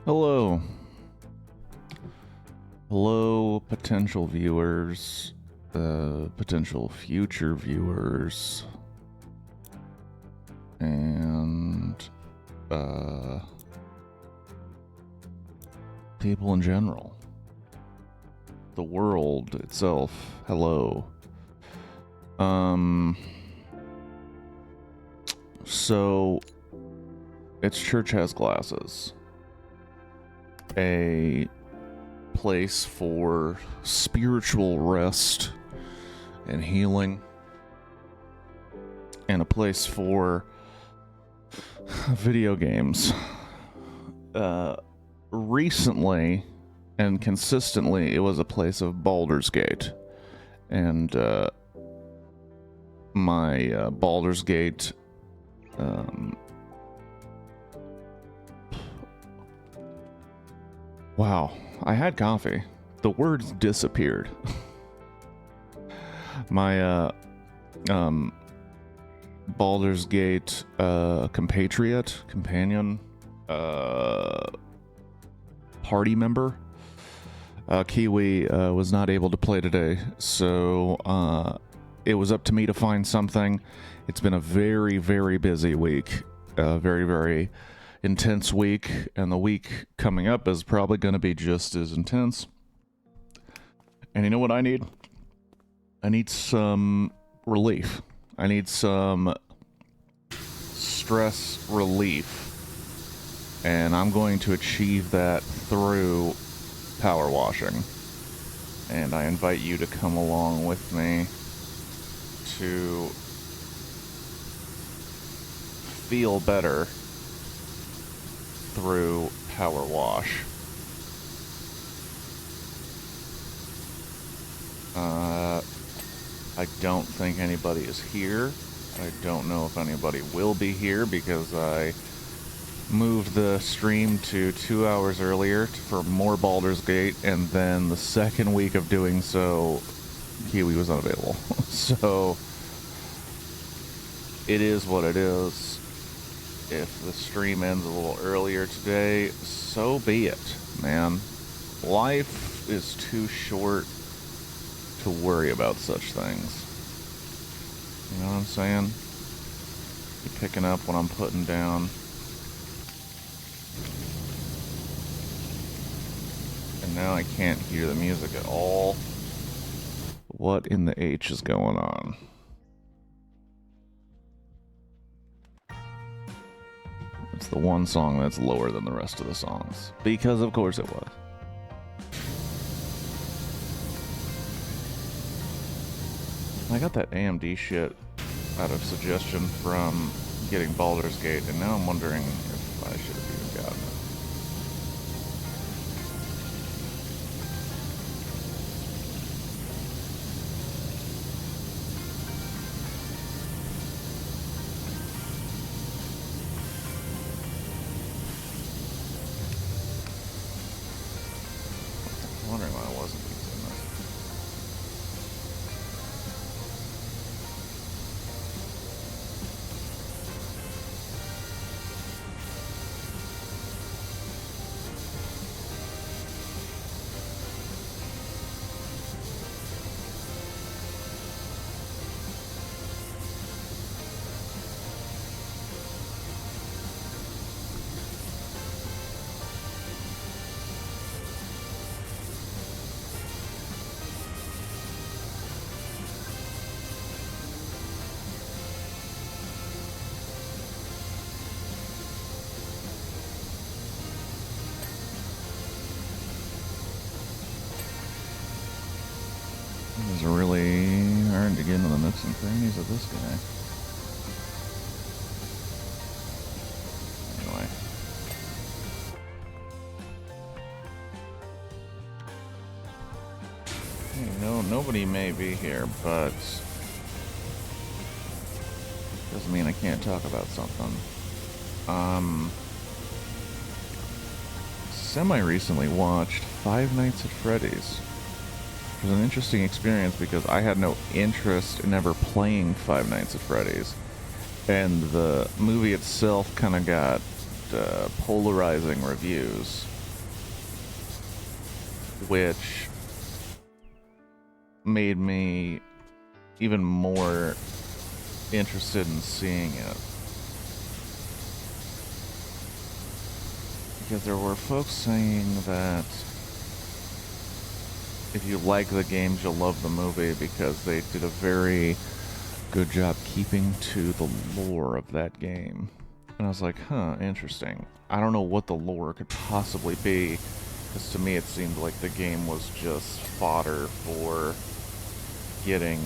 Hello. Hello, potential viewers, potential future viewers, and, people in general. The world itself. Hello. So, it's Church Has Glasses. A place for spiritual rest and healing, and a place for video games. Recently and consistently, it was a place of Baldur's Gate, and my Baldur's Gate wow, I had coffee. The words disappeared. My Baldur's Gate companion, party member, Kiwi, was not able to play today, so it was up to me to find something. It's been a very, very busy week, very, very intense week, and the week coming up is probably going to be just as intense. And you know what I need? I need some relief. I need some stress relief, and I'm going to achieve that through power washing. And I invite you to come along with me to feel better through power wash. I don't think anybody is here. I don't know if anybody will be here because I moved the stream to 2 hours earlier for more Baldur's Gate, and then the second week of doing so, Kiwi was unavailable. So, it is what it is. If the stream ends a little earlier today, so be it, man. Life is too short to worry about such things. You know what I'm saying? You picking up what I'm putting down. And now I can't hear the music at all. What in the H is going on? It's the one song that's lower than the rest of the songs. Because of course it was. I got that AMD shit out of suggestion from getting Baldur's Gate, and now I'm wondering if I should have even gotten it. I'm wondering why I wasn't using this. It was really hard to get into the nooks and crannies of this guy. Anyway. You know, nobody may be here, but doesn't mean I can't talk about something. Semi-recently watched Five Nights at Freddy's. It was an interesting experience because I had no interest in ever playing Five Nights at Freddy's. And the movie itself kind of got polarizing reviews. which made me even more interested in seeing it. Because there were folks saying that if you like the games, you'll love the movie because they did a very good job keeping to the lore of that game. And I was like, huh, interesting. I don't know what the lore could possibly be, because to me it seemed like the game was just fodder for getting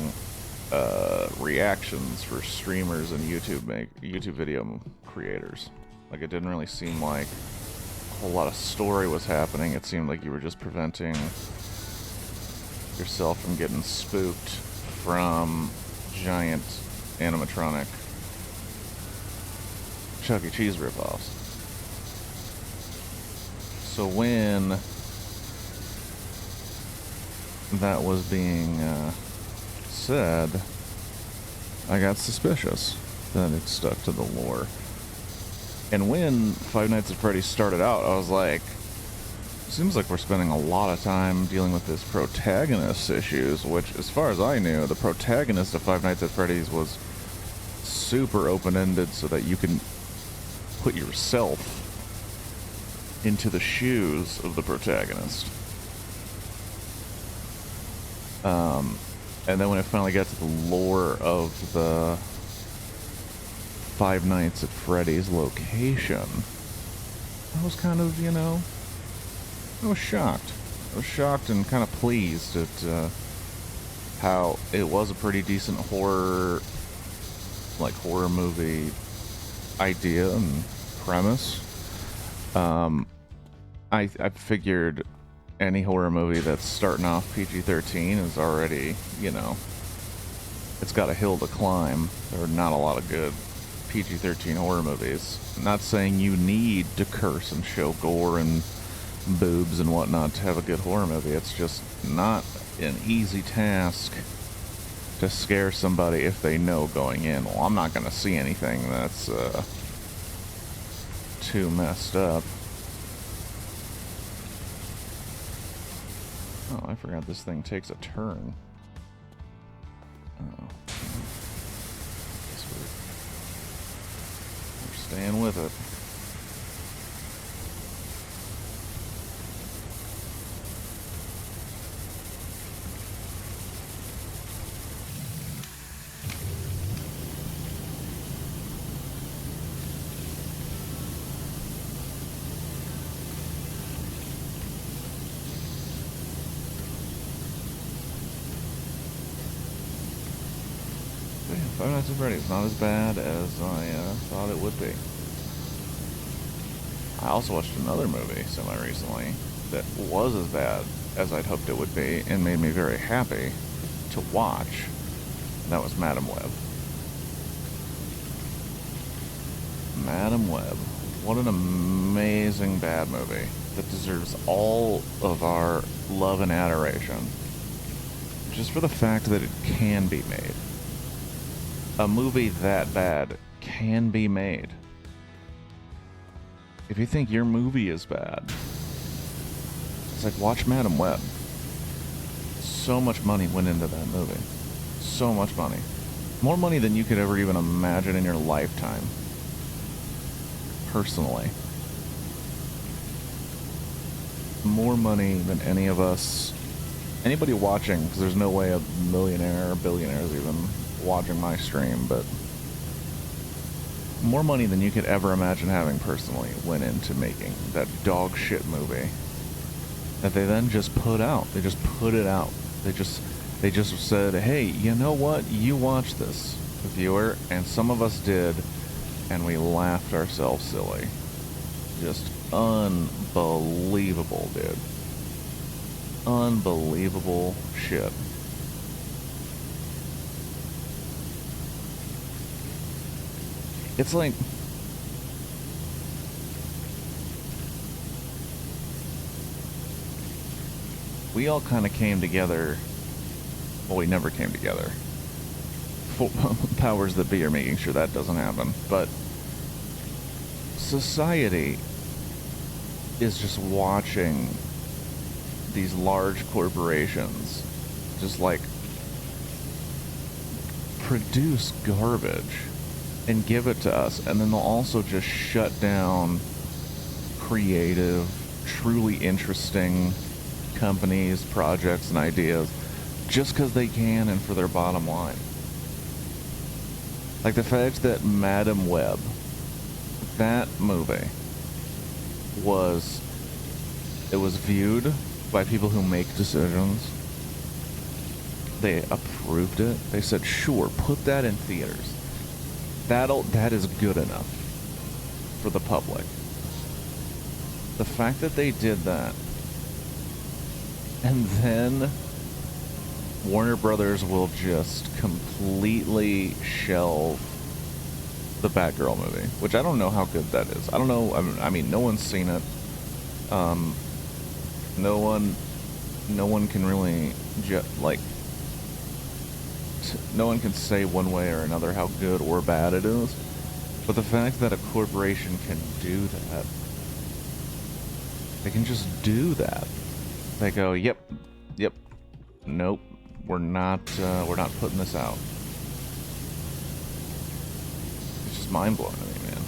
reactions for streamers and YouTube video creators. Like, it didn't really seem like a whole lot of story was happening. It seemed like you were just preventing yourself from getting spooked from giant animatronic Chuck E. Cheese ripoffs. So when that was being said, I got suspicious that it stuck to the lore. And when Five Nights at Freddy's started out, I was like, seems like we're spending a lot of time dealing with this protagonist issues, which, as far as I knew, the protagonist of Five Nights at Freddy's was super open-ended so that you can put yourself into the shoes of the protagonist. And then when it finally got to the lore of the Five Nights at Freddy's location, I was kind of, I was shocked. I was shocked and kind of pleased at how it was a pretty decent horror movie idea and premise. I figured any horror movie that's starting off PG-13 is already, it's got a hill to climb. There are not a lot of good PG-13 horror movies. I'm not saying you need to curse and show gore and boobs and whatnot to have a good horror movie. It's just not an easy task to scare somebody if they know going in, well, I'm not going to see anything that's too messed up. Oh, I forgot this thing takes a turn. Oh. Guess we're staying with it. Five Nights at Freddy's not as bad as I thought it would be. I also watched another movie semi-recently that was as bad as I'd hoped it would be and made me very happy to watch. And that was Madam Web. Madam Web. What an amazing bad movie that deserves all of our love and adoration. Just for the fact that it can be made. A movie that bad can be made. If you think your movie is bad, it's like, watch Madam Web. So much money went into that movie. So much money. More money than you could ever even imagine in your lifetime. Personally. More money than any of us, anybody watching, because there's no way a millionaire or billionaire is even watching my stream, but more money than you could ever imagine having personally went into making that dog shit movie that they then just put out. They just put it out. They just said, hey, you know what? You watch this, viewer, and some of us did, and we laughed ourselves silly. Just unbelievable, dude. Unbelievable shit. It's like, we all kind of came together. Well, we never came together. Powers that be are making sure that doesn't happen. But society is just watching these large corporations just like produce garbage and give it to us, and then they'll also just shut down creative, truly interesting companies, projects, and ideas just because they can and for their bottom line. Like the fact that Madam Web, that movie, it was viewed by people who make decisions. They approved it. They said, sure, put that in theaters. That is good enough for the public. The fact that they did that, and then Warner Brothers will just completely shelve the Batgirl movie, which I don't know how good that is. I don't know. I mean, no one's seen it. No one can really no one can say one way or another how good or bad it is. But the fact that a corporation can do that, they can just do that. They go, yep, nope, we're not putting this out. It's just mind-blowing to me, man.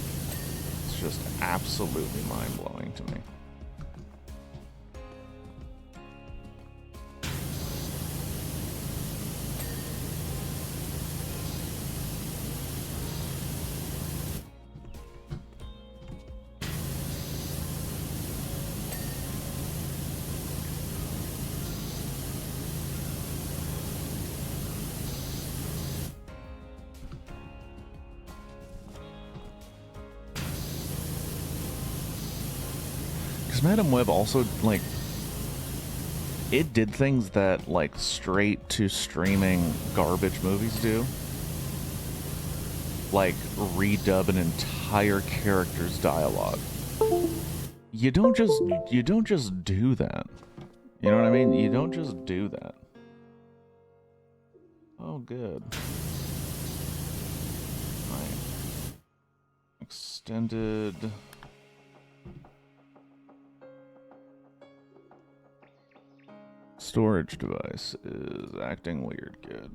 It's just absolutely mind-blowing to me. Madam Web also, like, it did things that, like, straight to streaming garbage movies do. Like, redub an entire character's dialogue. You don't just do that. You know what I mean? You don't just do that. Oh, good. Right. Extended... storage device is acting weird. Good.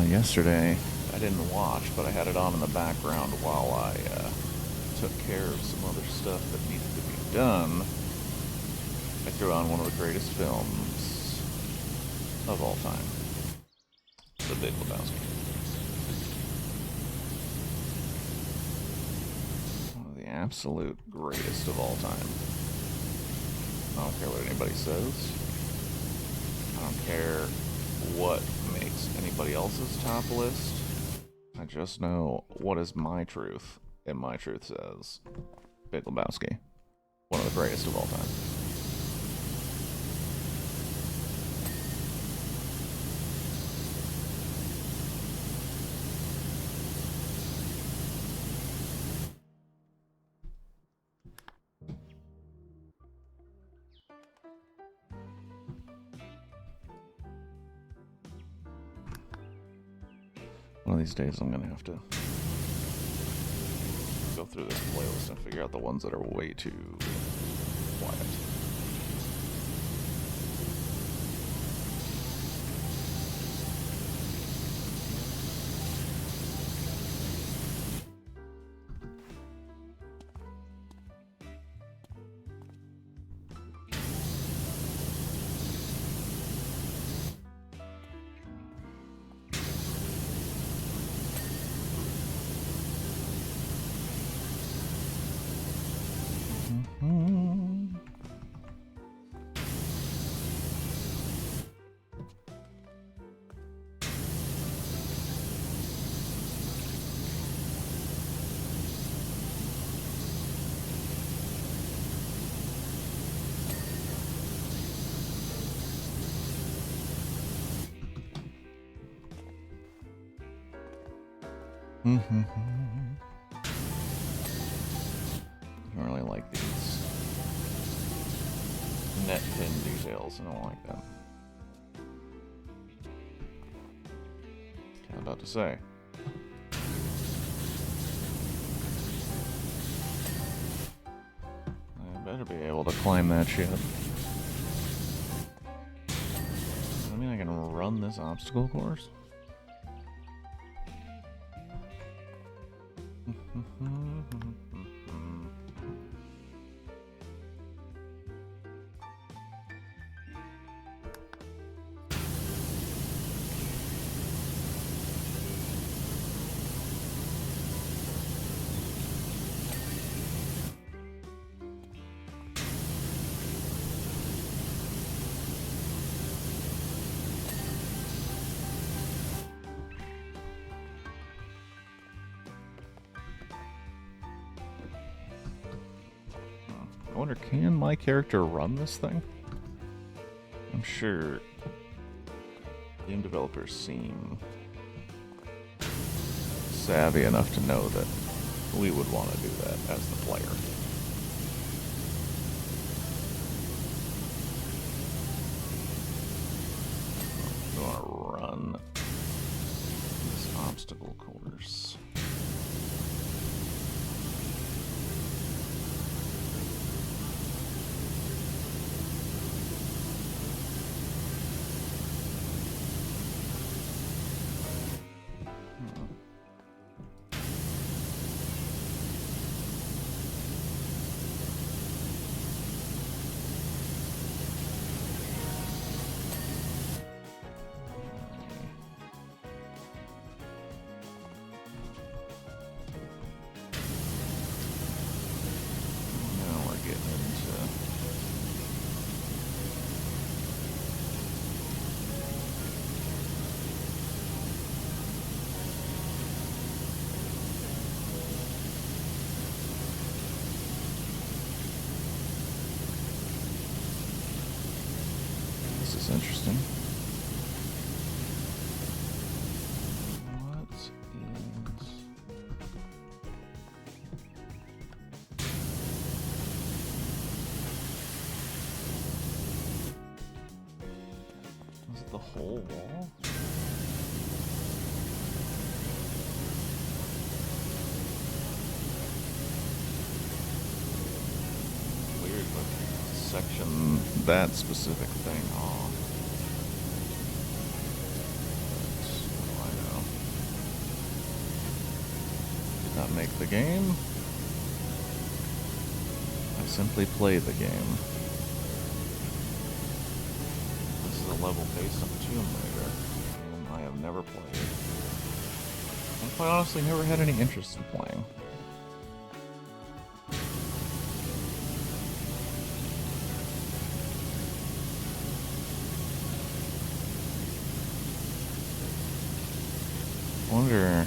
Yesterday, I didn't watch, but I had it on in the background while I took care of some other stuff that needed to be done. I threw on one of the greatest films of all time, The Big Lebowski. One of the absolute greatest of all time. I don't care what anybody says. I don't care what makes anybody else's top list. I just know what is my truth, and my truth says Big Lebowski, one of the greatest of all time. One of these days I'm gonna have to go through this playlist and figure out the ones that are way too quiet. I don't really like these net pin details. I don't like them. I was about to say. I better be able to climb that shit. Does that mean I can run this obstacle course? I wonder, can my character run this thing? I'm sure game developers seem savvy enough to know that we would want to do that as the player. We want to run this obstacle course. This is interesting. What is... Was it the whole wall? Weird looking section, that specific thing off. Not make the game. I simply play the game. This is a level based on Tomb Raider, and I have never played. I quite honestly never had any interest in playing. I wonder.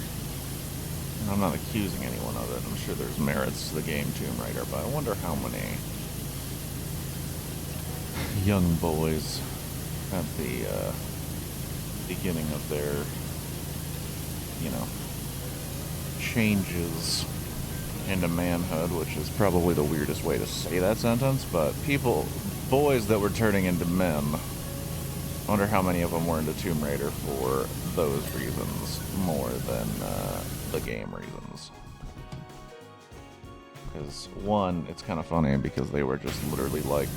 I'm not accusing anyone of it. I'm sure there's merits to the game Tomb Raider, but I wonder how many young boys at the beginning of their, you know, changes into manhood, which is probably the weirdest way to say that sentence, but boys that were turning into men, I wonder how many of them were into Tomb Raider for those reasons more than the game reasons. Because one, it's kind of funny because they were just literally like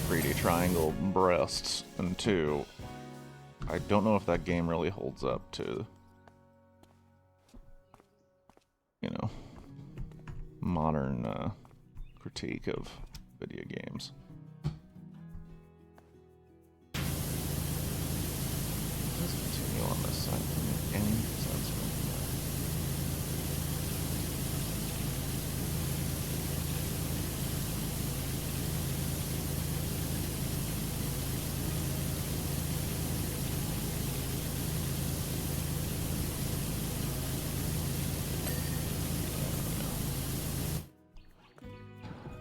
3D triangle breasts, and two, I don't know if that game really holds up to, you know, modern critique of video games. Let's continue on this side. Doesn't make any sense from here.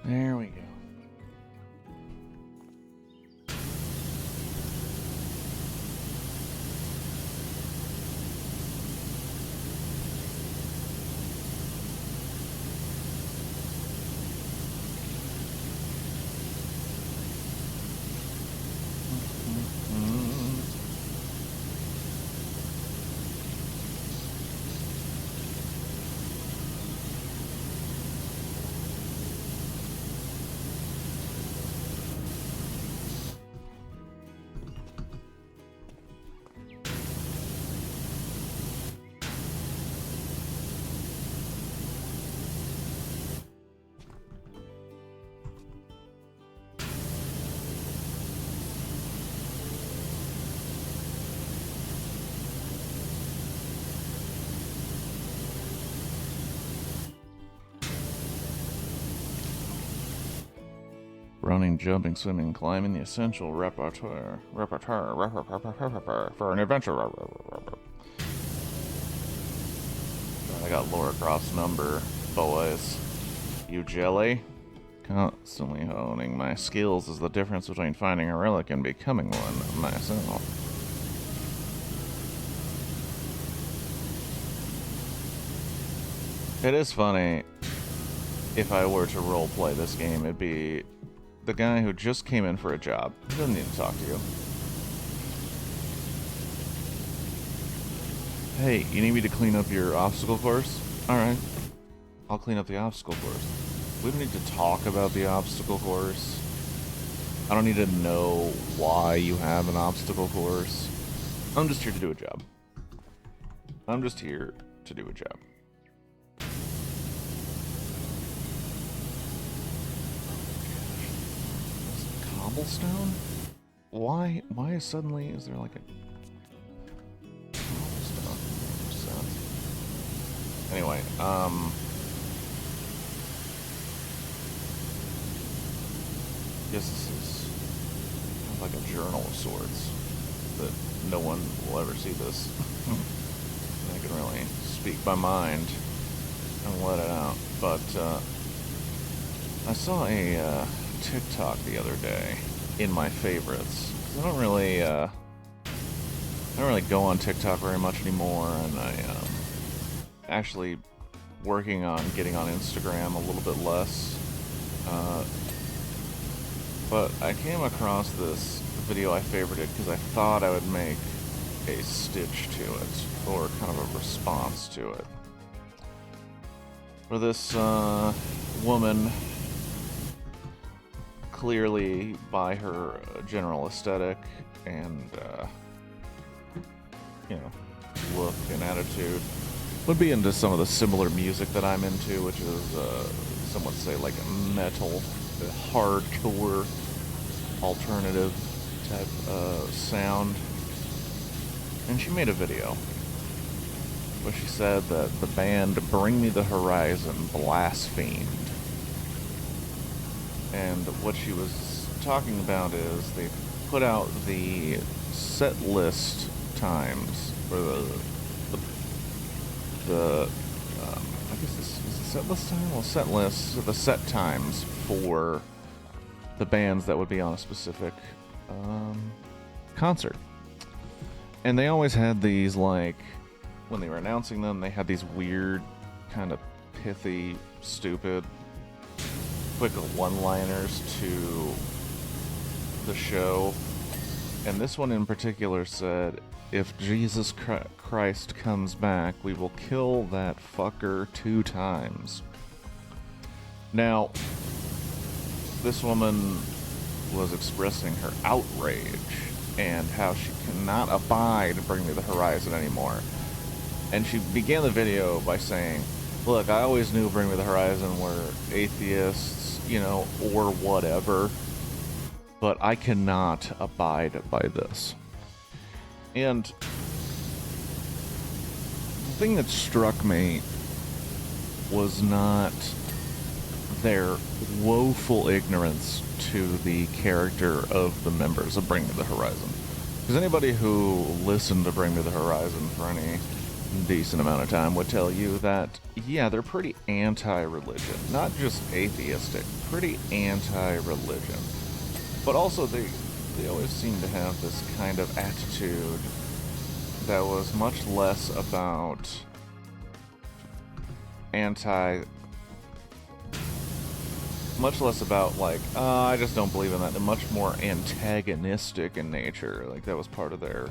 There we go. running, jumping, swimming, climbing, the essential repertoire for an adventure. I got Laura Croft's number, boys. You jelly? Constantly honing my skills is the difference between finding a relic and becoming one myself. It is funny, if I were to roleplay this game, it'd be the guy who just came in for a job. He doesn't need to talk to you. Hey, you need me to clean up your obstacle course? Alright. I'll clean up the obstacle course. We don't need to talk about the obstacle course. I don't need to know why you have an obstacle course. I'm just here to do a job. I'm just here to do a job. Cobblestone? Why suddenly is there like a cobblestone? Anyway, guess this is kind of like a journal of sorts, that no one will ever see this. I can really speak my mind and let it out. But I saw a TikTok the other day in my favorites. I don't really go on TikTok very much anymore, and I actually working on getting on Instagram a little bit less. But I came across this video I favorited because I thought I would make a stitch to it, or kind of a response to it. For this woman, clearly by her general aesthetic and you know, look and attitude, would be into some of the similar music that I'm into, which is some would say like metal, hardcore, alternative type sound. And she made a video where she said that the band Bring Me the Horizon blasphemed. And what she was talking about is they put out the set list times, or I guess this is the set list time? Well, set lists, so the set times for the bands that would be on a specific concert. And they always had these, like, when they were announcing them, they had these weird, kind of pithy, stupid, quick one-liners to the show. And this one in particular said, "If Jesus Christ comes back, we will kill that fucker 2 times." Now, this woman was expressing her outrage and how she cannot abide Bring Me the Horizon anymore. And she began the video by saying, "Look, I always knew Bring Me the Horizon were atheists, you know, or whatever, but I cannot abide by this." And the thing that struck me was not their woeful ignorance to the character of the members of Bring Me the Horizon. Because anybody who listened to Bring Me the Horizon for any decent amount of time would tell you that, yeah, they're pretty anti-religion. Not just atheistic, pretty anti-religion. But also they always seem to have this kind of attitude that was much less about like, I just don't believe in that. They're much more antagonistic in nature. Like, that was part of the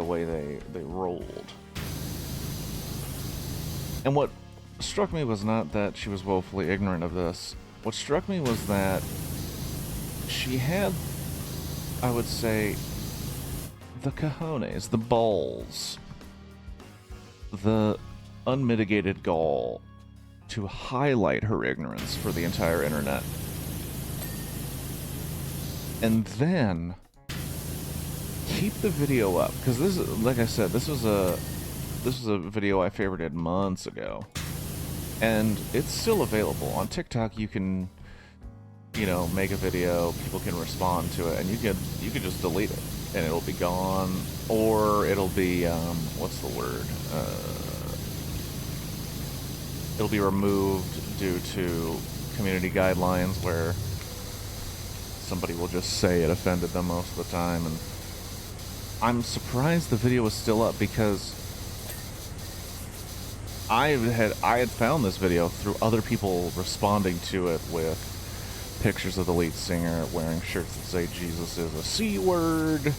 way they rolled. And what struck me was not that she was woefully ignorant of this. What struck me was that she had, I would say, the cojones, the balls, the unmitigated gall to highlight her ignorance for the entire internet. And then keep the video up, because this is, like I said, this was a video I favorited months ago, and it's still available on TikTok. You can you know, make a video, people can respond to it, and you could just delete it, and it'll be gone, or it'll be what's the word? It'll be removed due to community guidelines, where somebody will just say it offended them most of the time. And I'm surprised the video was still up, because I had found this video through other people responding to it with pictures of the lead singer wearing shirts that say Jesus is a C word,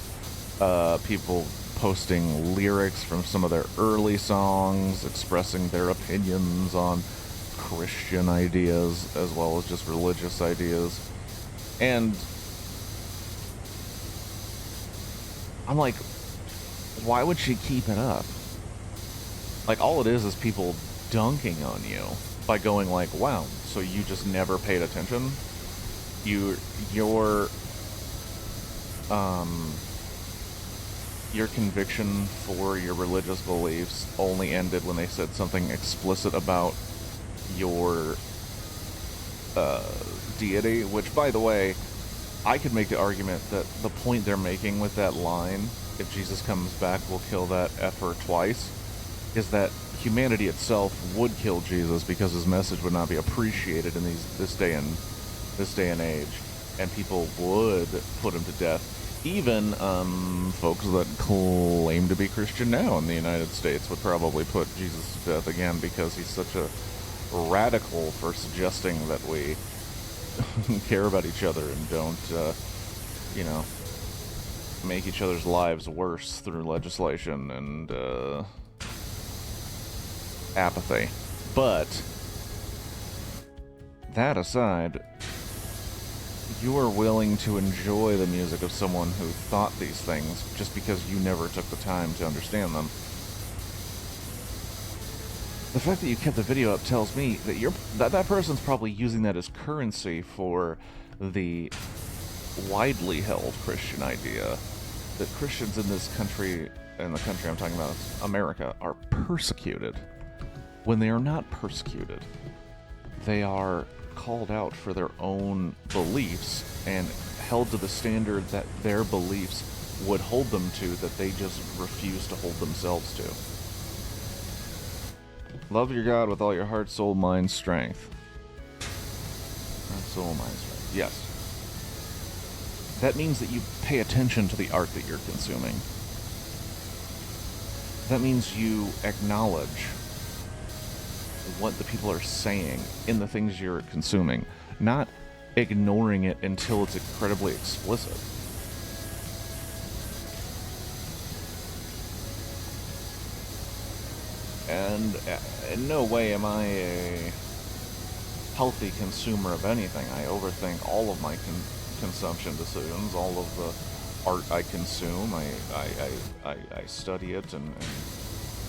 people posting lyrics from some of their early songs, expressing their opinions on Christian ideas as well as just religious ideas. And I'm like, why would she keep it up? Like, all it is people dunking on you by going like, wow, so you just never paid attention? Your conviction for your religious beliefs only ended when they said something explicit about your deity, which, by the way, I could make the argument that the point they're making with that line, if Jesus comes back, we'll kill that effer twice, is that humanity itself would kill Jesus because his message would not be appreciated in this day and age, and people would put him to death. Even folks that claim to be Christian now in the United States would probably put Jesus to death again, because he's such a radical for suggesting that we care about each other and don't, you know, make each other's lives worse through legislation and apathy. But that aside, you are willing to enjoy the music of someone who thought these things just because you never took the time to understand them. The fact that you kept the video up tells me that that person's probably using that as currency for the widely held Christian idea that Christians in this country, and the country I'm talking about is America, are persecuted. When they are not persecuted, they are called out for their own beliefs and held to the standard that their beliefs would hold them to, that they just refuse to hold themselves to. Love your God with all your heart, soul, mind, strength. Heart, soul, mind, strength. Yes. That means that you pay attention to the art that you're consuming. That means you acknowledge what the people are saying in the things you're consuming, not ignoring it until it's incredibly explicit. And in no way am I a healthy consumer of anything. I overthink all of my consumption decisions, all of the art I consume. I study it and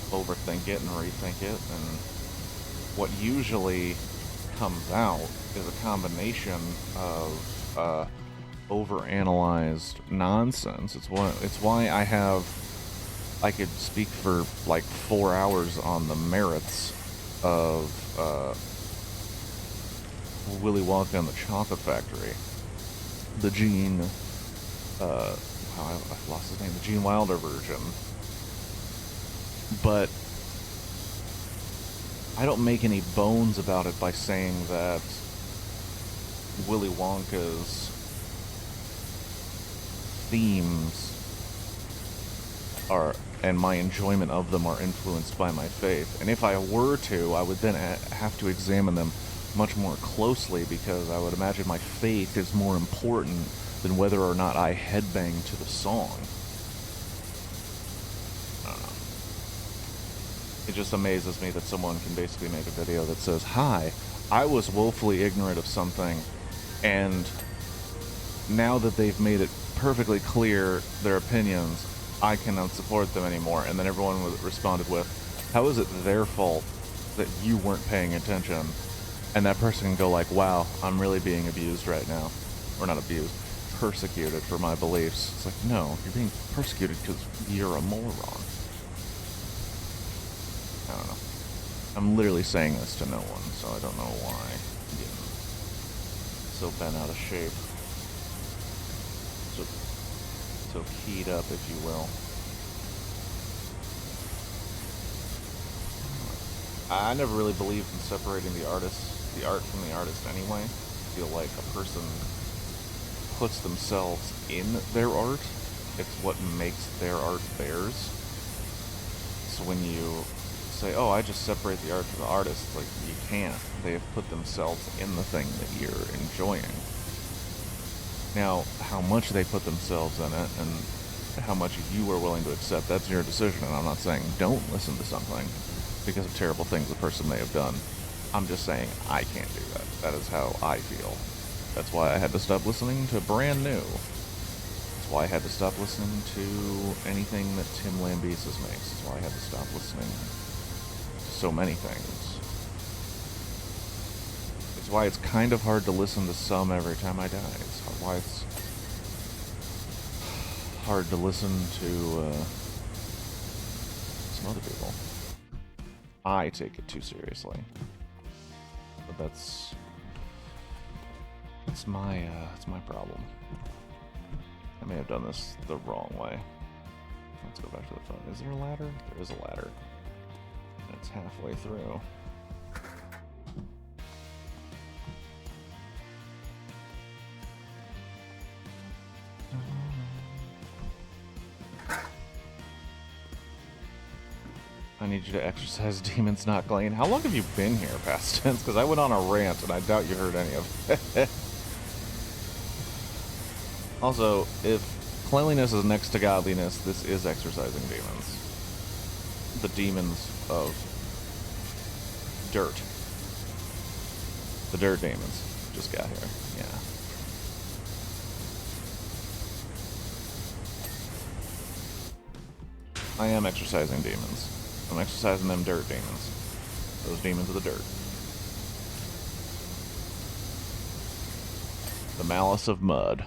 overthink it and rethink it, and what usually comes out is a combination of overanalyzed nonsense. It's why I could speak for like 4 hours on the merits of Willy Wonka and the Chocolate Factory, the Gene, I've lost his name, the Gene Wilder version, but I don't make any bones about it by saying that Willy Wonka's themes and my enjoyment of them are influenced by my faith. And if I were to, I would then have to examine them much more closely, because I would imagine my faith is more important than whether or not I headbang to the song. It just amazes me that someone can basically make a video that says, hi, I was woefully ignorant of something, and now that they've made it perfectly clear their opinions, I cannot support them anymore. And then everyone responded with, how is it their fault that you weren't paying attention? And that person can go like, wow, I'm really being abused right now. Or not abused, persecuted for my beliefs. It's like, no, you're being persecuted because you're a moron. I don't know. I'm literally saying this to no one, so I don't know why I'm getting so bent out of shape. So keyed up, if you will. I never really believed in separating the art from the artist anyway. I feel like a person puts themselves in their art. It's what makes their art theirs. So when you say, oh, I just separate the art from the artist, like, you can't. They have put themselves in the thing that you're enjoying. Now, how much they put themselves in it and how much you are willing to accept, that's your decision. And I'm not saying don't listen to something because of terrible things the person may have done. I'm just saying I can't do that. That is how I feel. That's why I had to stop listening to Brand New. That's why I had to stop listening to anything that Tim Lambesis makes. That's why I had to stop listening to so many things. It's why it's kind of hard to listen to some every time I die. It's why it's hard to listen to some other people. I take it too seriously. But that's my problem. I may have done this the wrong way. Let's go back to the phone. Is there a ladder? There is a ladder. And it's halfway through. I need you to exercise demons, not Glenn. How long have you been here, past tense? Because I went on a rant, and I doubt you heard any of it. Also, if cleanliness is next to godliness, this is exercising demons. The demons of dirt. The dirt demons just got here, yeah. I am exercising demons. I'm exercising them dirt demons. Those demons of the dirt. The malice of mud.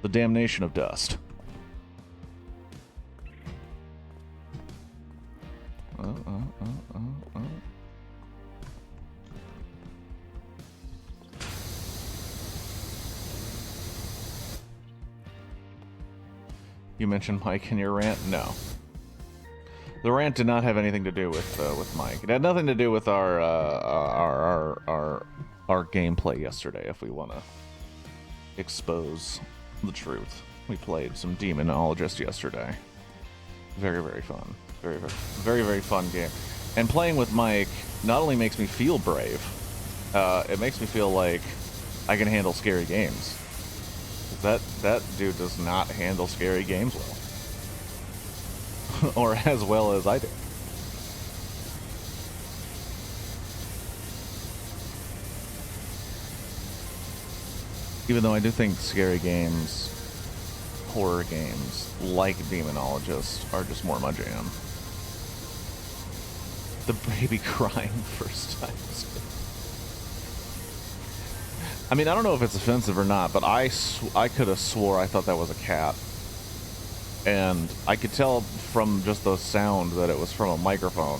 The damnation of dust. You mentioned Mike in your rant? No. The rant did not have anything to do with Mike. It had nothing to do with our gameplay yesterday. If we want to expose the truth, we played some Demonologist yesterday. Very, very fun. Very, very, very, very fun game. And playing with Mike not only makes me feel brave, it makes me feel like I can handle scary games. That dude does not handle scary games well. Or as well as I do. Even though I do think scary games, horror games, like Demonologist, are just more my jam. The baby crying first time. I mean, I don't know if it's offensive or not, but I could have swore I thought that was a cat. And I could tell from just the sound that it was from a microphone.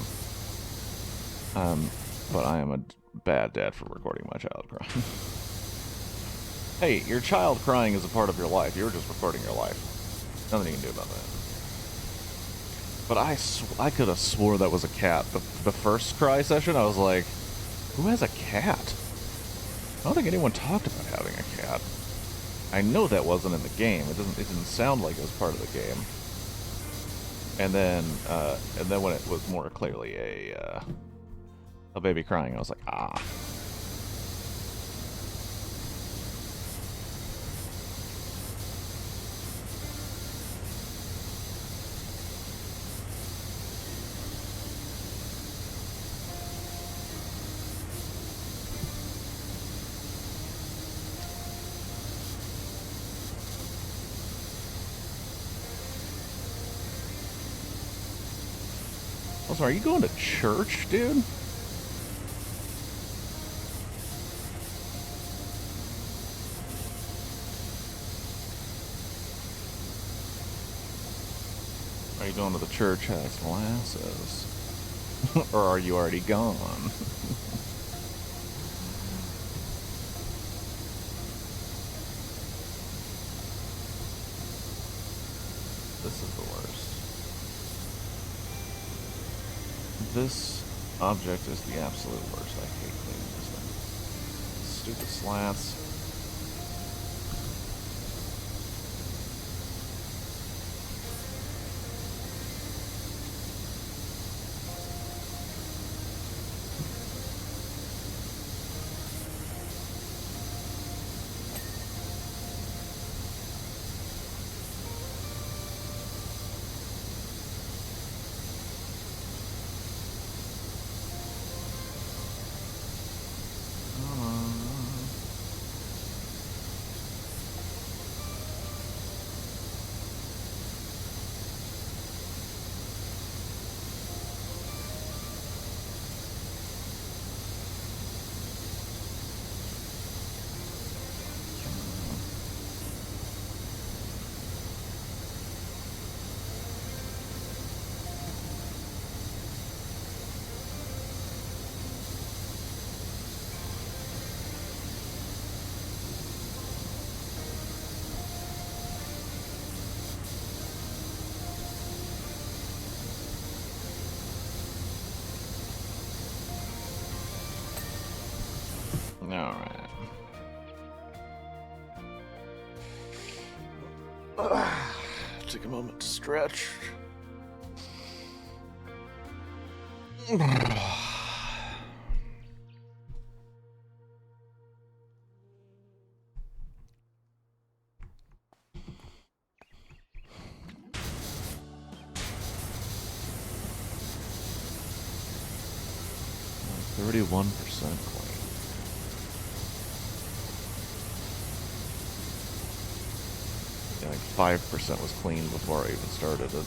But I am a bad dad for recording my child crying. Hey, your child crying is a part of your life. You're just recording your life. Nothing you can do about that. But I could have swore that was a cat. The first cry session, I was like, who has a cat? I don't think anyone talked about having a cat. I know that wasn't in the game. It didn't sound like it was part of the game. And then when it was more clearly a baby crying, I was like, ah. Also, are you going to church, dude? Are you going to the church has glasses? Or are you already gone? This object is the absolute worst. I hate cleaning this thing. Stupid slats. Alright. Take a moment to stretch. Thirty-1% clean. Yeah, like 5% was clean before I even started it.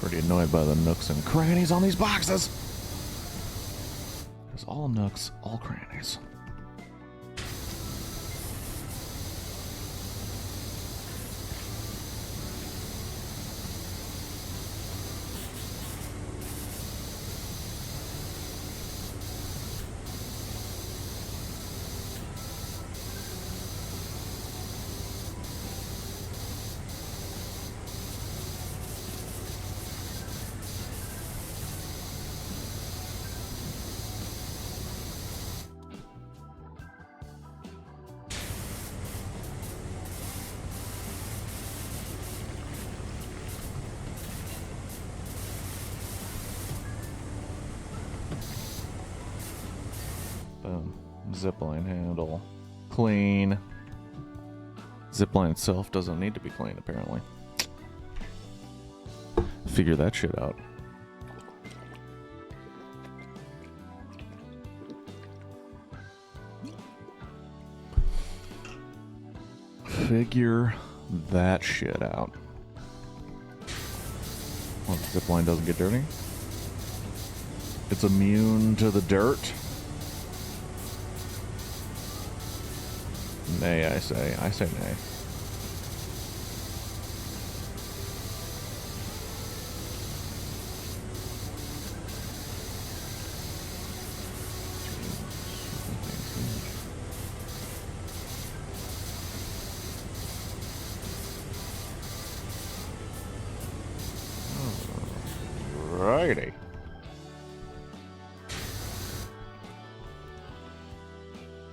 Pretty annoyed by the nooks and crannies on these boxes. There's all nooks, all crannies. Boom. Zipline handle. Clean. Zipline itself doesn't need to be clean, apparently. Figure that shit out. Figure that shit out. Well, the zipline doesn't get dirty. It's immune to the dirt. Nay, I say. I say nay. Alrighty.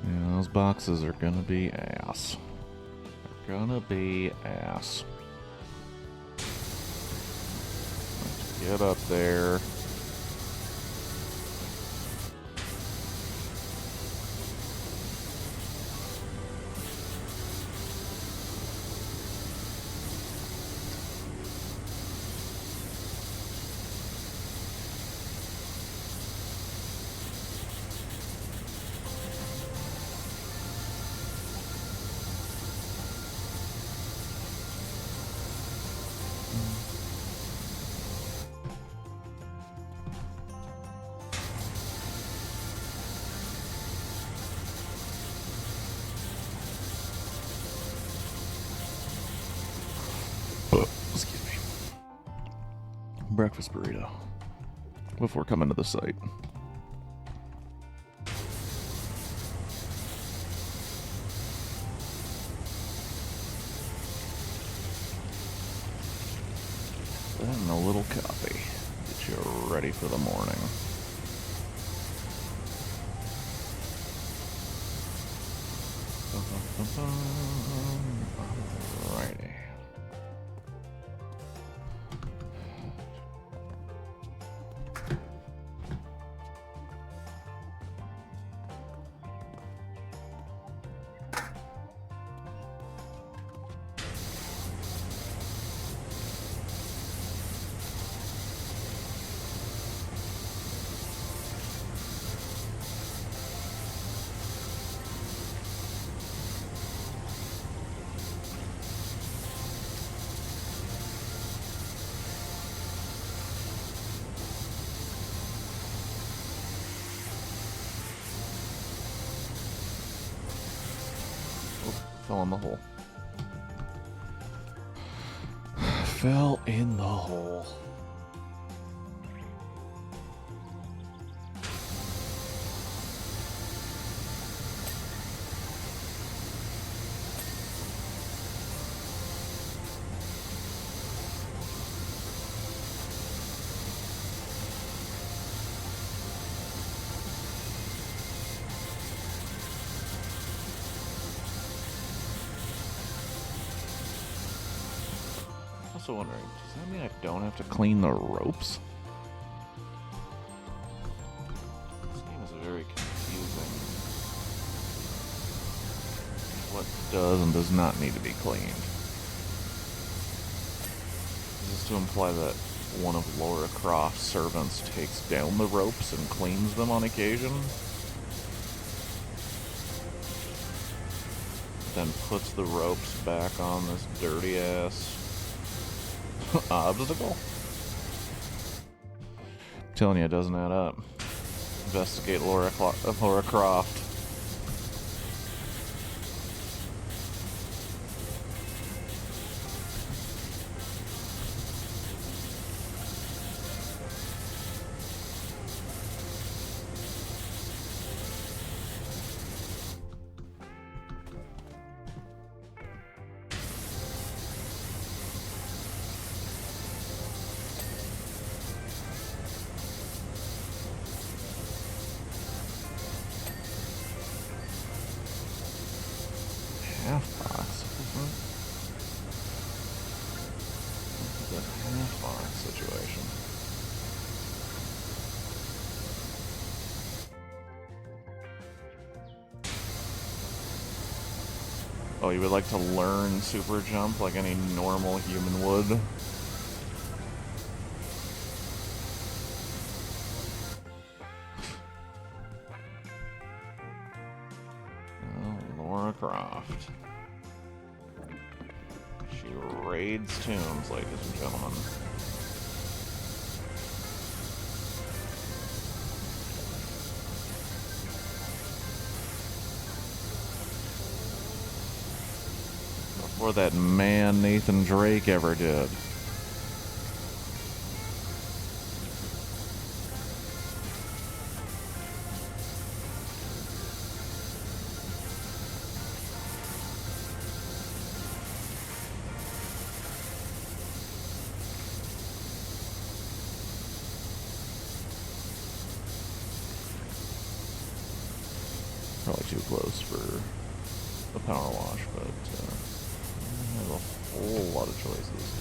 Yeah, those boxes are gonna be ass. They're gonna be ass. Let's get up there. breakfast burrito before coming to the site. And a little coffee. Get you ready for the morning. Alrighty. Fell in the hole. Fell in the hole. Also wondering, does that mean I don't have to clean the ropes? This game is very confusing. What does and does not need to be cleaned? Is this to imply that one of Laura Croft's servants takes down the ropes and cleans them on occasion? Then puts the ropes back on this dirty-ass obstacle? I'm telling you, it doesn't add up. Investigate Laura Croft. Half-box. This is a half-box situation. Oh, you would like to learn super jump like any normal human would? Laura Croft. She raids tombs, ladies and gentlemen. Before that man Nathan Drake ever did. Probably too close for the power wash, but there's a whole lot of choices.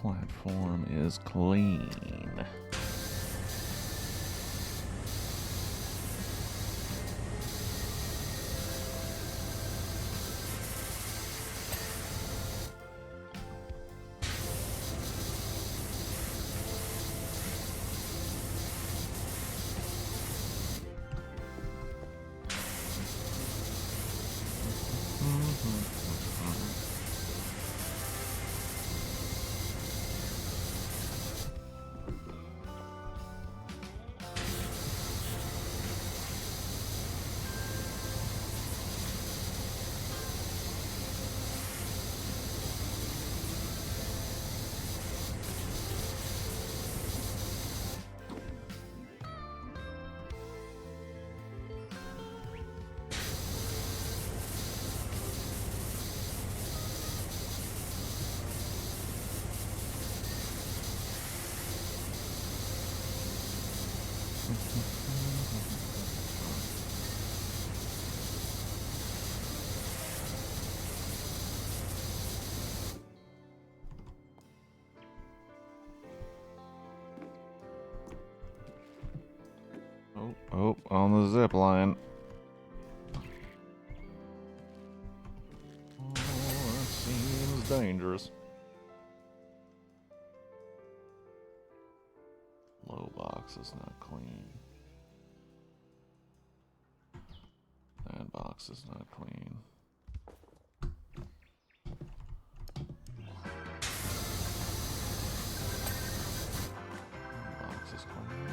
Platform is clean. Oh, on the zip line. Oh, that seems dangerous. Low box is not clean. That box is not clean. Box is clean.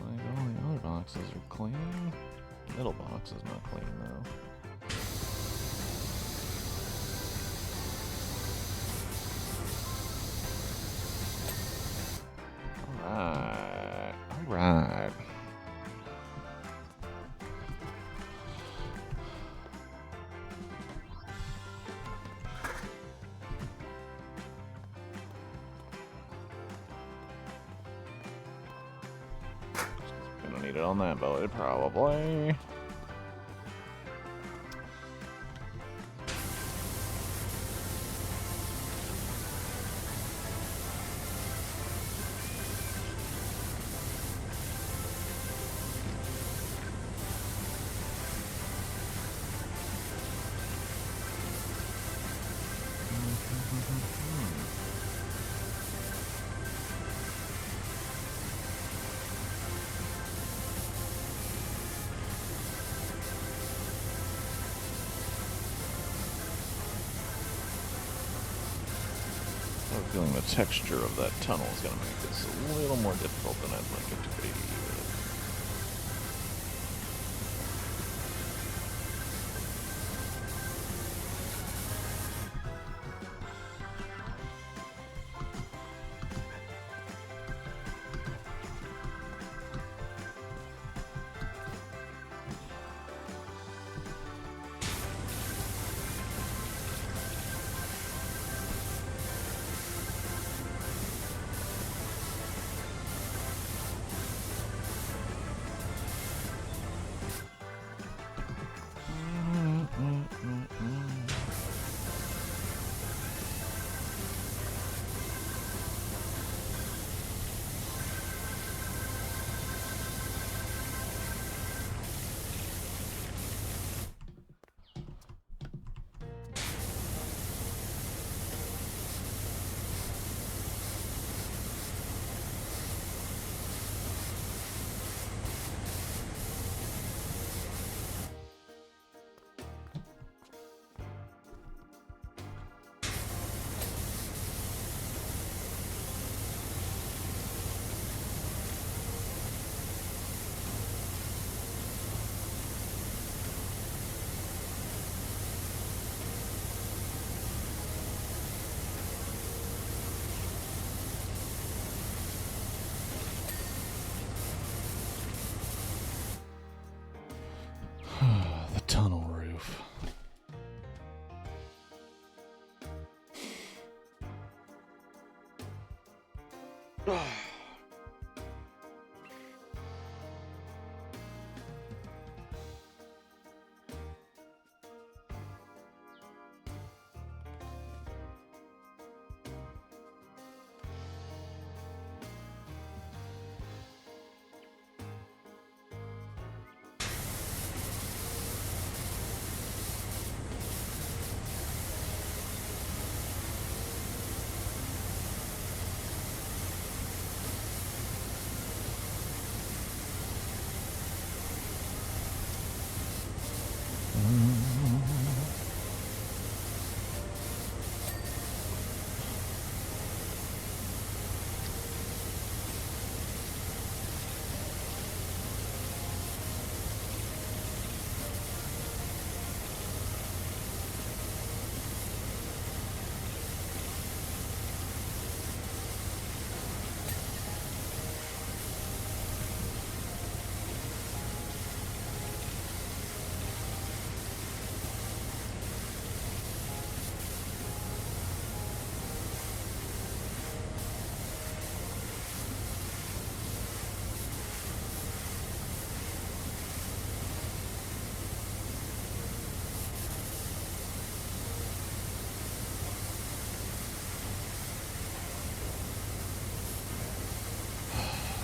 Like all the other boxes are clean. Middle box is not clean though. Alright. Alright. Gonna need it on that belly, probably. I have a feeling the texture of that tunnel is going to make this a little more difficult than I'd like it to be.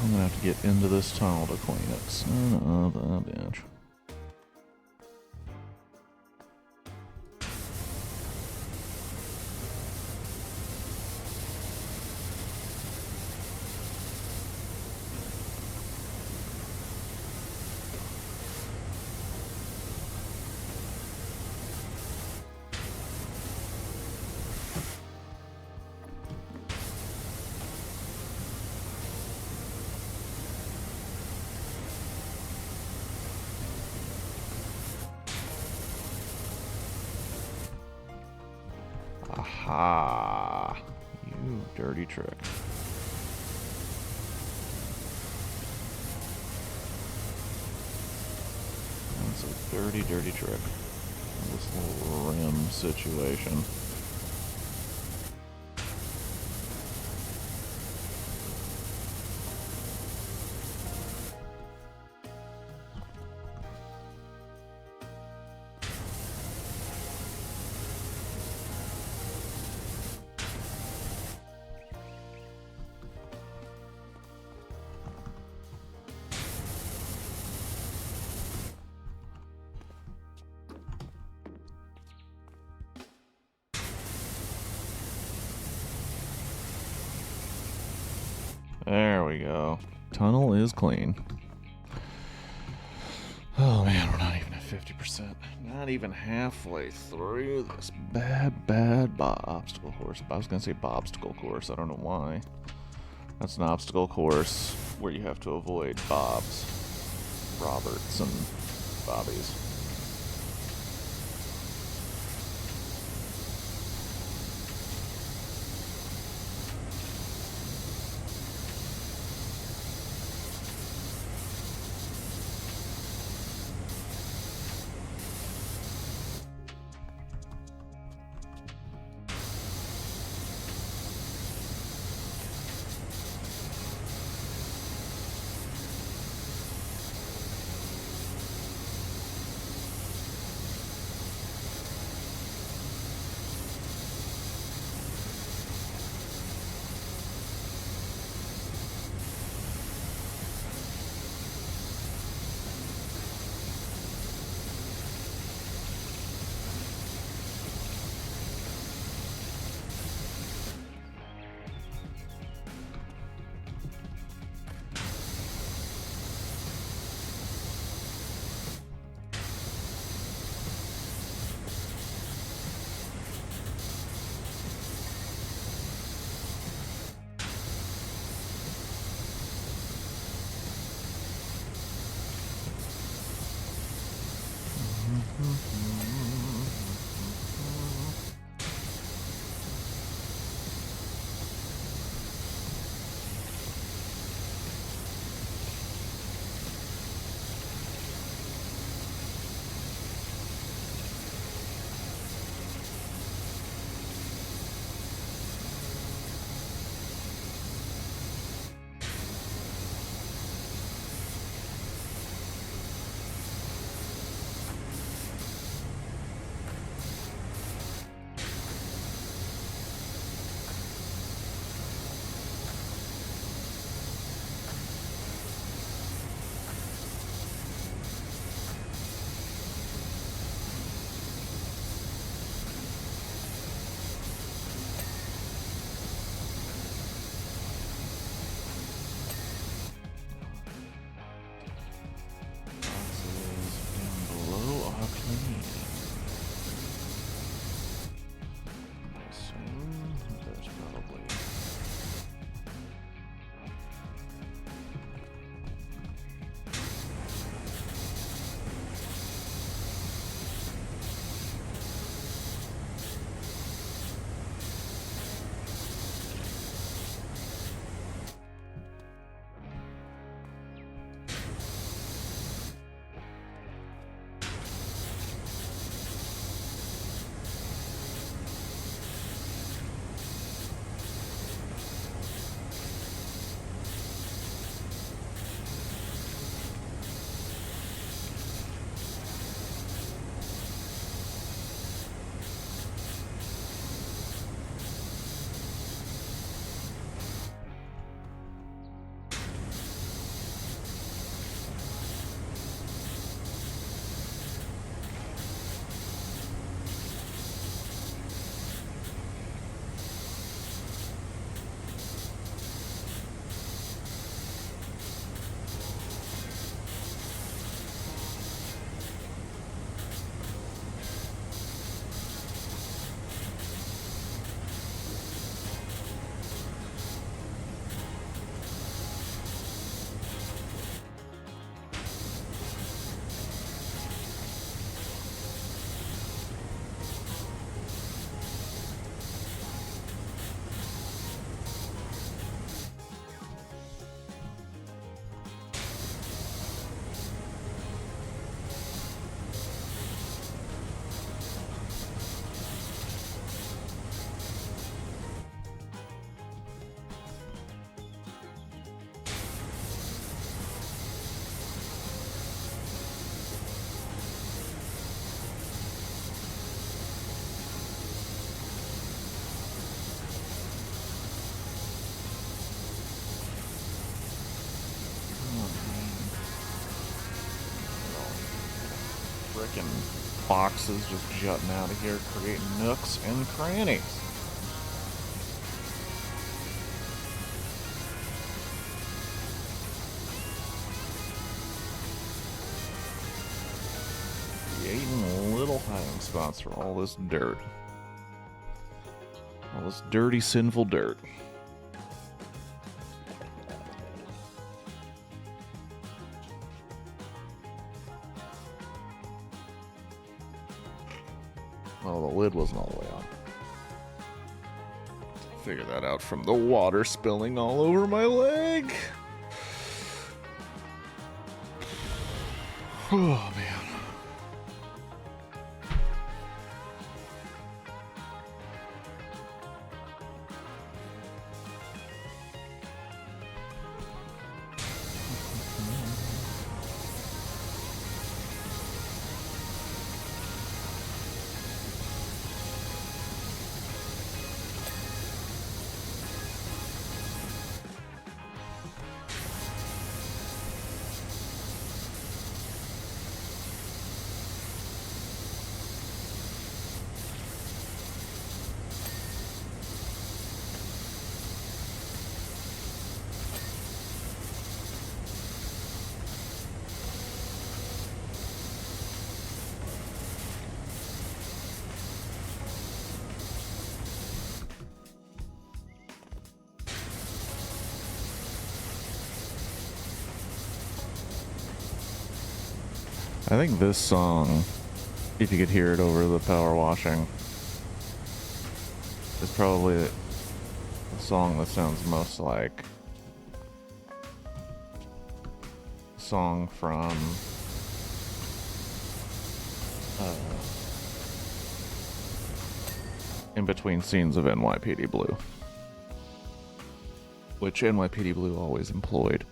I'm gonna have to get into this tunnel to clean it. Son of a bitch. Aha! You dirty trick. That's a dirty, dirty trick. This little rim situation. There we go. Tunnel is clean. Oh man, we're not even at 50%. Not even halfway through this bad obstacle course. I was gonna say bobstacle course. I don't know why. That's an obstacle course where you have to avoid Bobs, Roberts, and Bobbies. frickin' boxes just jutting out of here, creating nooks and crannies. Creating little hiding spots for all this dirt. All this dirty, sinful dirt. Well, the lid wasn't all the way on. Figure that out from the water spilling all over my leg. Oh, man. I think this song, if you could hear it over the power washing, is probably the song that sounds most like a song from in between scenes of NYPD Blue, which NYPD Blue always employed.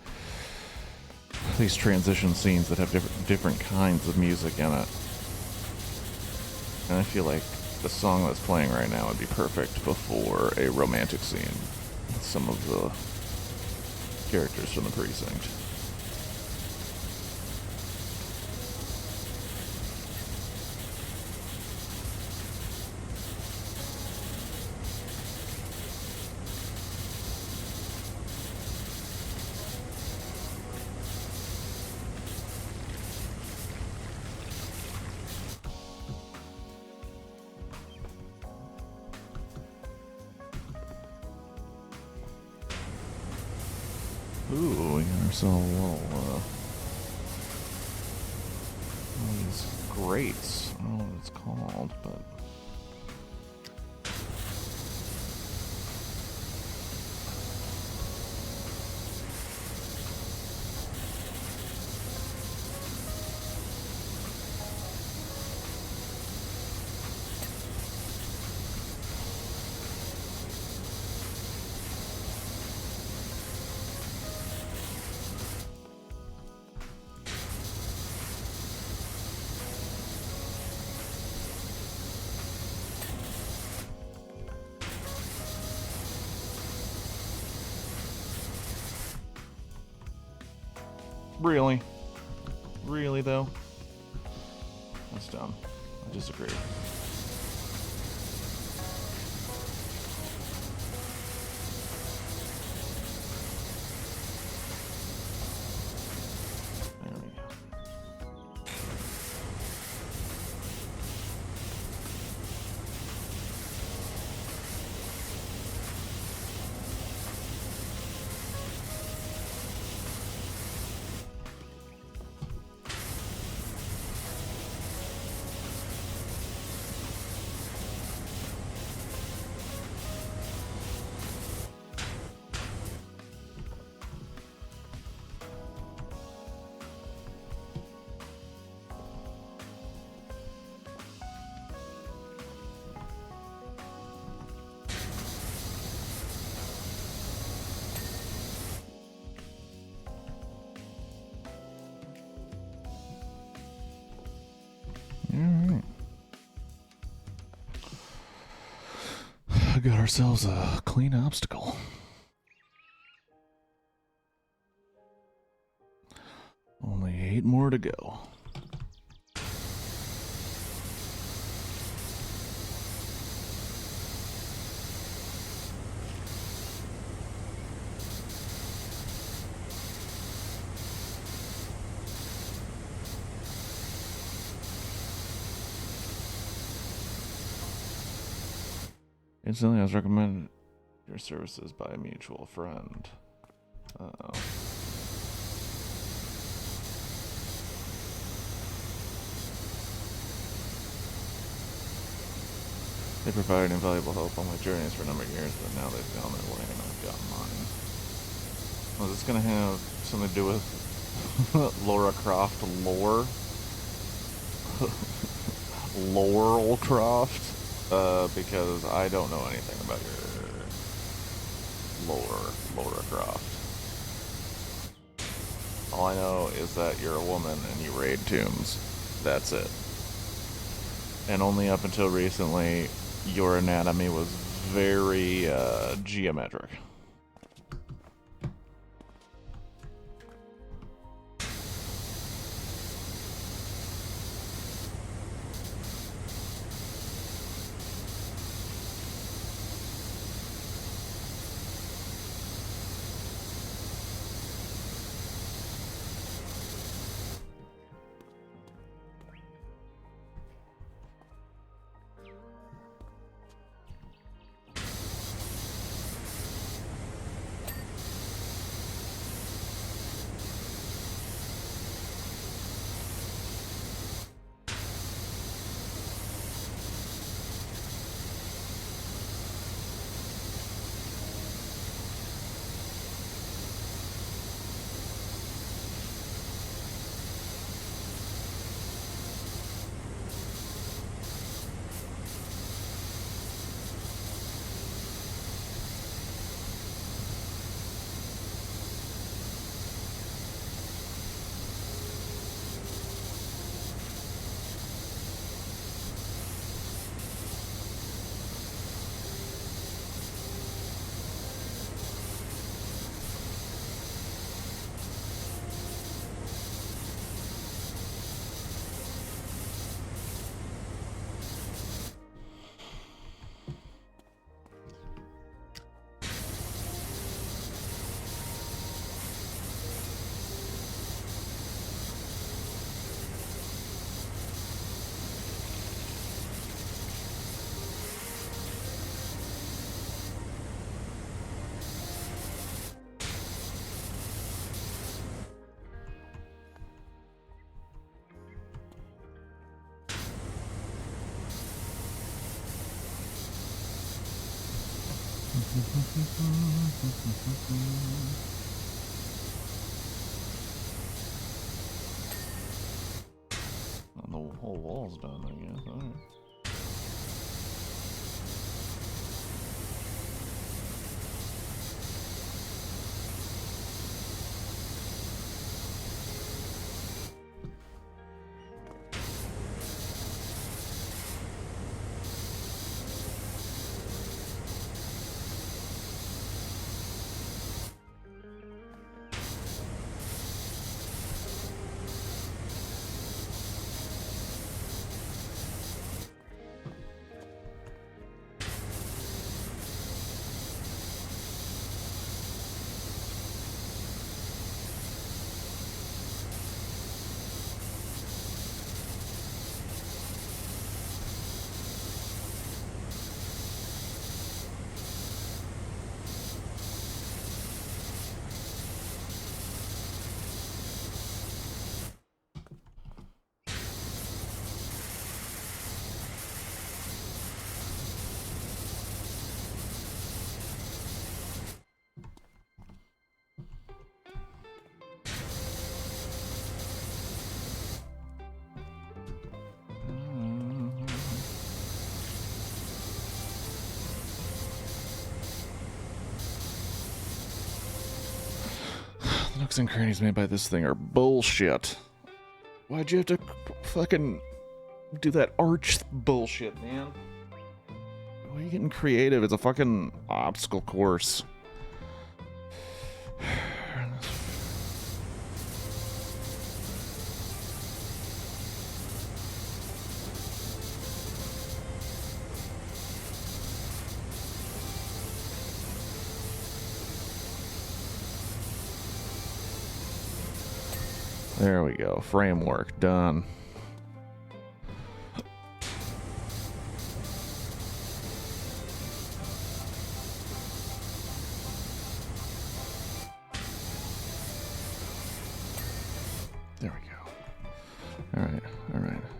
These transition scenes that have different kinds of music in it. And I feel like the song that's playing right now would be perfect before a romantic scene with some of the characters from the precinct. Ooh, we got ourselves a little, one of these grates. I don't know what it's called, but... Really? Really, though? That's dumb. I disagree. There we go. Alright. Got ourselves a clean obstacle. Only 8 more to go. Instantly, I was recommended your services by a mutual friend. Uh-oh. They provided invaluable help on my journeys for a number of years, but now they've gone their way and I've got mine. Was this gonna have something to do with Laura Croft lore? Laurel Croft? Because I don't know anything about your lore, Laura Croft. All I know is that you're a woman and you raid tombs. That's it. And only up until recently, your anatomy was very geometric. Well, the whole wall's done, I guess. All right. The nooks and crannies made by this thing are bullshit. Why'd you have to fucking do that arch bullshit, man? Why are you getting creative? It's a fucking obstacle course. There we go. Framework done.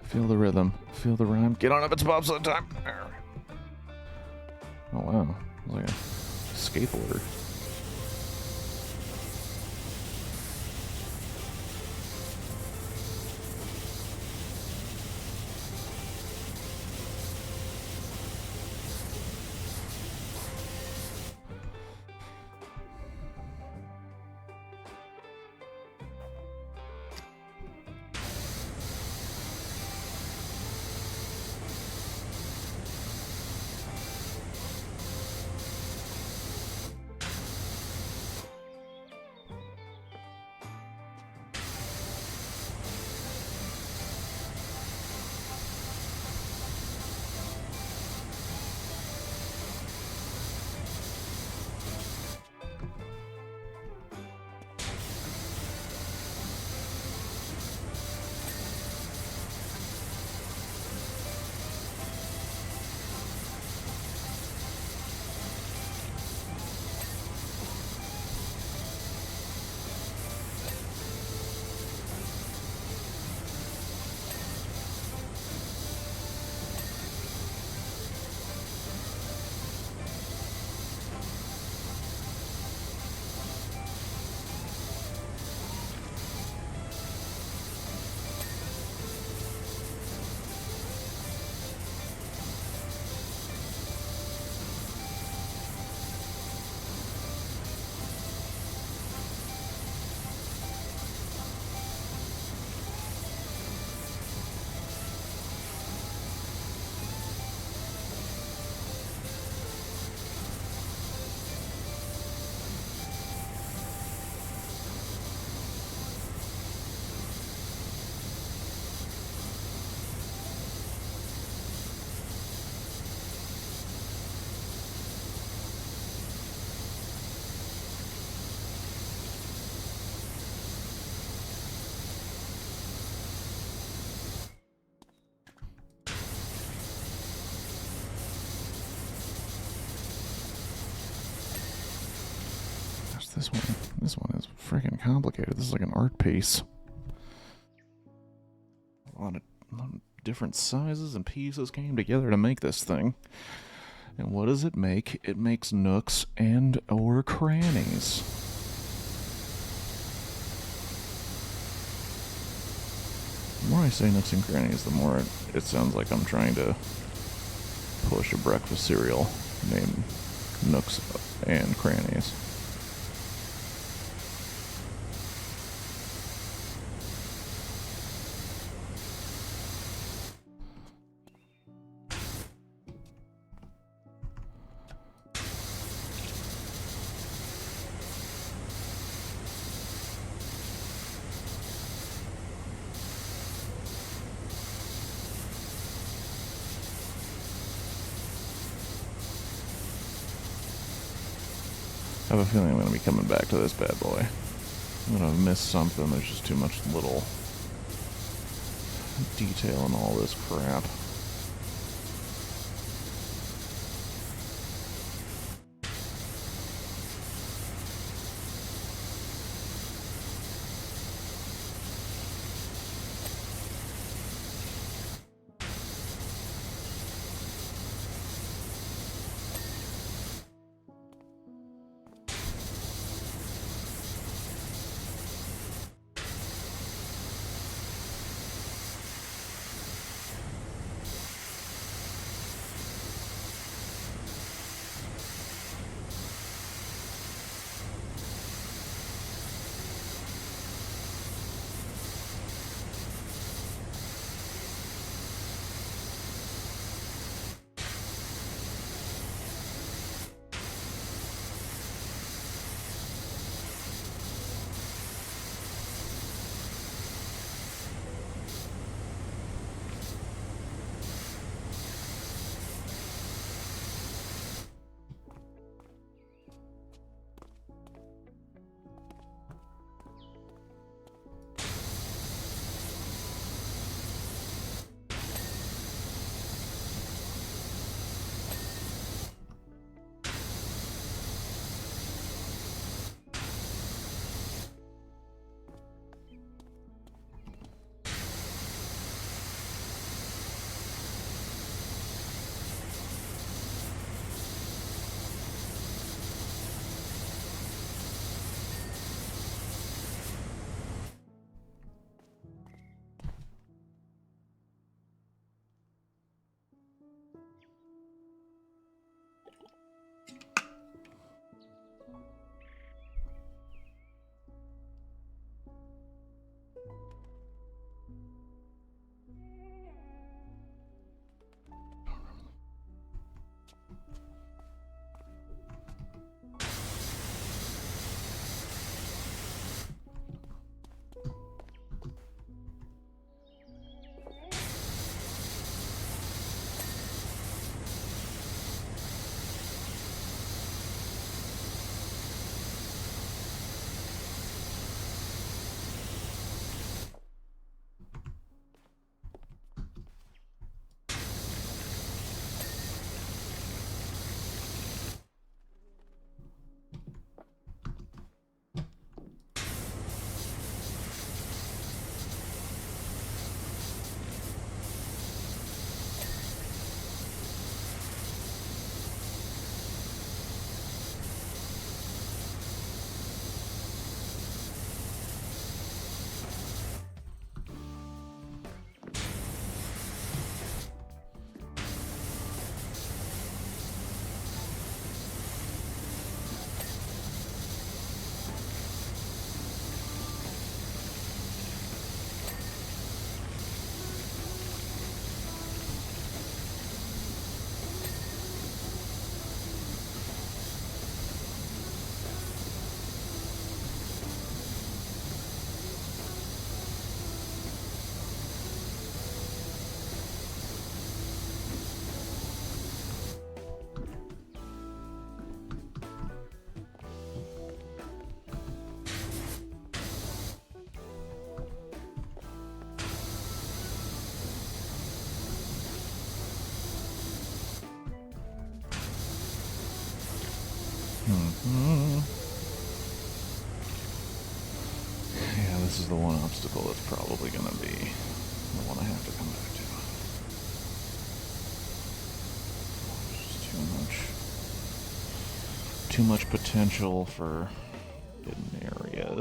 Feel the rhythm. Feel the rhyme. Get on up, it's bobsled time. Oh wow, it's like a skateboarder. This one is freaking complicated. This is like an art piece. A lot of different sizes and pieces came together to make this thing. And what does it make? It makes nooks and or crannies. The more I say nooks and crannies, the more it sounds like I'm trying to push a breakfast cereal named Nooks and Crannies. I have a feeling I'm going to be coming back to this bad boy. I'm going to miss something. There's just too much little detail in all this crap. Yeah, this is the one obstacle that's probably going to be the one I have to come back to. There's too much potential for hidden areas.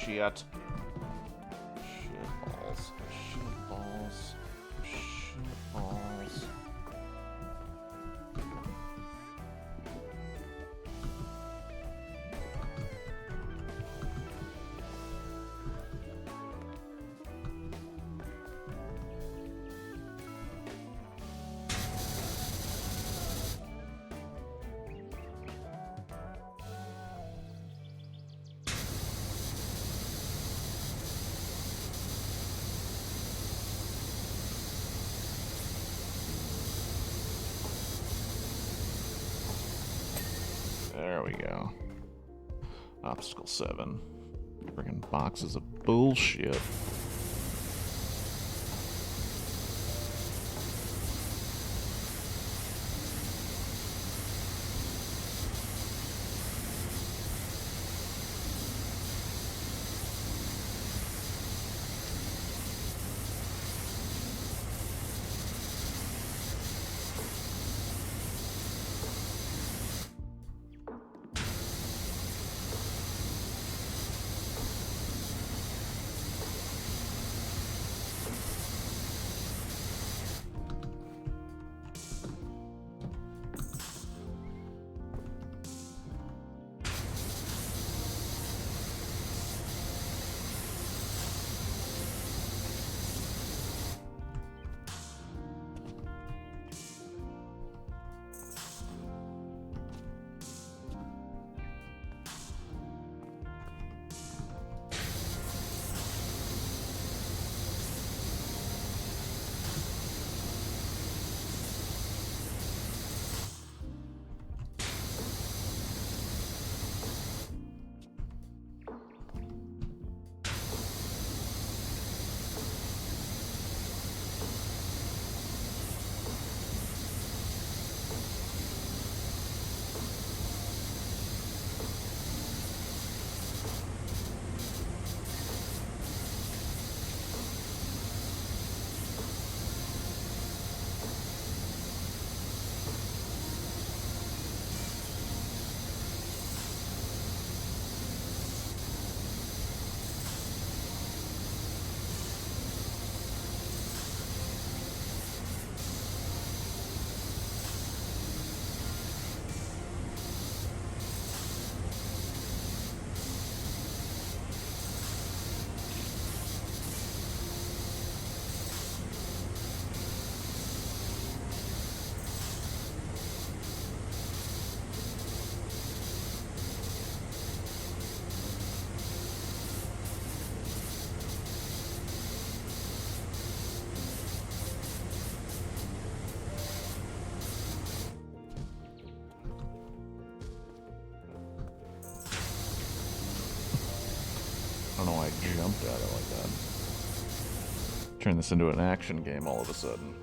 Shit. Shit balls. Shit balls. Shit balls. There we go. Obstacle 7. Friggin' boxes of bullshit. I don't know why I jumped at it like that. Turn this into an action game all of a sudden.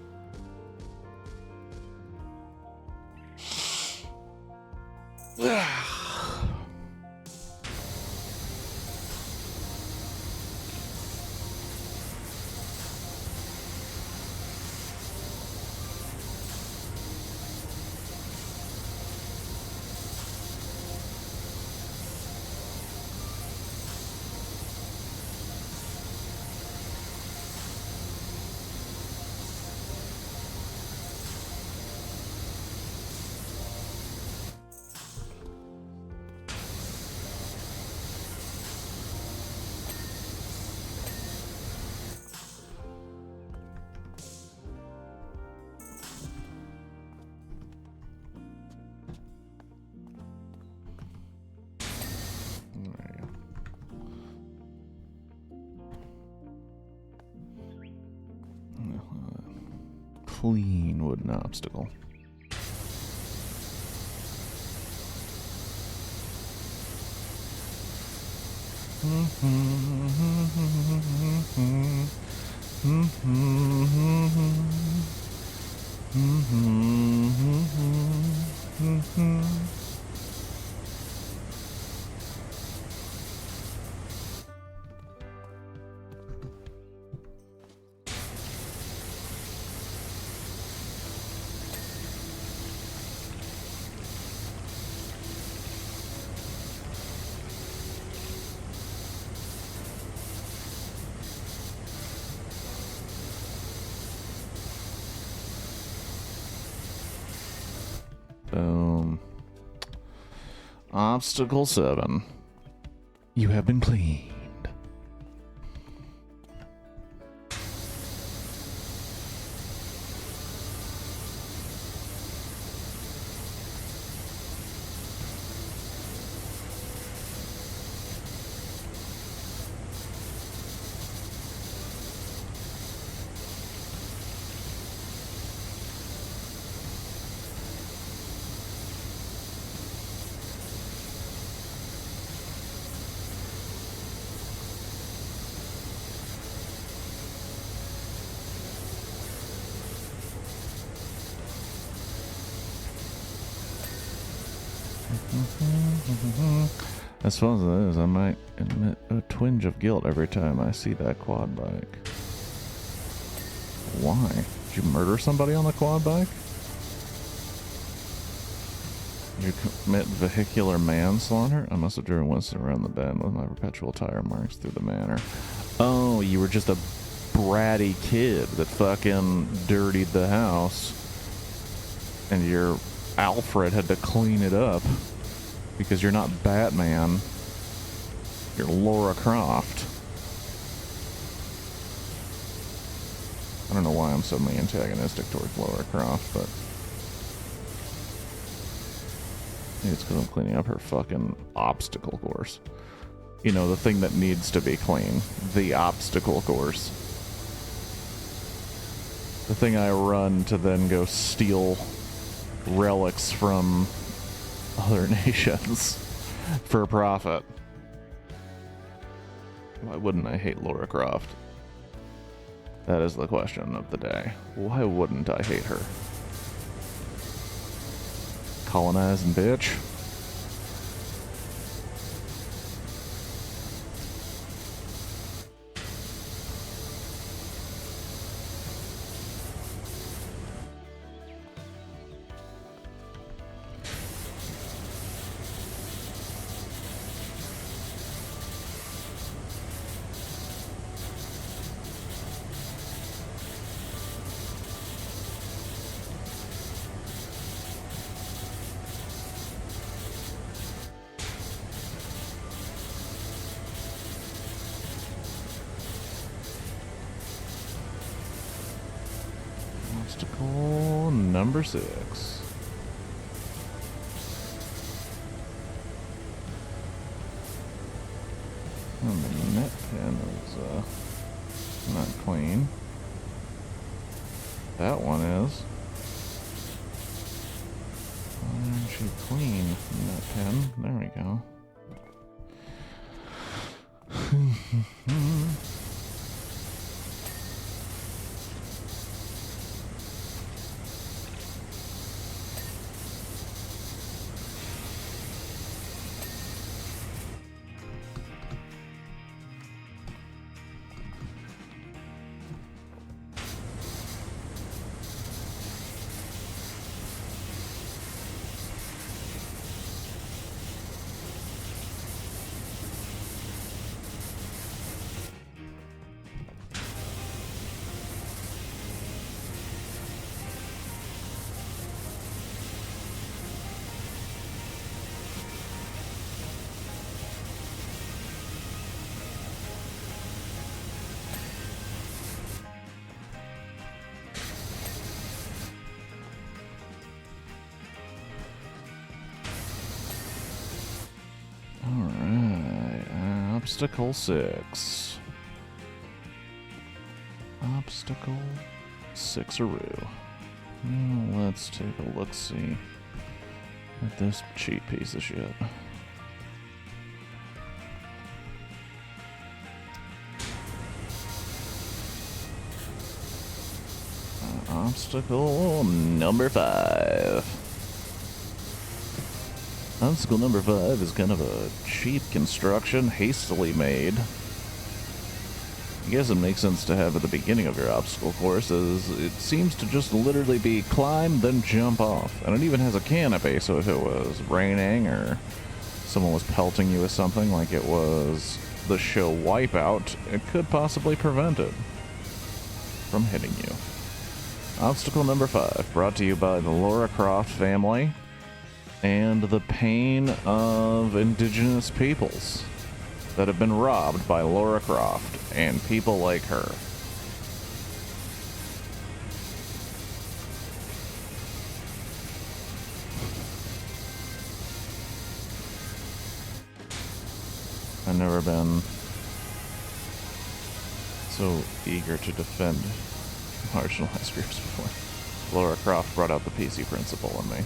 Clean wooden obstacle. Boom. Obstacle 7. You have been cleaned. As far as it is, I might admit a twinge of guilt every time I see that quad bike. Why? Did you murder somebody on the quad bike? Did you commit vehicular manslaughter? I must have driven Winston around the bend with my perpetual tire marks through the manor. Oh, you were just a bratty kid that fucking dirtied the house. And your Alfred had to clean it up. Because you're not Batman. You're Laura Croft. I don't know why I'm so antagonistic towards Laura Croft, but maybe it's because I'm cleaning up her fucking obstacle course. You know, the thing that needs to be clean. The obstacle course. The thing I run to then go steal relics from other nations for profit. Why wouldn't I hate Laura Croft? That is the question of the day. Why wouldn't I hate her? Colonizing bitch. Obstacle number 6. And the net pin is not clean. That one is. Why aren't you clean, net pin? There we go. Obstacle 6. Obstacle 6-aroo. Well, let's take a look-see at this cheap piece of shit. Obstacle number 5. Obstacle number 5 is kind of a cheap construction, hastily made. I guess it makes sense to have at the beginning of your obstacle course, as it seems to just literally be climb, then jump off. And it even has a canopy, so if it was raining or someone was pelting you with something like it was the show Wipeout, it could possibly prevent it from hitting you. Obstacle number 5, brought to you by the Lara Croft family and the pain of indigenous peoples that have been robbed by Lara Croft and people like her. I've never been so eager to defend marginalized groups before. Lara Croft brought out the PC principle in me.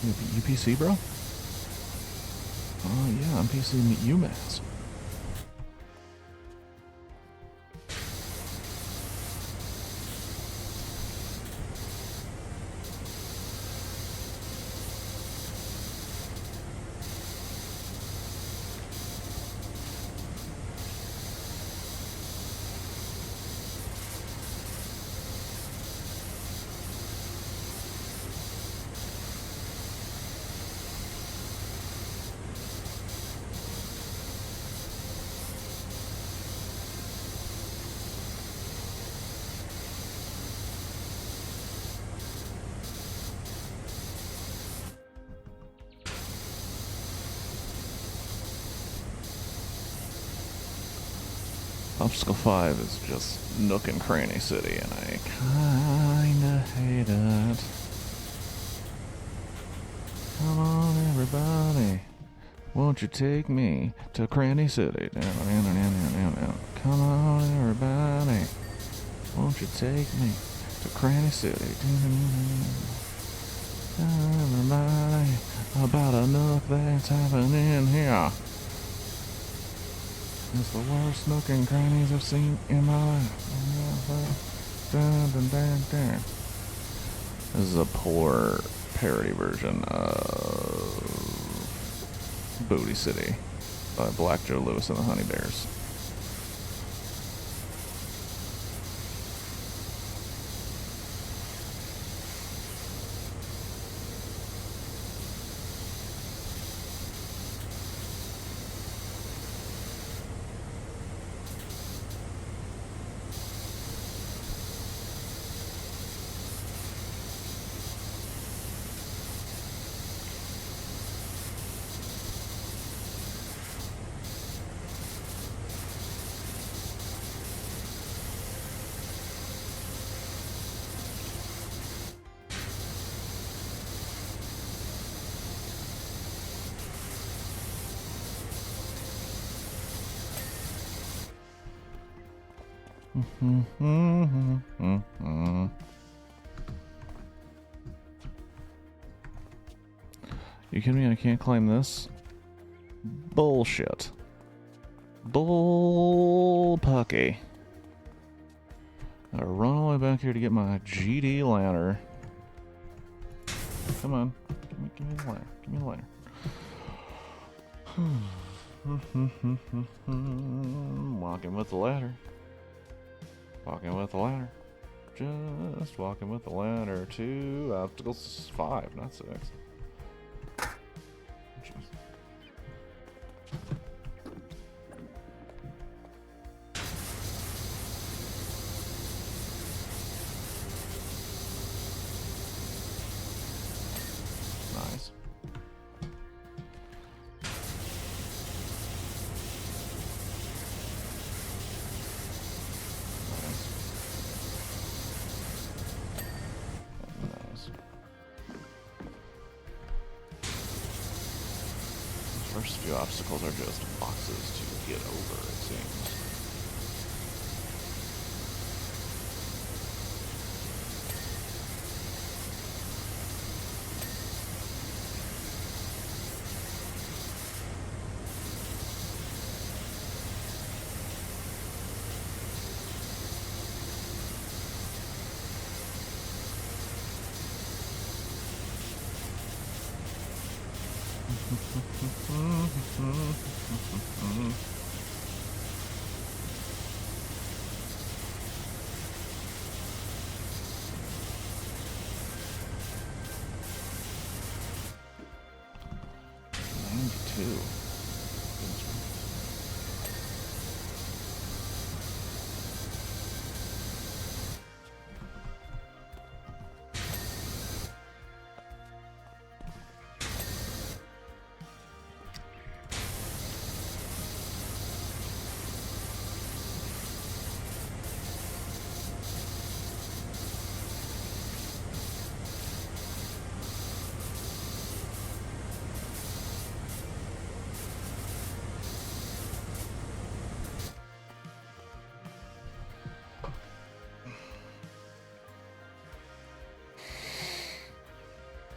You PC, bro? Oh, yeah, I'm PC UMass. Obstacle 5 is just Nook and Cranny City, and I kinda hate it. Come on, everybody. Won't you take me to Cranny City? Come on, everybody. Won't you take me to Cranny City? Everybody, about a Nook that's happening here. It's the worst Nook and Crannies I've seen in my life. This is a poor parody version of Booty City by Black Joe Lewis and the Honey Bears. You kidding me? I can't climb this? Bullshit. Bull pucky. I run all the way back here to get my GD ladder. Come on. Give me the ladder. Give me the ladder. Walking with the ladder. Walking with the ladder. Just walking with the ladder. 2 obstacles. 5, not 6. Jeez. Nice. First few obstacles are just boxes to get over, it seems.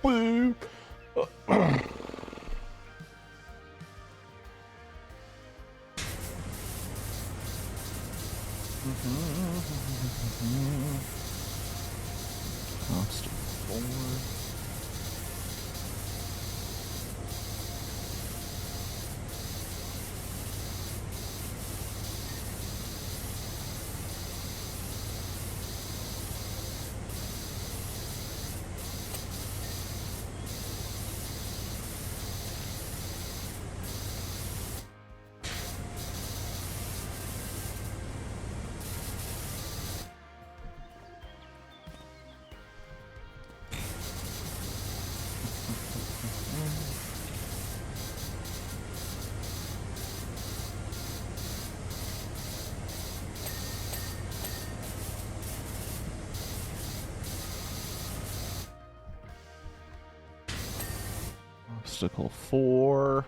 Woo! Obstacle 4. Obstacle 4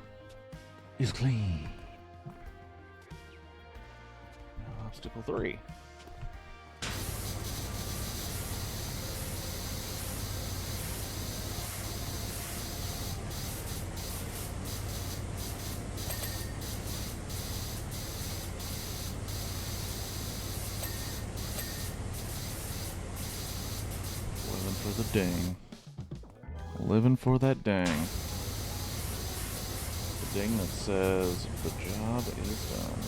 is clean. Now obstacle 3. Living for the ding. Living for that dang. Ding that says the job is done.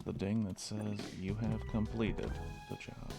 The ding that says you have completed the job.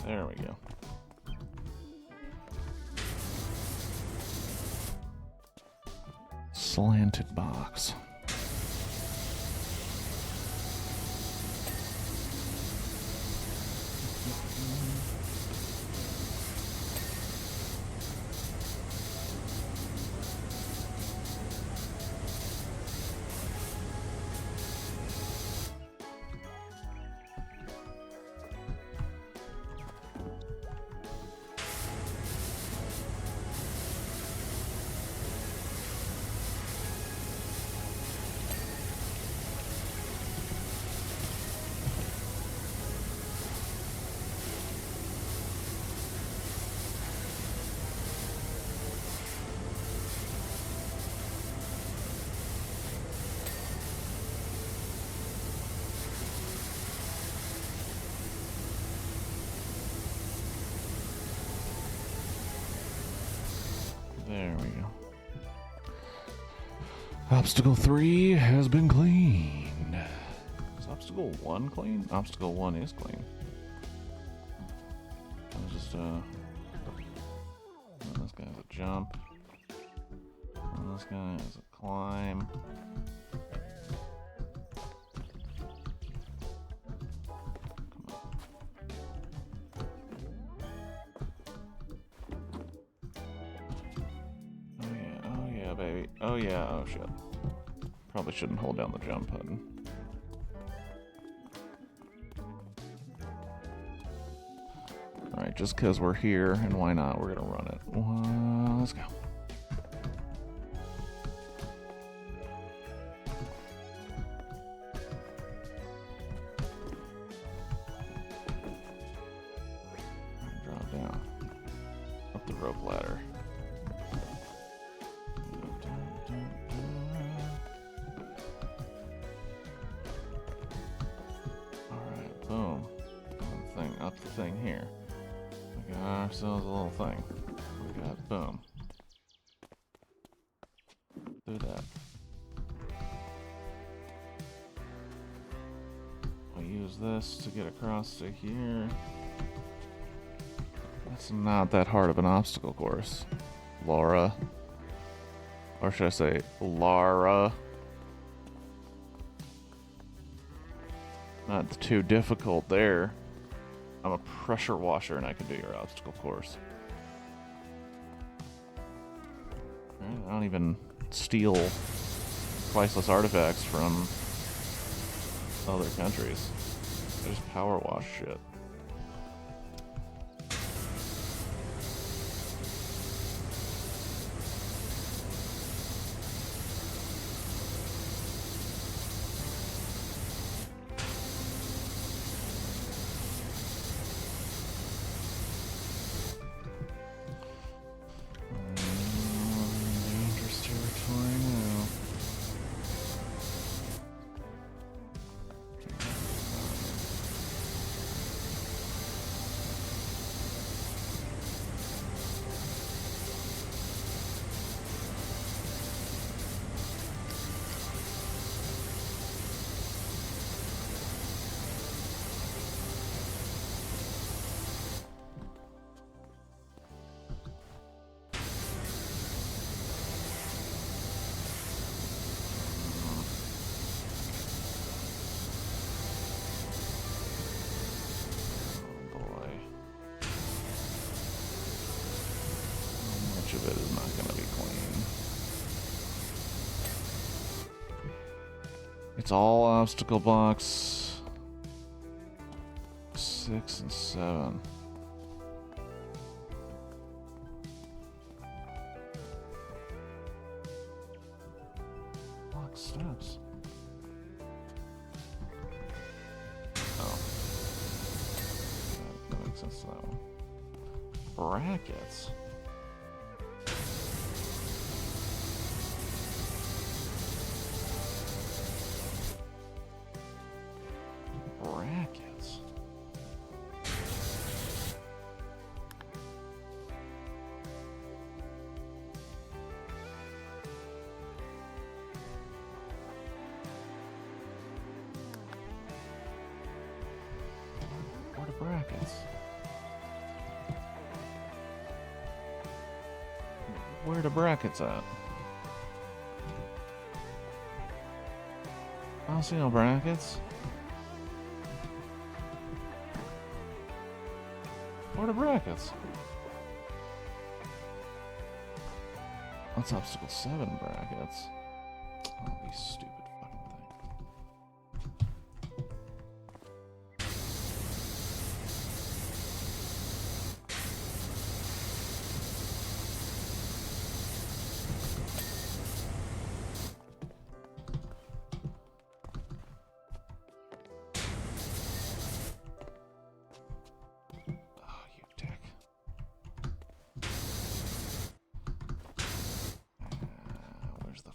There we go. Slanted box. There we go. Obstacle 3 has been cleaned. Is Obstacle 1 clean? Obstacle 1 is clean. I'll just, this guy has a jump. And this guy has a climb. Baby. Oh yeah, oh shit. Probably shouldn't hold down the jump button. Alright, just because we're here, and why not, we're gonna run it. Well, let's go. Drop down. Up the rope ladder. Up the thing here. We got ourselves a little thing. We got boom. Do that. We use this to get across to here. That's not that hard of an obstacle course, Laura. Or should I say, Lara? Not too difficult there. I'm a pressure washer and I can do your obstacle course. I don't even steal priceless artifacts from other countries. I just power wash shit. Of it is not going to be clean. It's all obstacle box 6 and 7. Block steps. Oh. That makes sense to that one. Brackets. Brackets. What are brackets? Where the brackets at? I don't see no brackets. Where are the brackets? That's obstacle 7 brackets. Oh, these stupid fucking thing. Oh, you dick. Where's the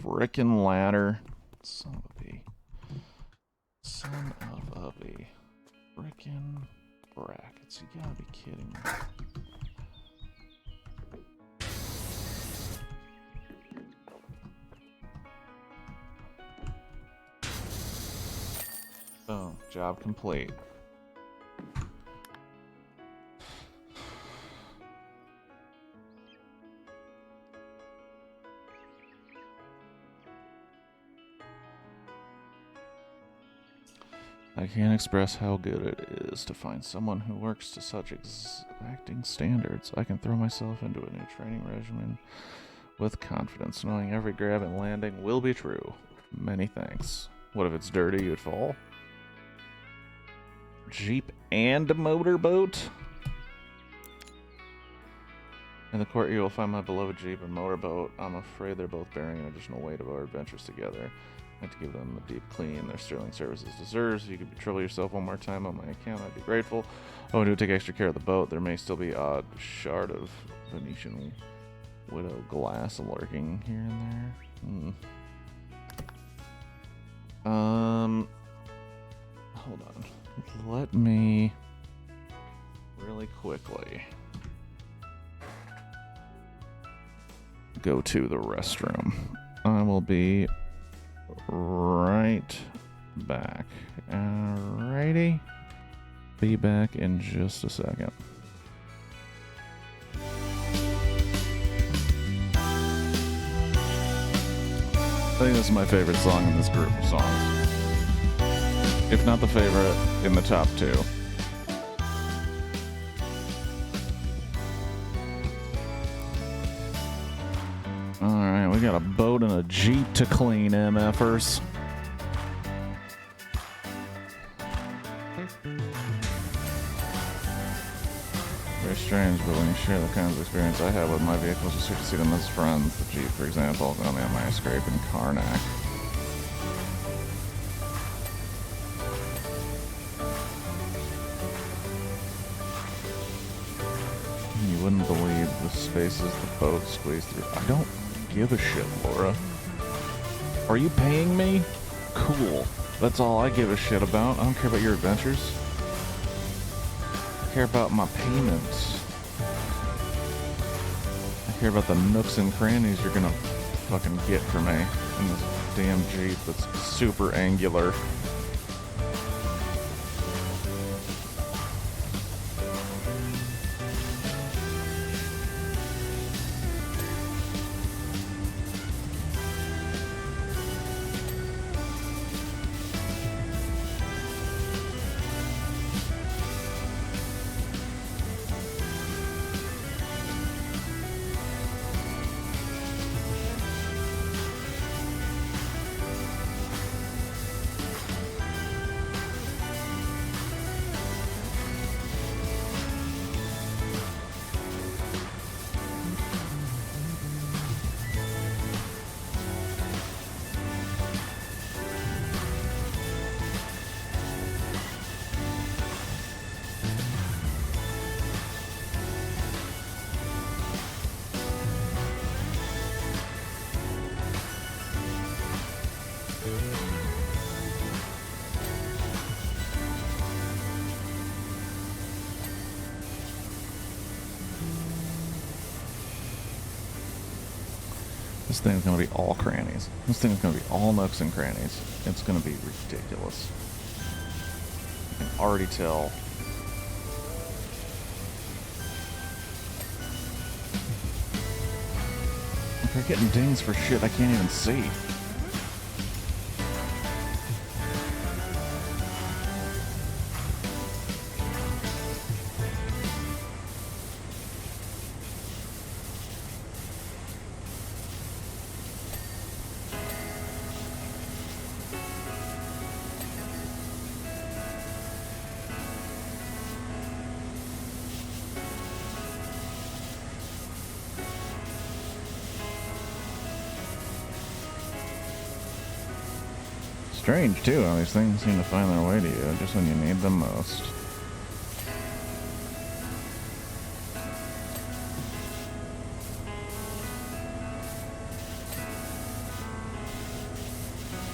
frickin' ladder? Son of a bee. Son of a bee. Frickin' brackets. You gotta be kidding me. Boom. Job complete. I can't express how good it is to find someone who works to such exacting standards. I can throw myself into a new training regimen with confidence, knowing every grab and landing will be true. Many thanks. What if it's dirty, you'd fall? Jeep and a motorboat? In the court you will find my beloved Jeep and motorboat. I'm afraid they're both bearing an additional weight of our adventures together. I'd like to give them a deep clean their sterling services deserves. If you could trouble yourself one more time on my account, I'd be grateful. Oh, do take extra care of the boat. There may still be odd shard of Venetian widow glass lurking here and there. Hold on. Let me really quickly go to the restroom. I will be right back. Alrighty. Be back in just a second. I think this is my favorite song in this group of songs. If not the favorite, in the top 2. Alright, we got a boat and a Jeep to clean, MFers. Very strange, but when you share the kinds of experience I have with my vehicles, you start to see them as friends. The Jeep, for example, oh man, my scraping Karnak. You wouldn't believe the spaces the boat squeezed through. I don't give a shit, Laura. Are you paying me? Cool. That's all I give a shit about. I don't care about your adventures. I care about my payments. I care about the nooks and crannies you're gonna fucking get for me in this damn Jeep that's super angular. This thing's gonna be all crannies. This thing's gonna be all nooks and crannies. It's gonna be ridiculous. I can already tell. They're getting dings for shit I can't even see. Strange, too, how these things seem to find their way to you just when you need them most.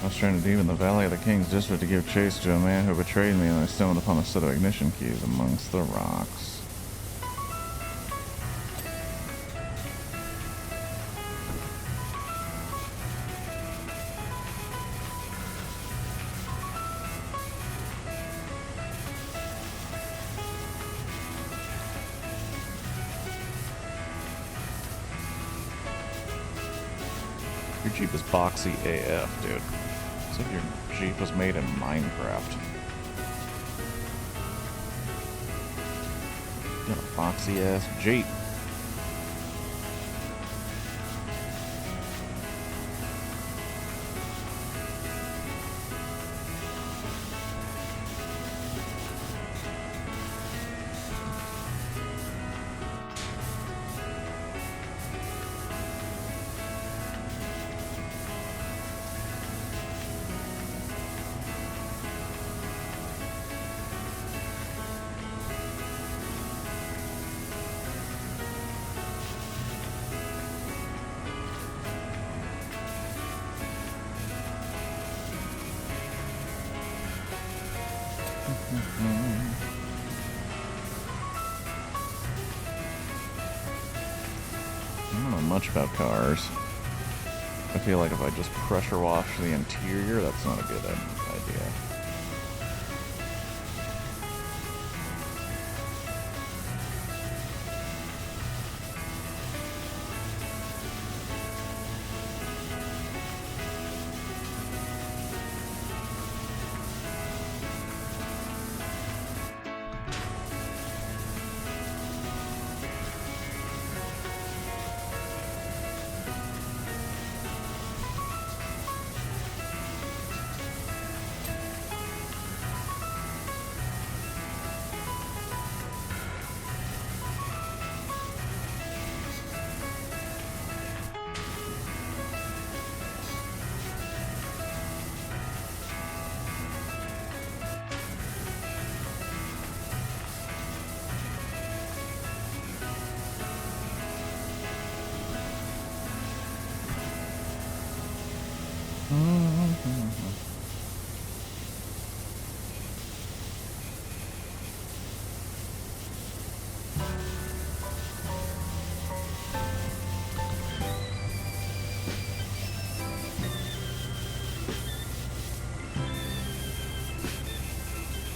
I was trying to deep in the Valley of the King's District to give chase to a man who betrayed me, and I stumbled upon a set of ignition keys amongst the rocks. Your Jeep is boxy AF, dude. It's like your Jeep was made in Minecraft. You got a boxy ass Jeep. I don't know much about cars. I feel like if I just pressure wash the interior, that's not a good idea.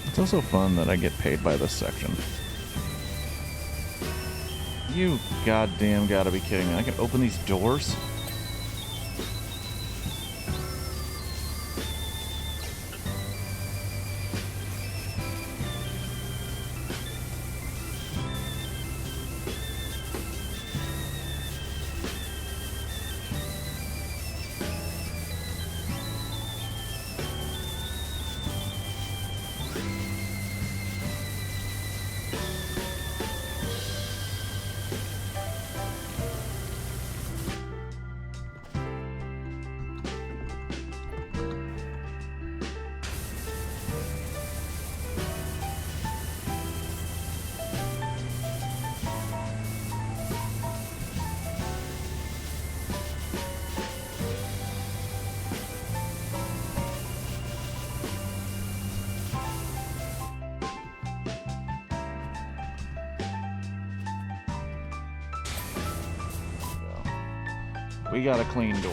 It's also fun that I get paid by this section. You goddamn gotta be kidding me. I can open these doors? We got a clean door.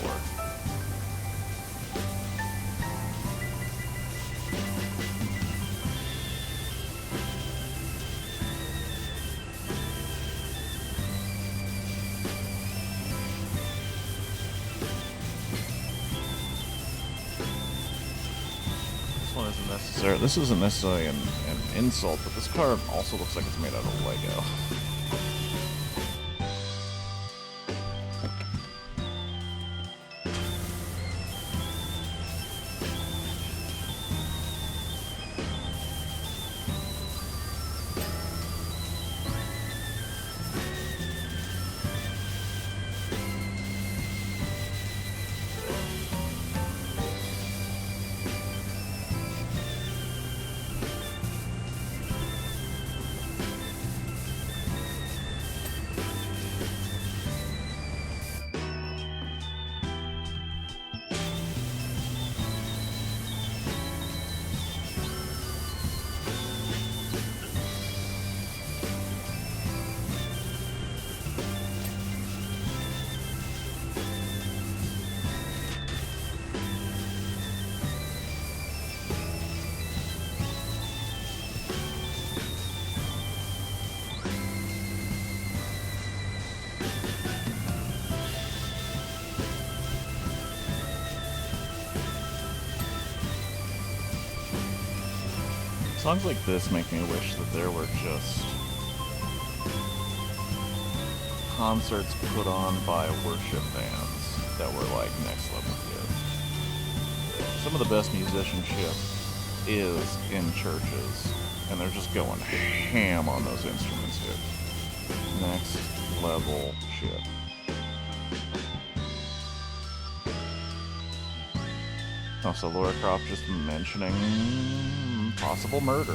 necessarily. This isn't necessarily an insult, but this car also looks like it's made out of Lego. Songs like this make me wish that there were just concerts put on by worship bands that were like next level good. Some of the best musicianship is in churches, and they're just going ham on those instruments, dude. Next level shit. Also, Laura Croft just mentioning possible murder.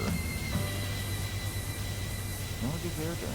No, it'd be their turn.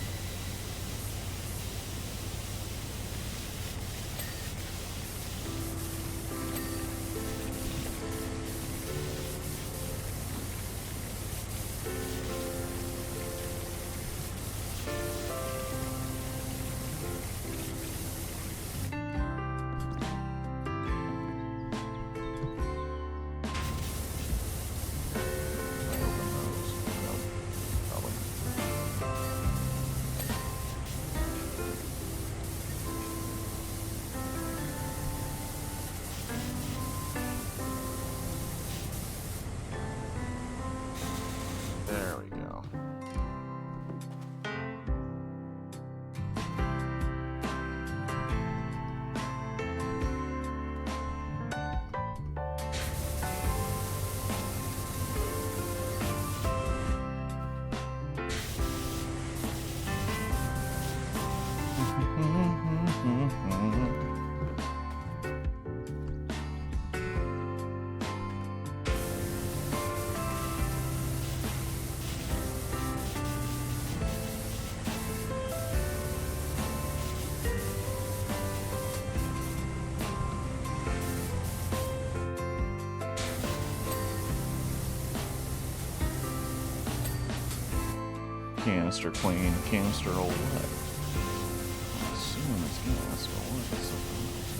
Canister clean, canister old what? I assume it's gas or what? It's something else.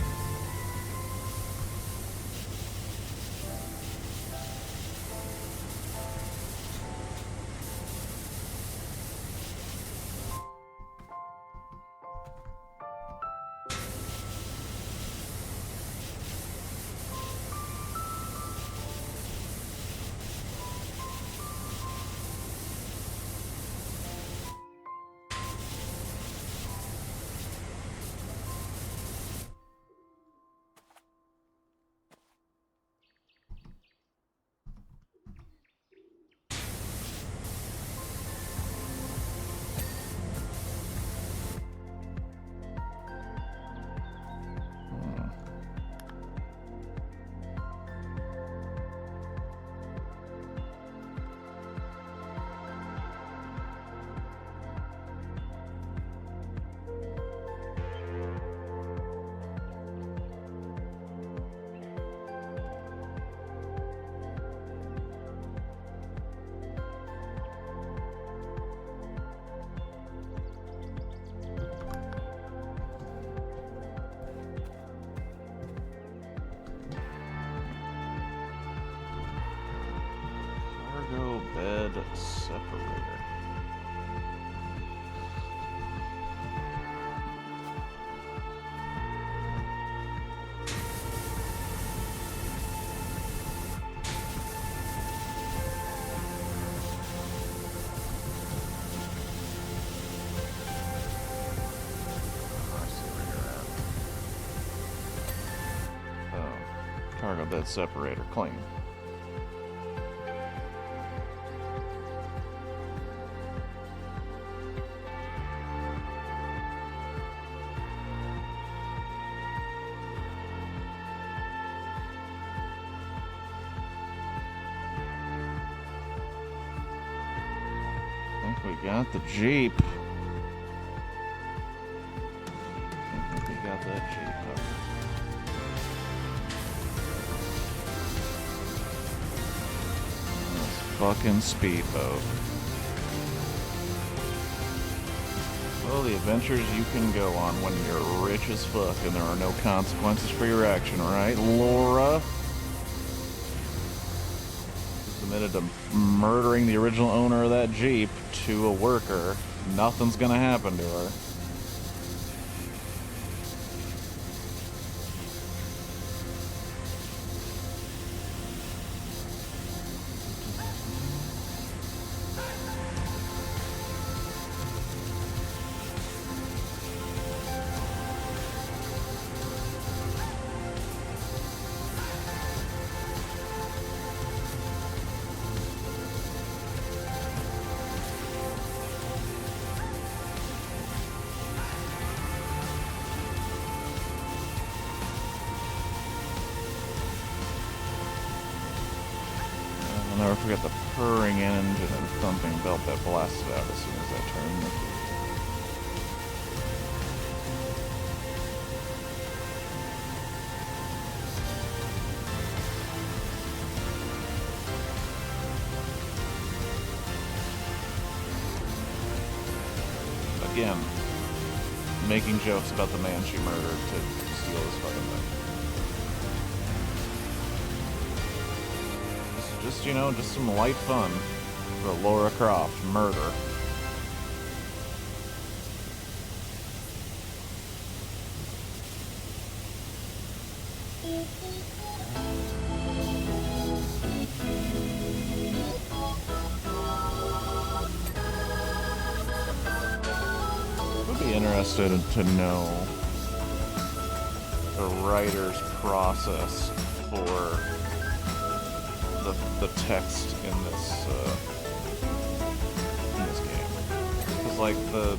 Bed separator. Cargo bed separator clean. I think we got the Jeep. I think we got that Jeep covered. Fucking speedboat. Well, the adventures you can go on when you're rich as fuck and there are no consequences for your action, right, Laura? Just admitted to murdering the original owner of that Jeep to a worker. Nothing's gonna happen to her. I'll never forget the purring engine and thumping belt that blasted out as soon as I turned the key. Again, making jokes about the man she murdered to steal his fucking thing. Just, you know, just some light fun for a Laura Croft murder. I'd be interested to know the writer's process for the text in this game. Because like the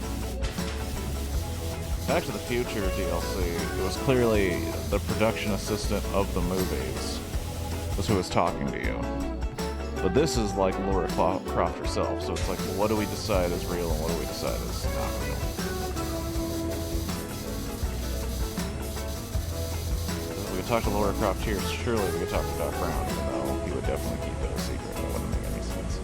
Back to the Future DLC, it was clearly the production assistant of the movies was who was talking to you. But this is like Laura Croft herself, so it's like, well, what do we decide is real and what do we decide is not real? If we could talk to Laura Croft here, surely we could talk to Doc Brown, even though he would definitely keep it a secret. That wouldn't make any sense.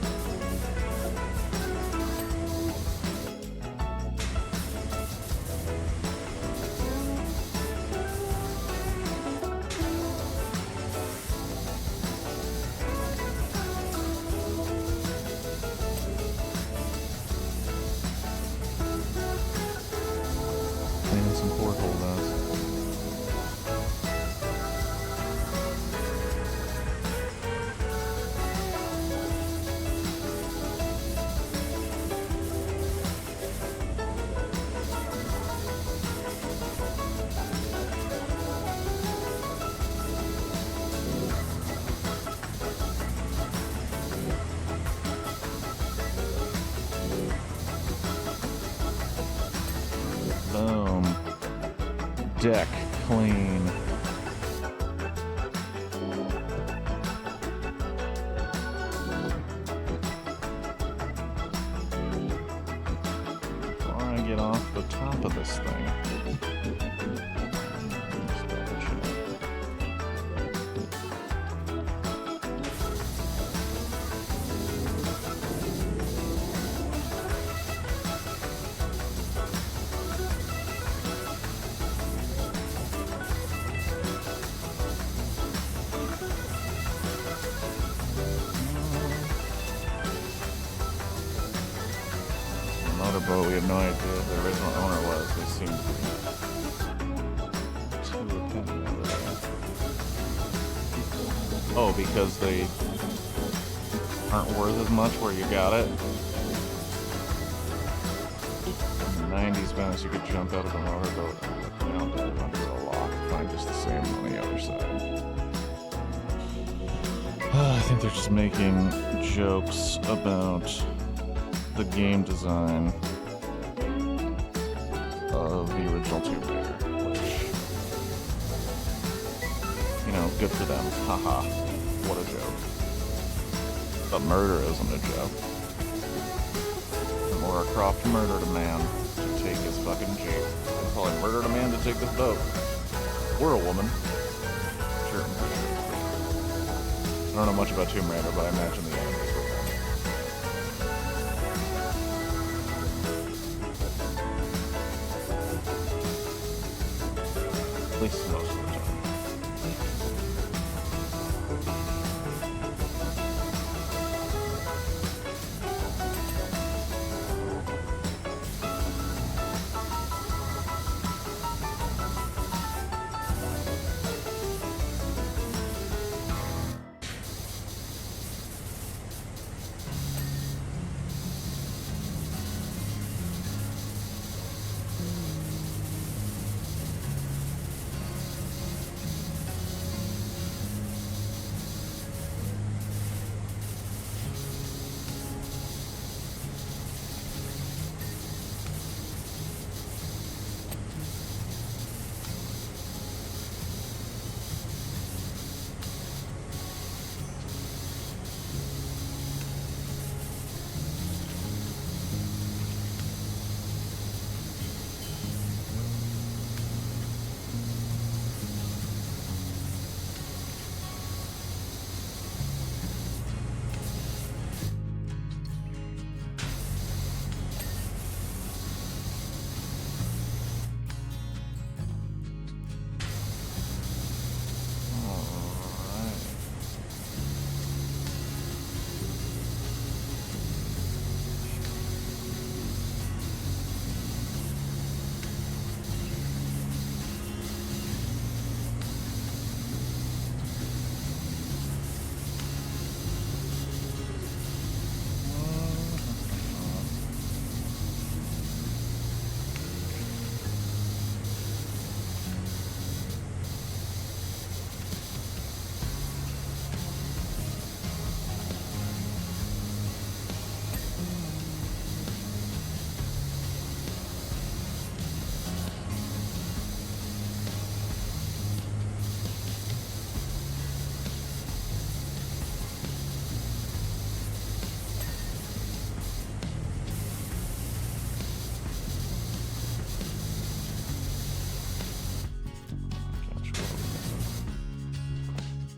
Cleaning some porthole guns. Boom. Deck clean. Before I get off the top of this thing, just double check. Motorboat, we have no idea who the original owner was. They seem to be too repentant over there. Oh, because they aren't worth as much where you got it? In the 90s, Venice, you could jump out of the motorboat and look down under a lock, find just the same on the other side. think they're just making jokes about the game design of the original Tomb Raider, which, you know, good for them. Haha, what a joke. But murder isn't a joke. Lara Croft murdered a man to take his fucking jeep. And probably murdered a man to take this boat. Or a woman. Sure, I'm pretty sure. I don't know much about Tomb Raider, but I imagine the end is with them. At least most of the time.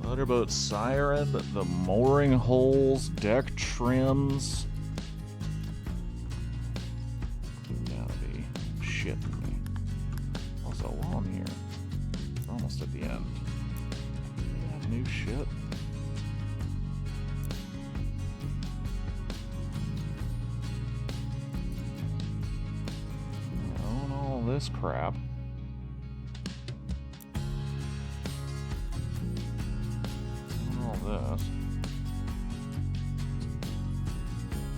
Motorboat siren, the mooring holes, deck trims. You gotta be shitting me. Also, while I'm here, we're almost at the end. Do we have new shit? I own all this crap. This.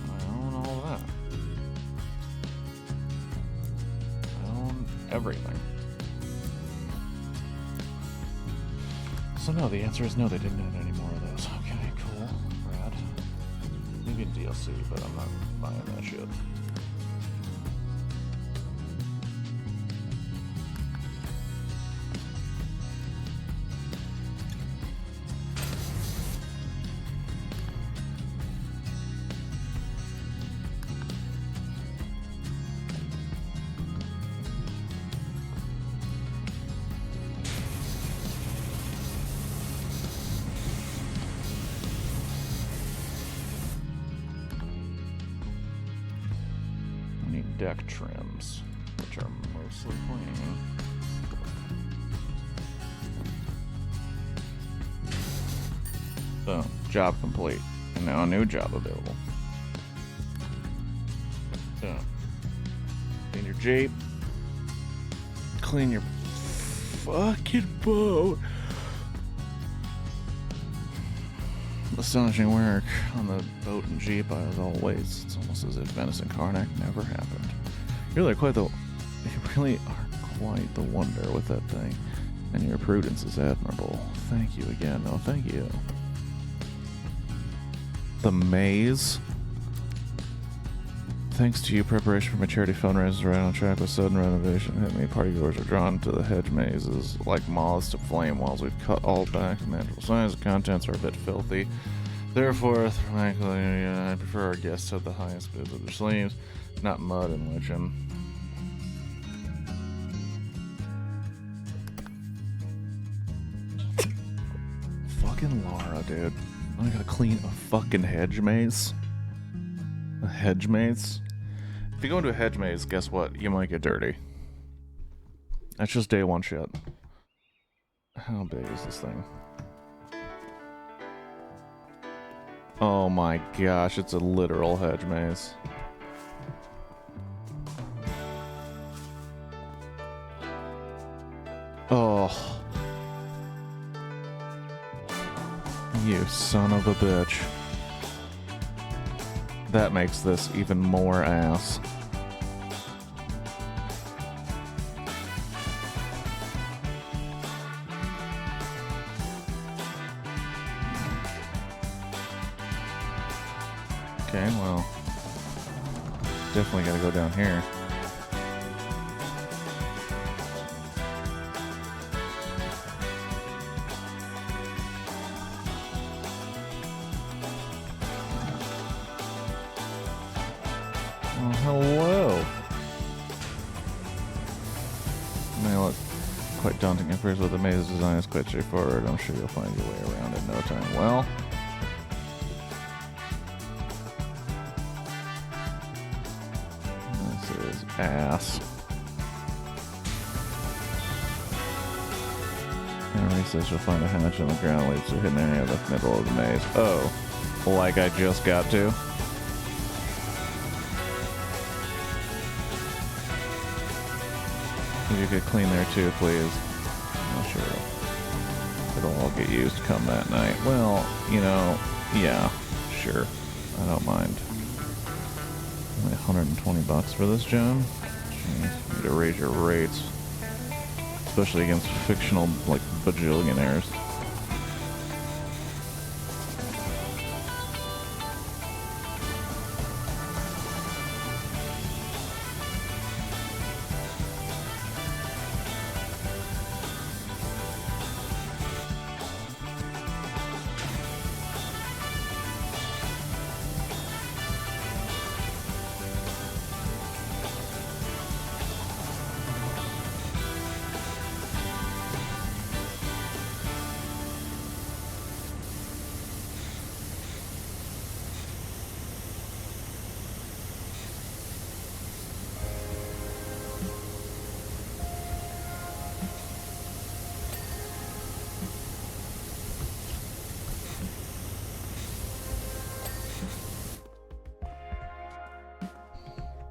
I own all that. I own everything. So no, the answer is no, they didn't add any more of those. Okay, cool. Rad. Maybe in DLC, but I'm not buying that shit. Deck trims, which are mostly clean. Boom. Job complete. And now a new job available. Boom. Clean your Jeep. Clean your fucking boat. Astonishing work on the boat and Jeep, as always. It's almost as if Venison Karnak never happened. You really are quite the wonder with that thing, and your prudence is admirable. Thank you again. Oh, thank you. The maze. Thanks to you, preparation for my charity fundraiser is right on track with sudden renovation. Hit me. Partygoers are drawn to the hedge mazes like moths to flame walls. We've cut all back to manageable size. The contents are a bit filthy. Therefore, frankly, I prefer our guests have the highest bids of their sleeves, not mud and lichen. Fucking Laura, dude. I gotta clean a fucking hedge maze. A hedge maze? If you go into a hedge maze, guess what? You might get dirty. That's just day one shit. How big is this thing? Oh my gosh, it's a literal hedge maze. Oh. You son of a bitch. That makes this even more ass. Okay, well, definitely gotta go down here. Oh, hello. May look quite daunting at first, but the maze design is quite straightforward. I'm sure you'll find your way around in no time. Well, this is ass. In a recess, you'll find a hatch on the ground leads to a hidden area in the middle of the maze. Oh, like I just got to. If you could clean there too, please. I'm sure it'll all get used come that night. Well, you know, yeah, sure. I don't mind. Only $120 for this job? Jeez, you need to raise your rates. Especially against fictional, like, bajillionaires.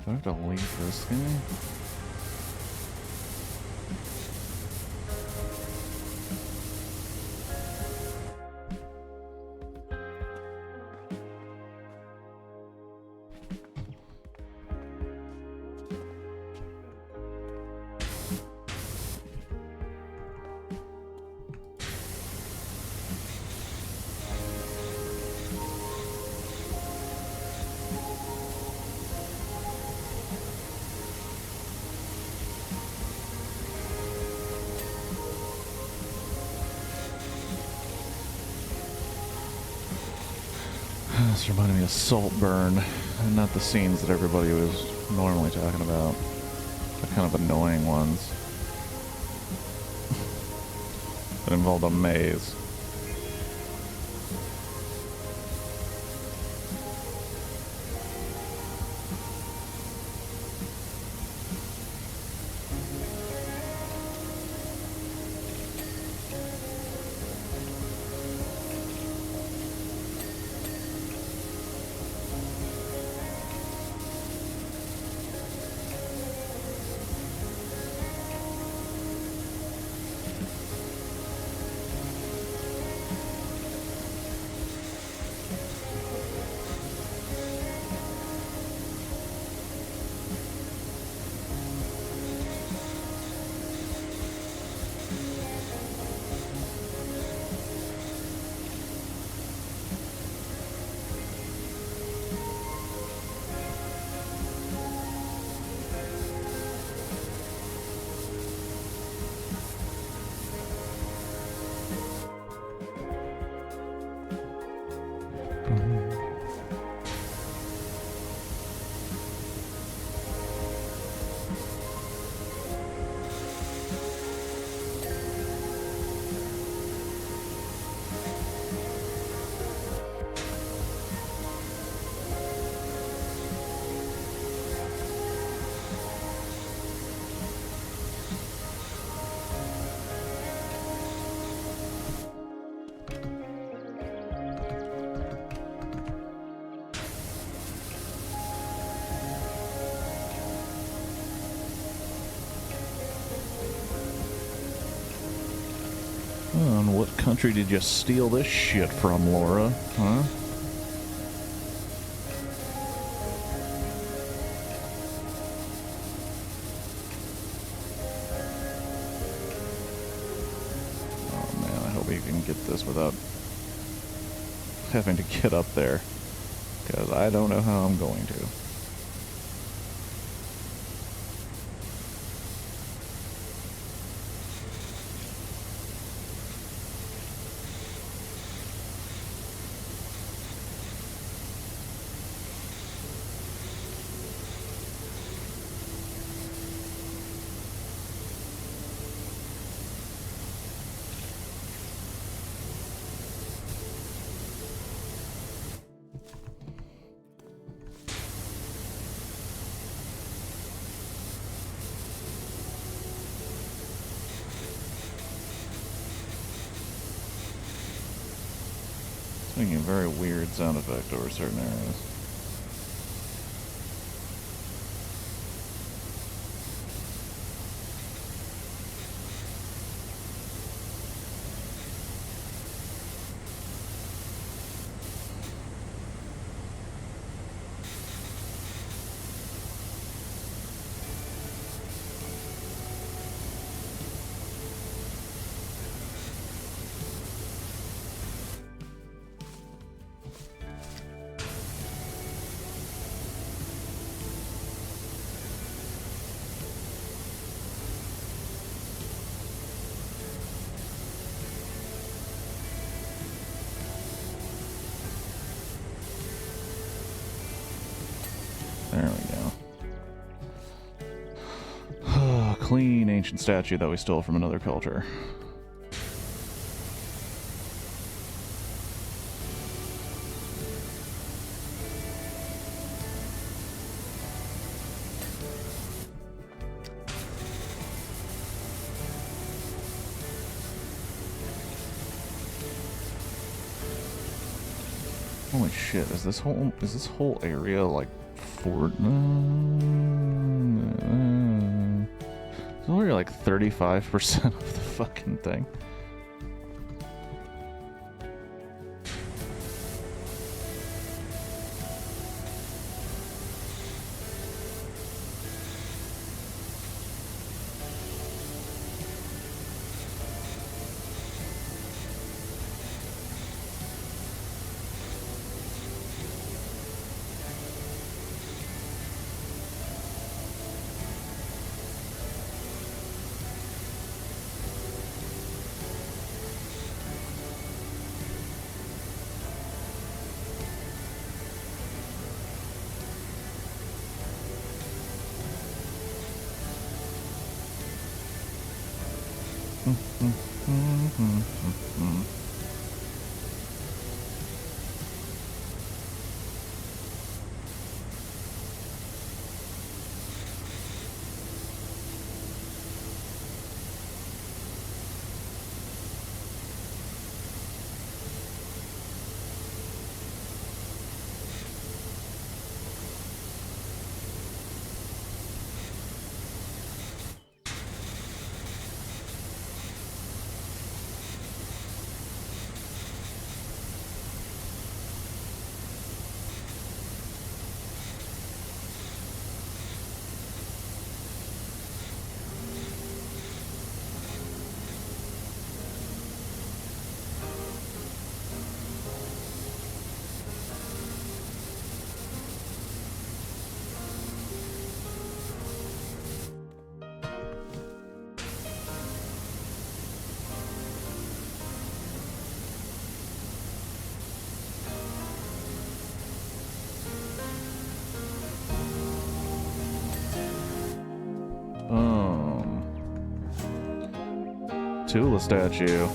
Do I have to leave this guy? This reminded me of Saltburn, and not the scenes that everybody was normally talking about. The kind of annoying ones. That involved a maze. And what country did you steal this shit from, Laura? Huh? Oh man, I hope we can get this without having to get up there. Because I don't know how I'm going to. Making a very weird sound effect over certain areas. There we go. Clean ancient statue that we stole from another culture. Holy shit, is this whole area like Fort? It's only like 35% of the fucking thing. Tula statue.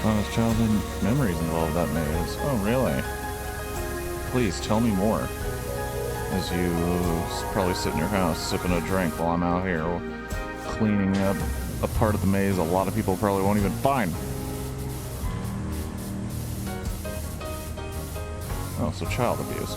fondest childhood memories involve that maze. Oh, really? Please, tell me more. As you probably sit in your house sipping a drink while I'm out here cleaning up a part of the maze a lot of people probably won't even find. Oh, so child abuse.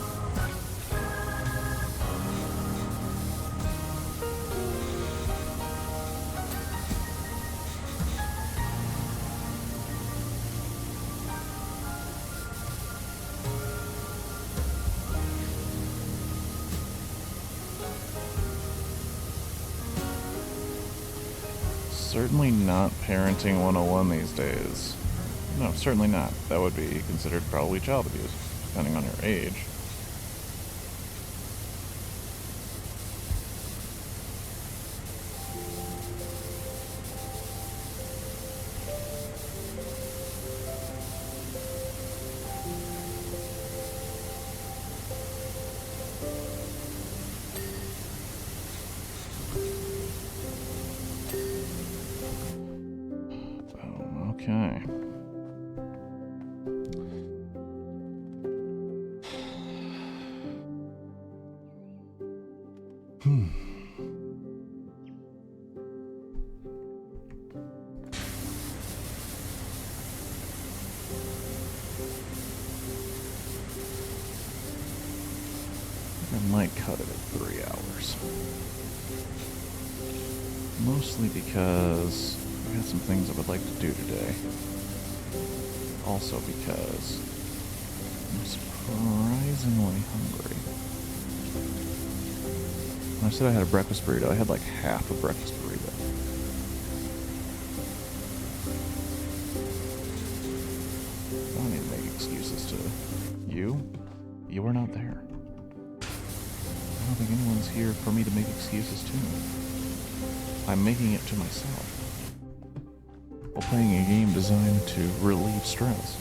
Certainly not parenting 101 these days. No, certainly not. That would be considered probably child abuse, depending on your age. Okay. I might cut it at 3 hours. Mostly because I got some things I would like to do today. Also because I'm surprisingly hungry. When I said I had a breakfast burrito, I had like half a breakfast burrito. I don't need to make excuses to you. You were not there. I don't think anyone's here for me to make excuses to. I'm making it to myself. While playing a game designed to relieve stress.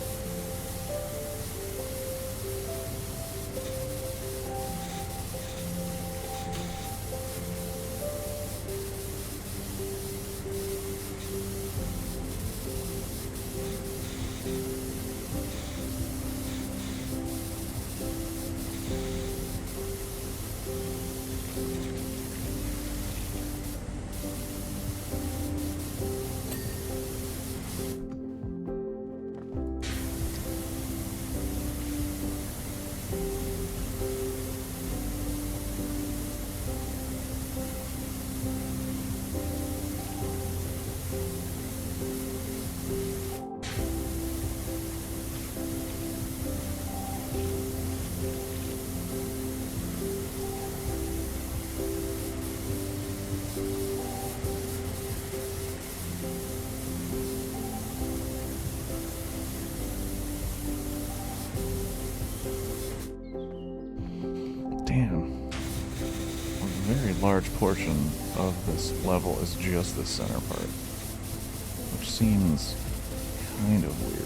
Damn. A very large portion of this level is just the center part, which seems kind of weird.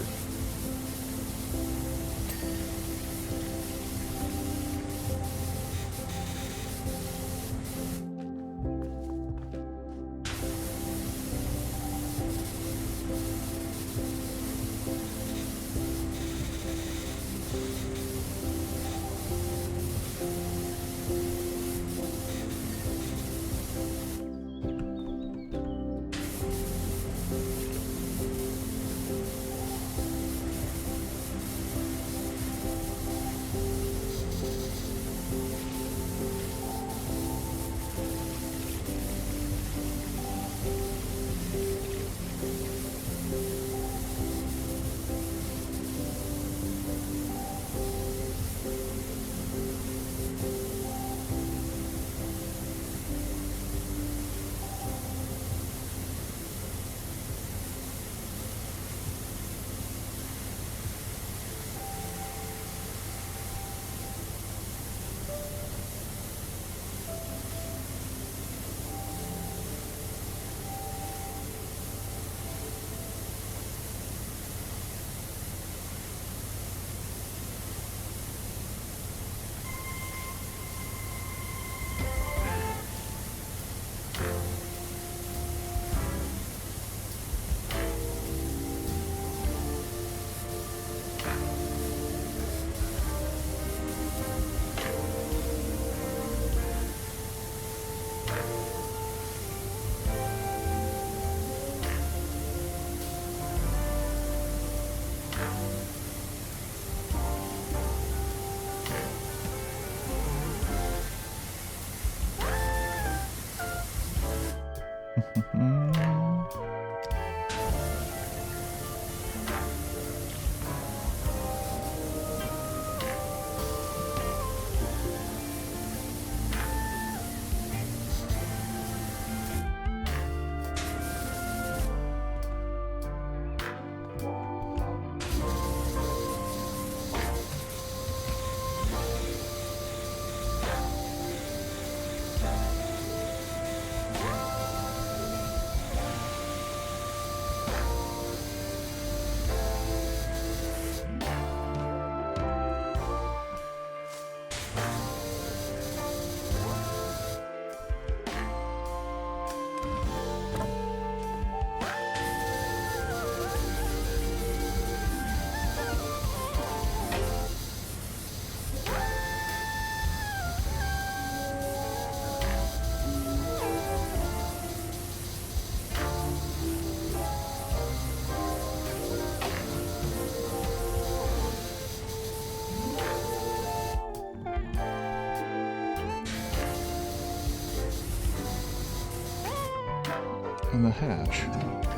And the hatch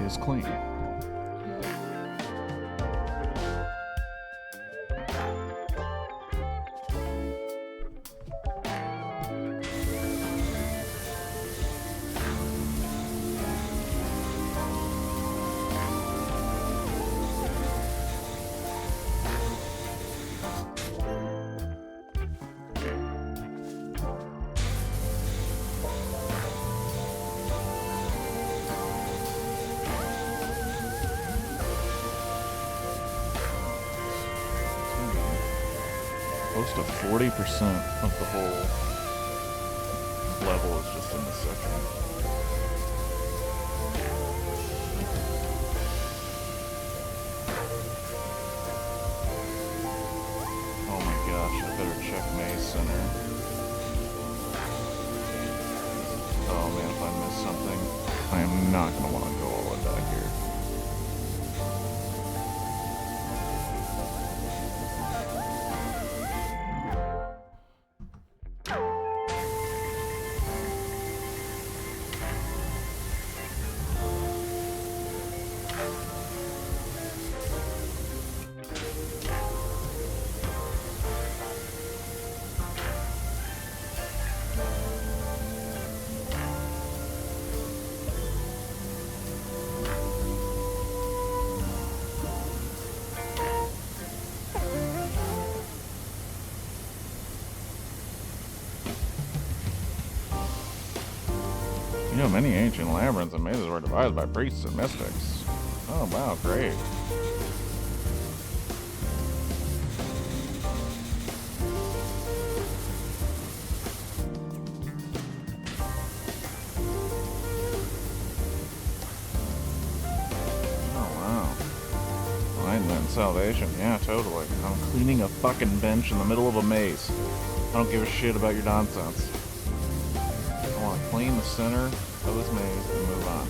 is clean. Close to 40% of the whole level is just in this section. Oh my gosh, I better check May Center. Oh man, if I miss something, I am not going to want to go all the way back here. You know, many ancient labyrinths and mazes were devised by priests and mystics. Oh, wow, great. Oh, wow. Enlightenment and salvation. Yeah, totally. I'm cleaning a fucking bench in the middle of a maze. I don't give a shit about your nonsense. I want to clean the center of this maze and move on.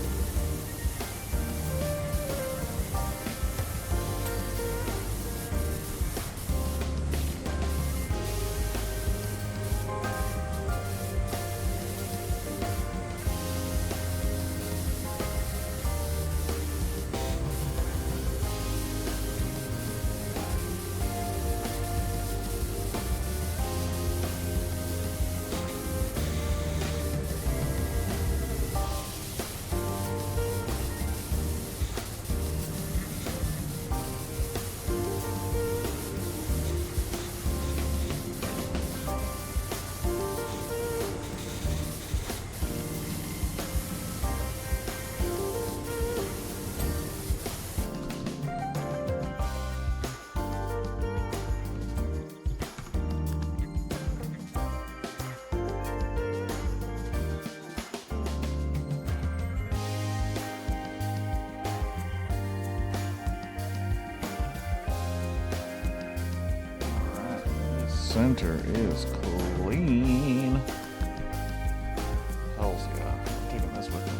Center is clean. Hells yeah. I'm taking this with me.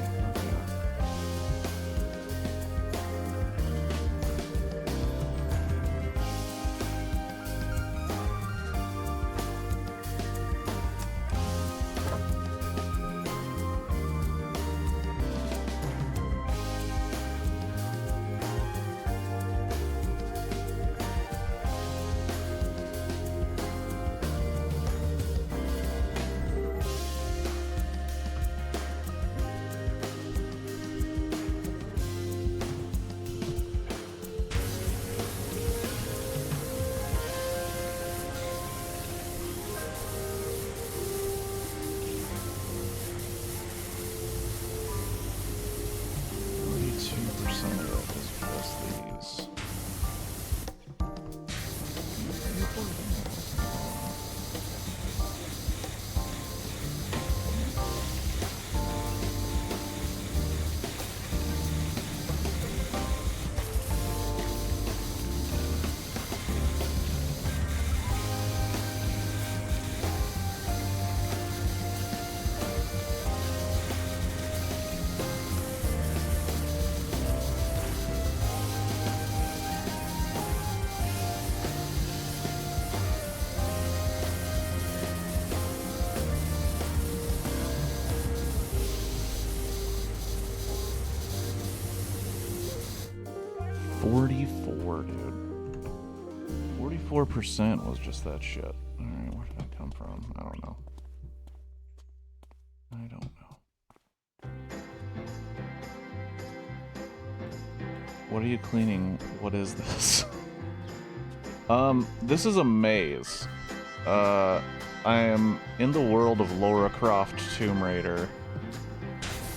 44, dude. 44% was just that shit. Alright, where did that come from? I don't know. I don't know. What are you cleaning? What is this? This is a maze. I am in the world of Lara Croft Tomb Raider.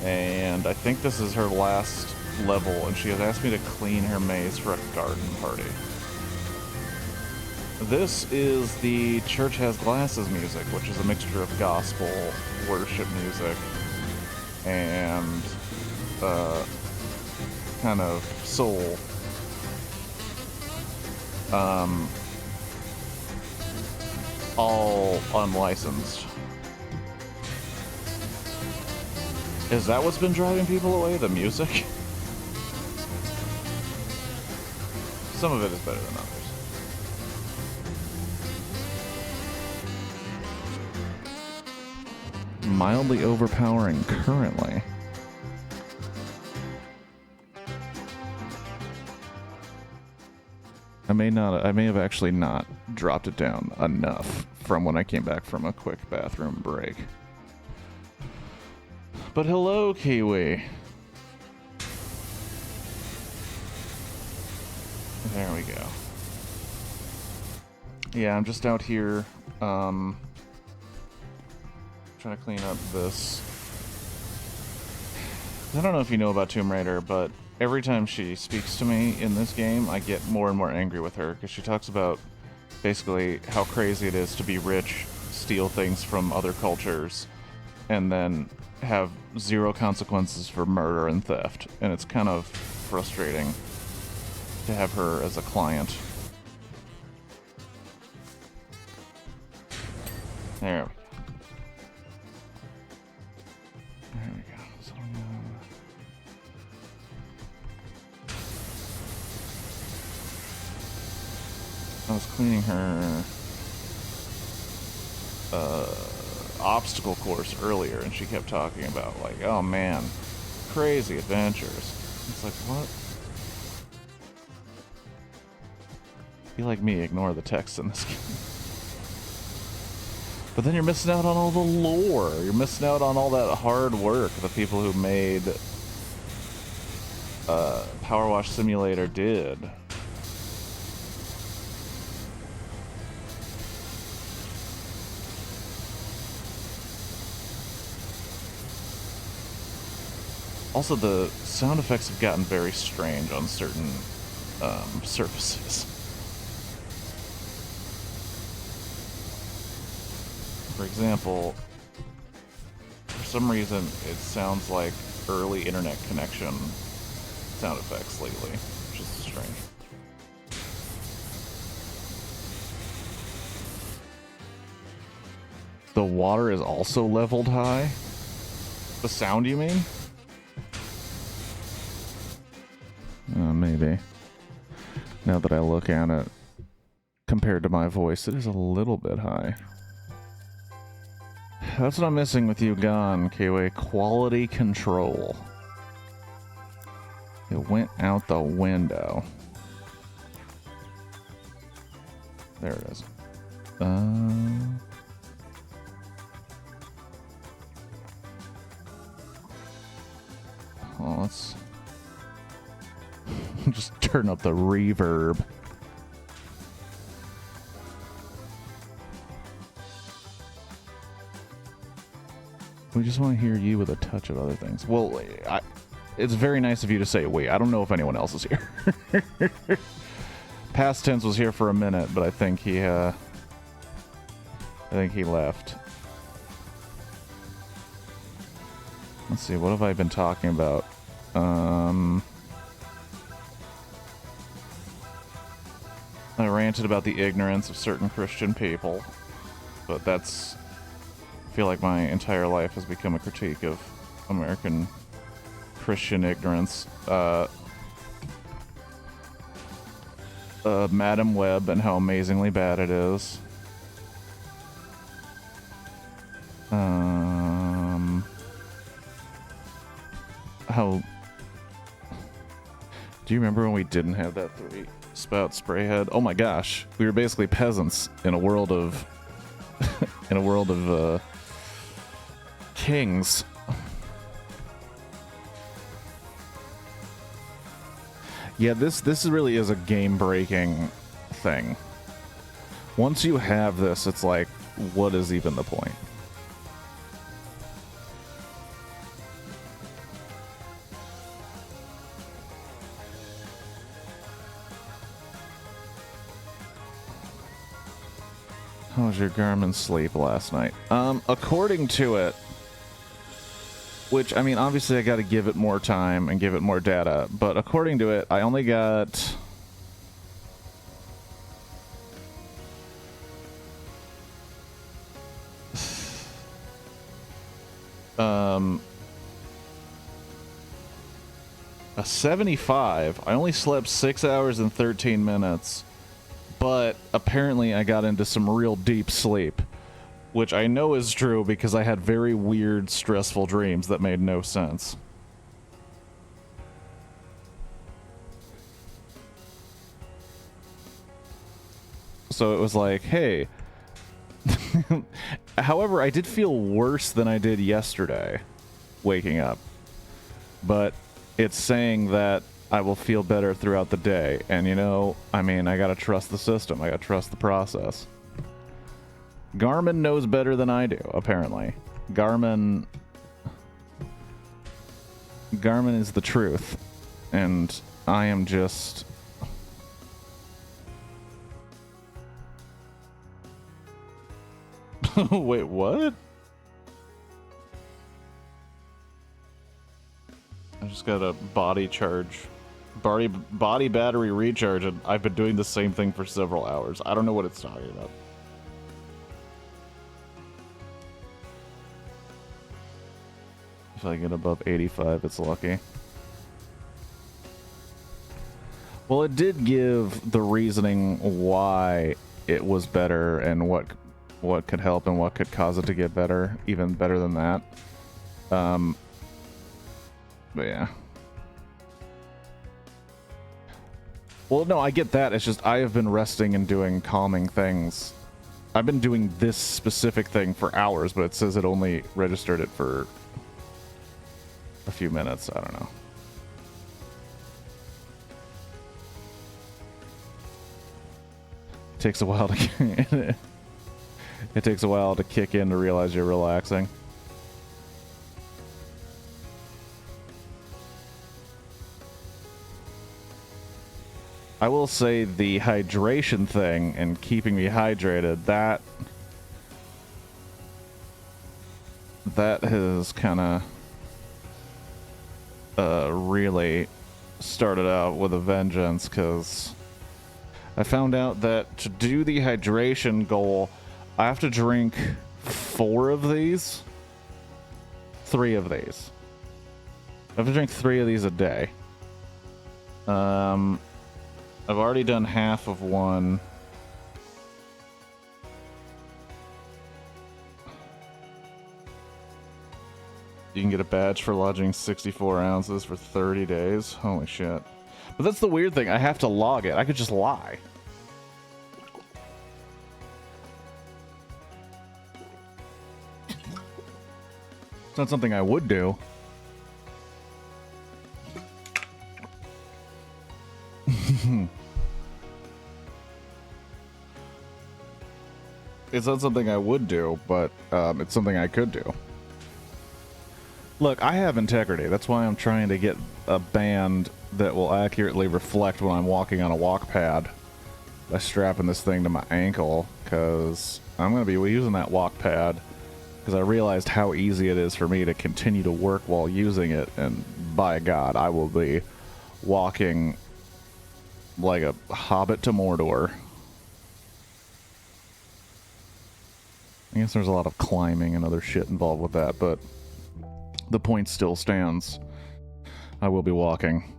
And I think this is her last level, and she has asked me to clean her maze for a garden party. This is the Church Has Glasses music, which is a mixture of gospel, worship music, and kind of soul. All unlicensed. Is that what's been driving people away? The music? Some of it is better than others. Mildly overpowering currently. I may have actually not dropped it down enough from when I came back from a quick bathroom break. But hello, Kiwi. There we go. Yeah, I'm just out here, trying to clean up this. I don't know if you know about Tomb Raider, but every time she speaks to me in this game, I get more and more angry with her, because she talks about basically how crazy it is to be rich, steal things from other cultures, and then have zero consequences for murder and theft. And it's kind of frustrating to have her as a client. There we go. There we go. So, I was cleaning her obstacle course earlier, and she kept talking about, like, oh man, crazy adventures. It's like, what? Be like me, ignore the text in this game. But then you're missing out on all the lore. You're missing out on all that hard work the people who made PowerWash Simulator did. Also, the sound effects have gotten very strange on certain surfaces. For example, for some reason, it sounds like early internet connection sound effects lately, which is strange. The water is also leveled high? The sound, you mean? Maybe. Now that I look at it, compared to my voice, it is a little bit high. That's what I'm missing with you gone, Kiwi. Quality control. It went out the window. There it is. Oh, let's just turn up the reverb. We just want to hear you with a touch of other things. Well, it's very nice of you to say we. I don't know if anyone else is here. Past tense was here for a minute, but I think he left. Let's see, what have I been talking about? I ranted about the ignorance of certain Christian people, but that's... I feel like my entire life has become a critique of American Christian ignorance. Madam Web and how amazingly bad it is. How Do you remember when we didn't have that 3-spout spray head? Oh my gosh, we were basically peasants in a world of in a world of kings. Yeah, this really is a game-breaking thing. Once you have this, it's like, what is even the point? How was your Garmin sleep last night? According to it, which, I mean, obviously I got to give it more time and give it more data, but according to it, I only got... a 75. I only slept 6 hours and 13 minutes, but apparently I got into some real deep sleep, which I know is true because I had very weird, stressful dreams that made no sense. So it was like, hey. However, I did feel worse than I did yesterday waking up, but it's saying that I will feel better throughout the day. And you know, I mean, I gotta trust the system. I gotta trust the process. Garmin knows better than I do, apparently. Garmin is the truth, and I am just... Wait, what? I just got a body charge. Body battery recharge, and I've been doing the same thing for several hours. I don't know what it's talking about. If I get above 85, it's lucky. Well, it did give the reasoning why it was better and what could help and what could cause it to get better, even better than that. But yeah. Well, no, I get that. It's just I have been resting and doing calming things. I've been doing this specific thing for hours, but it says it only registered it for a few minutes. I don't know. It takes a while to it takes a while to kick in to realize you're relaxing. I will say the hydration thing and keeping me hydrated, that has kind of really started out with a vengeance, because I found out that to do the hydration goal, I have to drink 3 of these. I have to drink 3 of these a day. I've already done half of one. You can get a badge for lodging 64 ounces for 30 days. Holy shit. But that's the weird thing. I have to log it. I could just lie. It's not something I would do. It's not something I would do, but it's something I could do. Look, I have integrity. That's why I'm trying to get a band that will accurately reflect when I'm walking on a walk pad by strapping this thing to my ankle, because I'm going to be using that walk pad because I realized how easy it is for me to continue to work while using it, and by God, I will be walking like a hobbit to Mordor. I guess there's a lot of climbing and other shit involved with that, but the point still stands. I will be walking.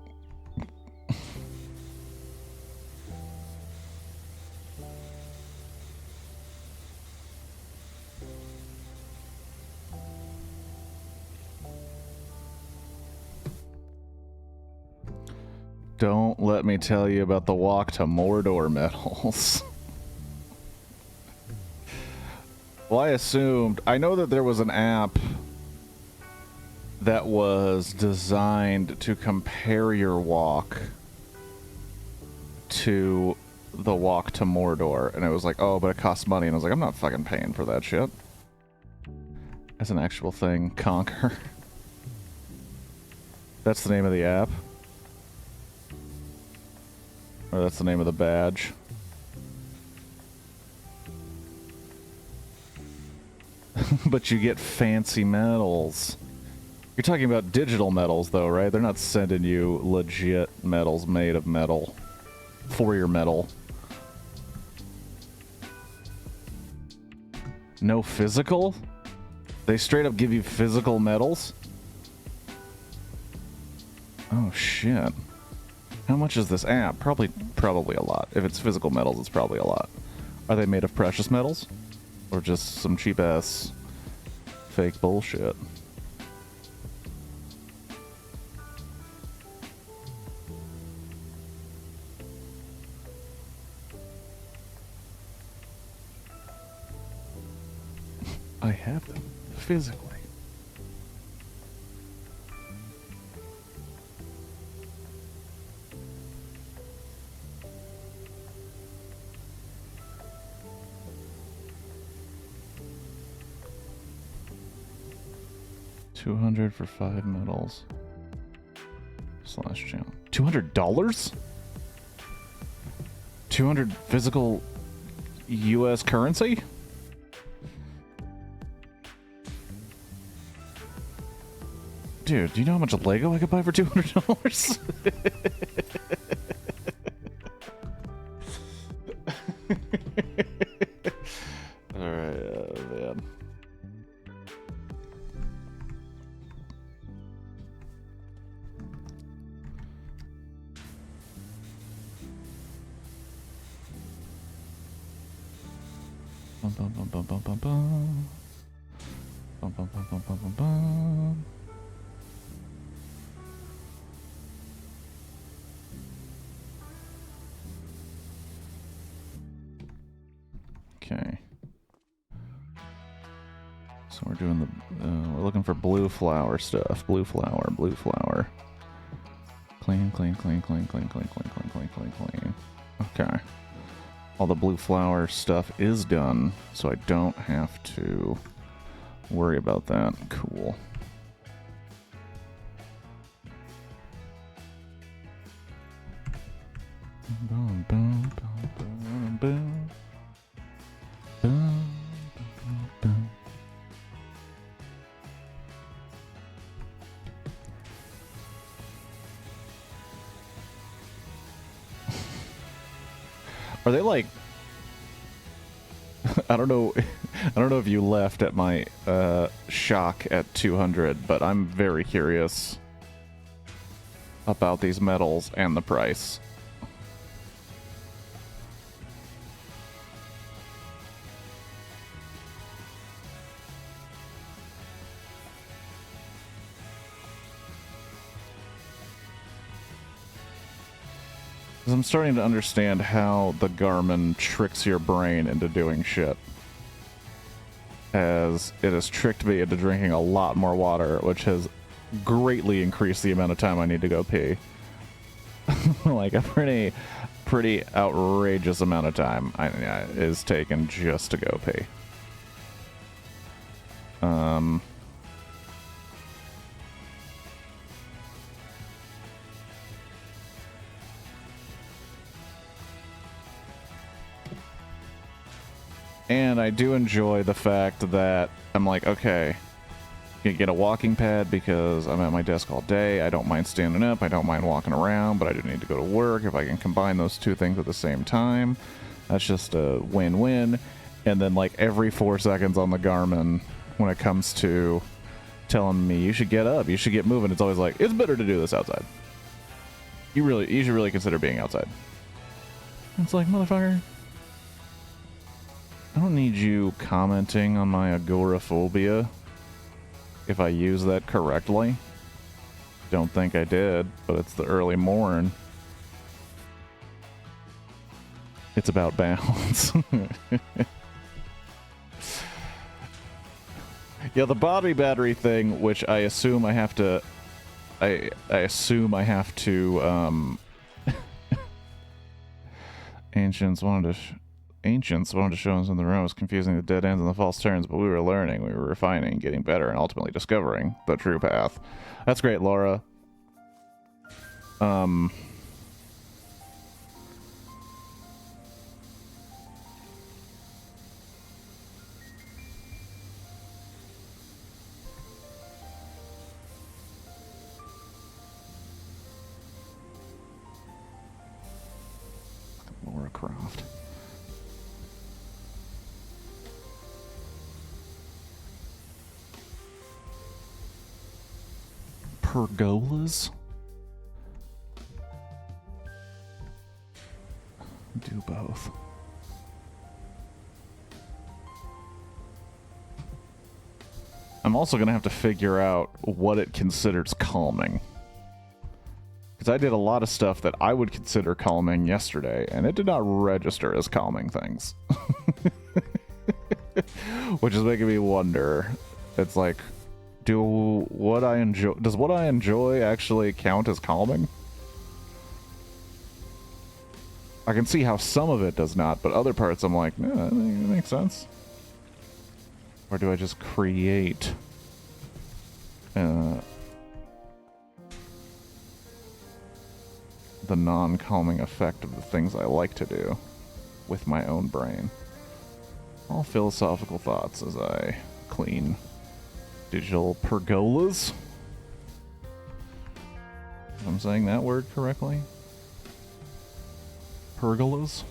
Don't let me tell you about the walk to Mordor medals. Well, I know that there was an app that was designed to compare your walk to the walk to Mordor, and it was like, oh, but it costs money, and I was like, I'm not fucking paying for that shit. That's an actual thing. Conquer. That's the name of the app. Or that's the name of the badge. But you get fancy medals. You're talking about digital medals, though, right? They're not sending you legit medals made of metal. For your medal. No physical? They straight up give you physical medals? Oh, shit. How much is this app? Probably a lot. If it's physical metals, it's probably a lot. Are they made of precious metals? Or just some cheap-ass fake bullshit? I have them. Physically. $200 for 5 medals. Slash channel. $200? 200 physical US currency? Dude, do you know how much Lego I could buy for $200? Alright, man. Bum bum bum bum bum bum bum. Bum bum bum bum bum bum bum. Okay. So we're doing the, we're looking for blue flower stuff. Blue flower, blue flower. Clean, clean, clean, clean, clean, clean, clean, clean, clean, clean, clean. Okay. All the blue flower stuff is done, so I don't have to worry about that. Cool. Boom, boom, boom, boom, boom. Boom, boom, boom. Are they like I don't know if you left at my shock at 200, but I'm very curious about these medals and the price. I'm starting to understand how the Garmin tricks your brain into doing shit. As it has tricked me into drinking a lot more water, which has greatly increased the amount of time I need to go pee. Like a pretty outrageous amount of time is taken just to go pee. And I do enjoy the fact that I'm like, okay, you get a walking pad because I'm at my desk all day. I don't mind standing up. I don't mind walking around, but I do need to go to work. If I can combine those two things at the same time, that's just a win-win. And then like every 4 seconds on the Garmin, when it comes to telling me you should get up, you should get moving, it's always like, it's better to do this outside. You should really consider being outside. It's like, motherfucker, I don't need you commenting on my agoraphobia if I use that correctly. Don't think I did, but it's the early morn. It's about balance. Yeah, the body battery thing, which I assume I have to... I assume I have to, Ancients wanted to show us in the room was confusing the dead ends and the false turns, but we were learning, we were refining, getting better, and ultimately discovering the true path. That's great, Laura. Laura Croft. Pergolas? Do both. I'm also going to have to figure out what it considers calming. Because I did a lot of stuff that I would consider calming yesterday, and it did not register as calming things. Which is making me wonder. It's like, does what I enjoy actually count as calming? I can see how some of it does not, but other parts I'm like, no, that makes sense. Or do I just create the non-calming effect of the things I like to do with my own brain? All philosophical thoughts as I clean digital pergolas. If I'm saying that word correctly? Pergolas?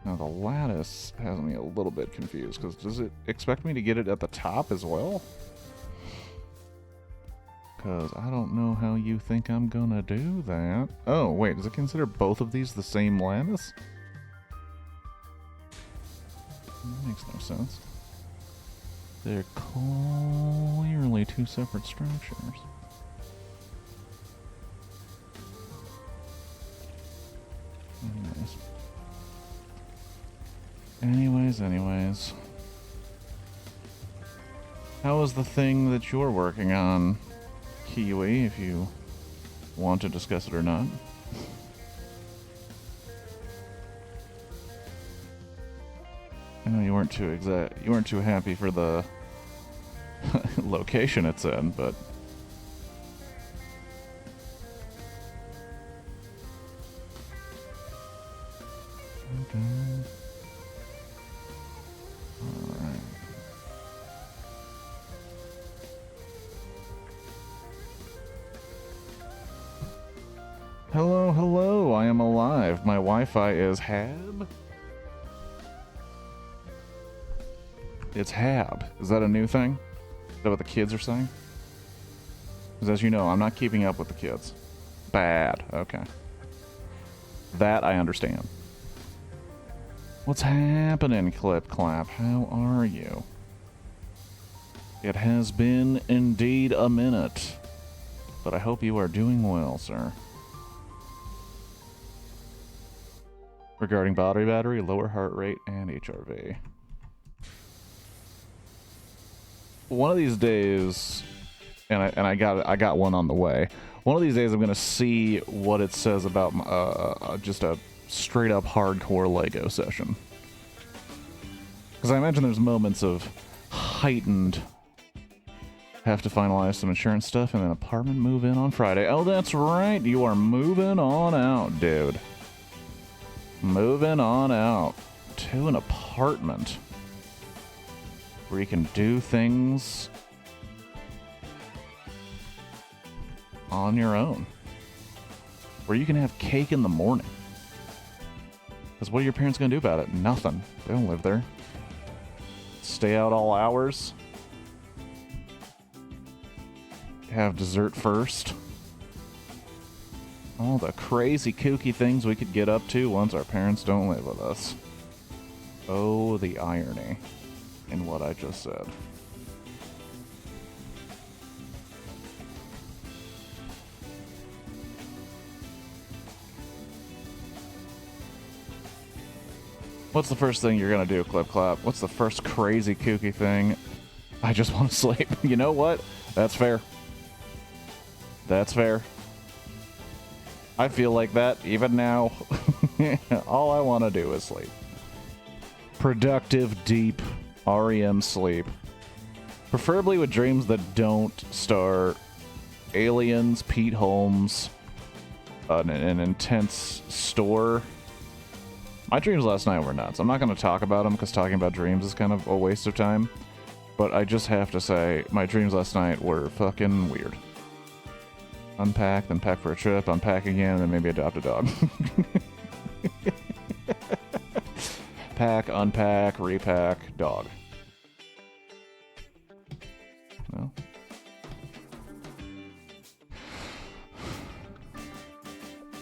Now the lattice has me a little bit confused, because does it expect me to get it at the top as well? Because I don't know how you think I'm gonna do that. Oh, wait, does it consider both of these the same lattice? That makes no sense. They're clearly two separate structures. Anyways. How is the thing that you're working on, Kiwi, if you want to discuss it or not? I know you weren't too happy for the location it's in, but okay. Alright. Hello, I am alive. My Wi-Fi is HAB? It's HAB. Is that a new thing? Is that what the kids are saying? Because as you know, I'm not keeping up with the kids. Bad. Okay. That I understand. What's happening, Clip Clap? How are you? It has been indeed a minute. But I hope you are doing well, sir. Regarding battery, lower heart rate, and HRV. One of these days, and I got one on the way. One of these days, I'm gonna see what it says about just a straight up hardcore Lego session. Because I imagine there's moments of heightened. Have to finalize some insurance stuff and then apartment move in on Friday. Oh, that's right. You are moving on out, dude. Moving on out to an apartment where you can do things on your own. Where you can have cake in the morning. Because what are your parents going to do about it? Nothing. They don't live there. Stay out all hours. Have dessert first. All the crazy kooky things we could get up to once our parents don't live with us. Oh, the irony in what I just said. What's the first thing you're gonna do, Clip Clap? What's the first crazy kooky thing? I just want to sleep. You know what? That's fair. That's fair. I feel like that even now. All I want to do is sleep. Productive, deep REM sleep. Preferably with dreams that don't star aliens, Pete Holmes, an intense store. My dreams last night were nuts. I'm not going to talk about them because talking about dreams is kind of a waste of time. But I just have to say, my dreams last night were fucking weird. Unpack, then pack for a trip, unpack again, and then maybe adopt a dog. Pack, unpack, repack, dog. No.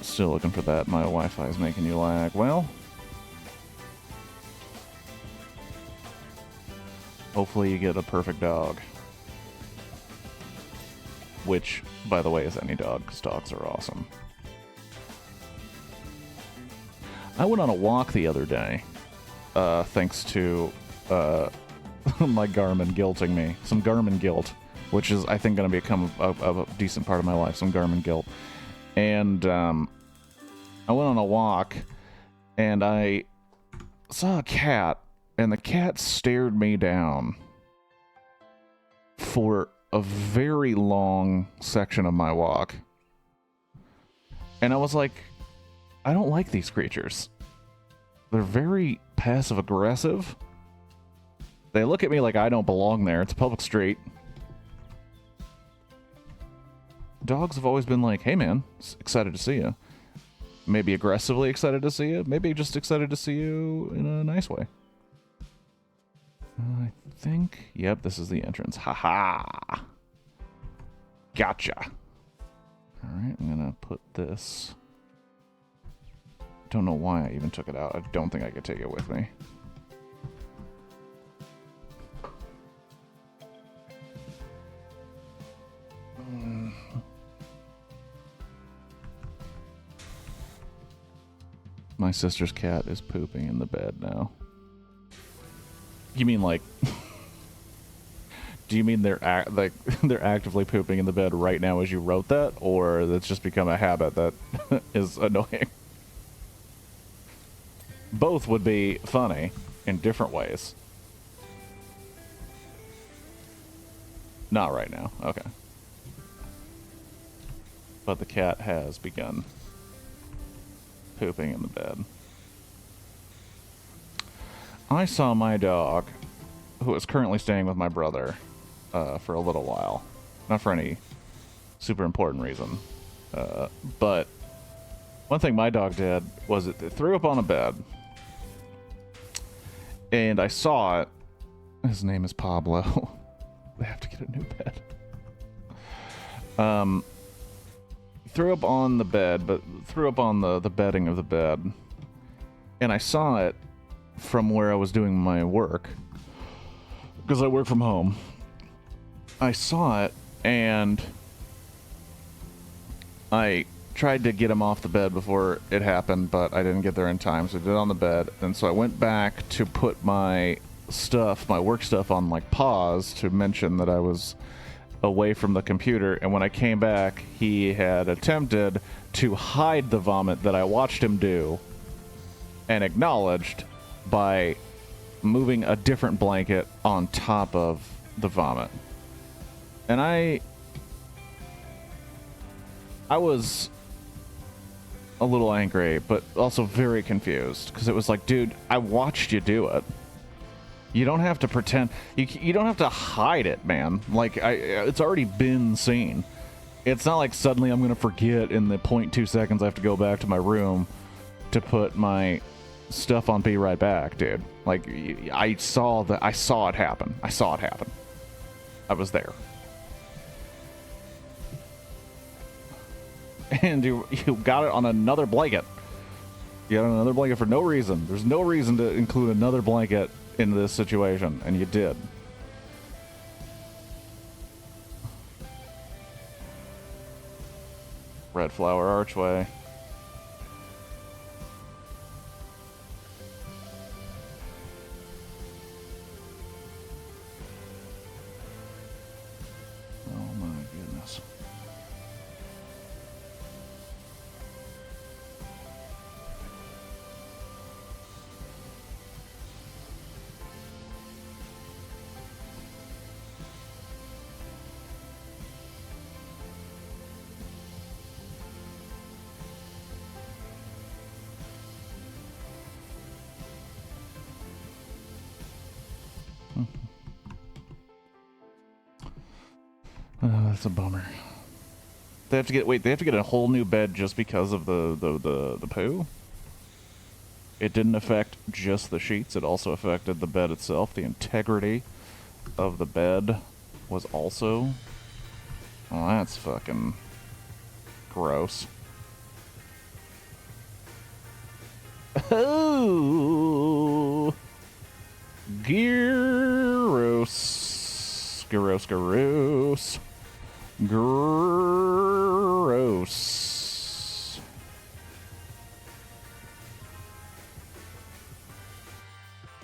Still looking for that. My Wi-Fi is making you lag. Well, hopefully you get a perfect dog. Which, by the way, is any dog, because dogs are awesome. I went on a walk the other day, thanks to my Garmin guilting me. Some Garmin guilt, which is, I think, going to become a decent part of my life, some Garmin guilt. And I went on a walk, and I saw a cat, and the cat stared me down for a very long section of my walk. And I was like, I don't like these creatures. They're very passive-aggressive. They look at me like I don't belong there. It's a public street. Dogs have always been like, hey man, excited to see you. Maybe aggressively excited to see you. Maybe just excited to see you in a nice way. I think, yep, this is the entrance. Haha. Gotcha. Alright, I'm gonna put this. Don't know why I even took it out. I don't think I could take it with me. My sister's cat is pooping in the bed now. You mean like... Do you mean they're actively pooping in the bed right now as you wrote that? Or that's just become a habit that is annoying? Both would be funny in different ways. Not right now. Okay. But the cat has begun pooping in the bed. I saw my dog, who is currently staying with my brother, for a little while. Not for any super important reason. But one thing my dog did was it threw up on a bed. And I saw it. His name is Pablo. They have to get a new bed. Threw up on the bed, but threw up on the bedding of the bed. And I saw it from where I was doing my work. Because I work from home. I saw it, and I tried to get him off the bed before it happened, but I didn't get there in time, so I did it on the bed. And so I went back to put my stuff, my work stuff, on like pause to mention that I was away from the computer. And when I came back, he had attempted to hide the vomit that I watched him do and acknowledged by moving a different blanket on top of the vomit. And I was a little angry, but also very confused, because it was like, dude, I watched you do it. You don't have to pretend. You don't have to hide it, man. Like, it's already been seen. It's not like suddenly I'm going to forget in the 0.2 seconds I have to go back to my room to put my stuff on Be Right Back, dude. Like, I saw it happen. I saw it happen. I was there. And you got it on another blanket. You got another blanket for no reason. There's no reason to include another blanket in this situation, and you did. Red Flower Archway. Yes. Oh, that's a bummer. They have to get they have to get a whole new bed just because of the poo? It didn't affect just the sheets, it also affected the bed itself. The integrity of the bed was also... Oh, that's fucking gross. Oh! Gross. Gross, gross. Gross.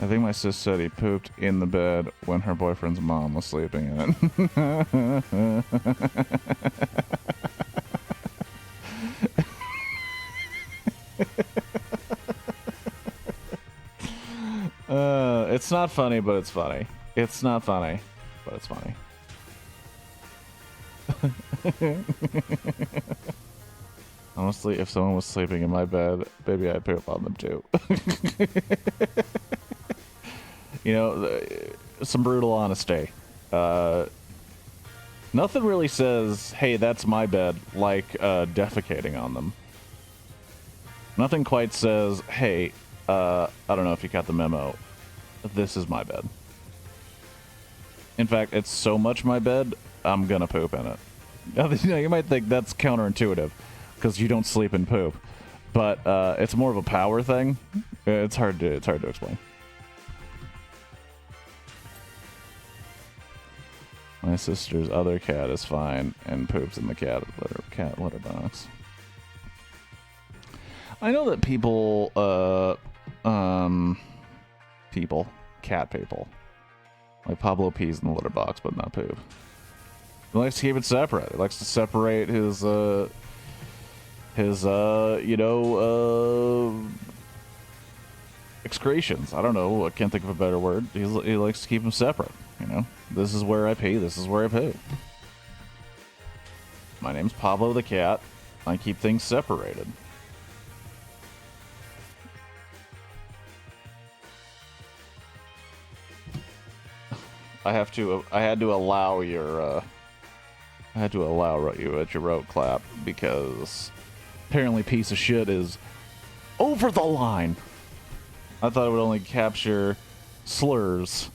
I think my sis said he pooped in the bed when her boyfriend's mom was sleeping in it. It's not funny, but it's funny. It's not funny, but it's funny. Honestly, if someone was sleeping in my bed, maybe I'd poop on them too. You know, some brutal honesty. Nothing really says, hey, that's my bed, like defecating on them. Nothing quite says, hey, I don't know if you got the memo. This is my bed. In fact, it's so much my bed, I'm gonna poop in it. You know, you might think that's counterintuitive, because you don't sleep and poop. But it's more of a power thing. It's hard to explain. My sister's other cat is fine and poops in the cat litter box. I know that cat people, like Pablo pees in the litter box, but not poop. He likes to keep it separate. He likes to separate his excretions. I don't know. I can't think of a better word. He likes to keep them separate. You know, this is where I pee. This is where I poo. My name's Pablo the cat. I keep things separated. I had to allow your rote clap because apparently piece of shit is over the line. I thought it would only capture slurs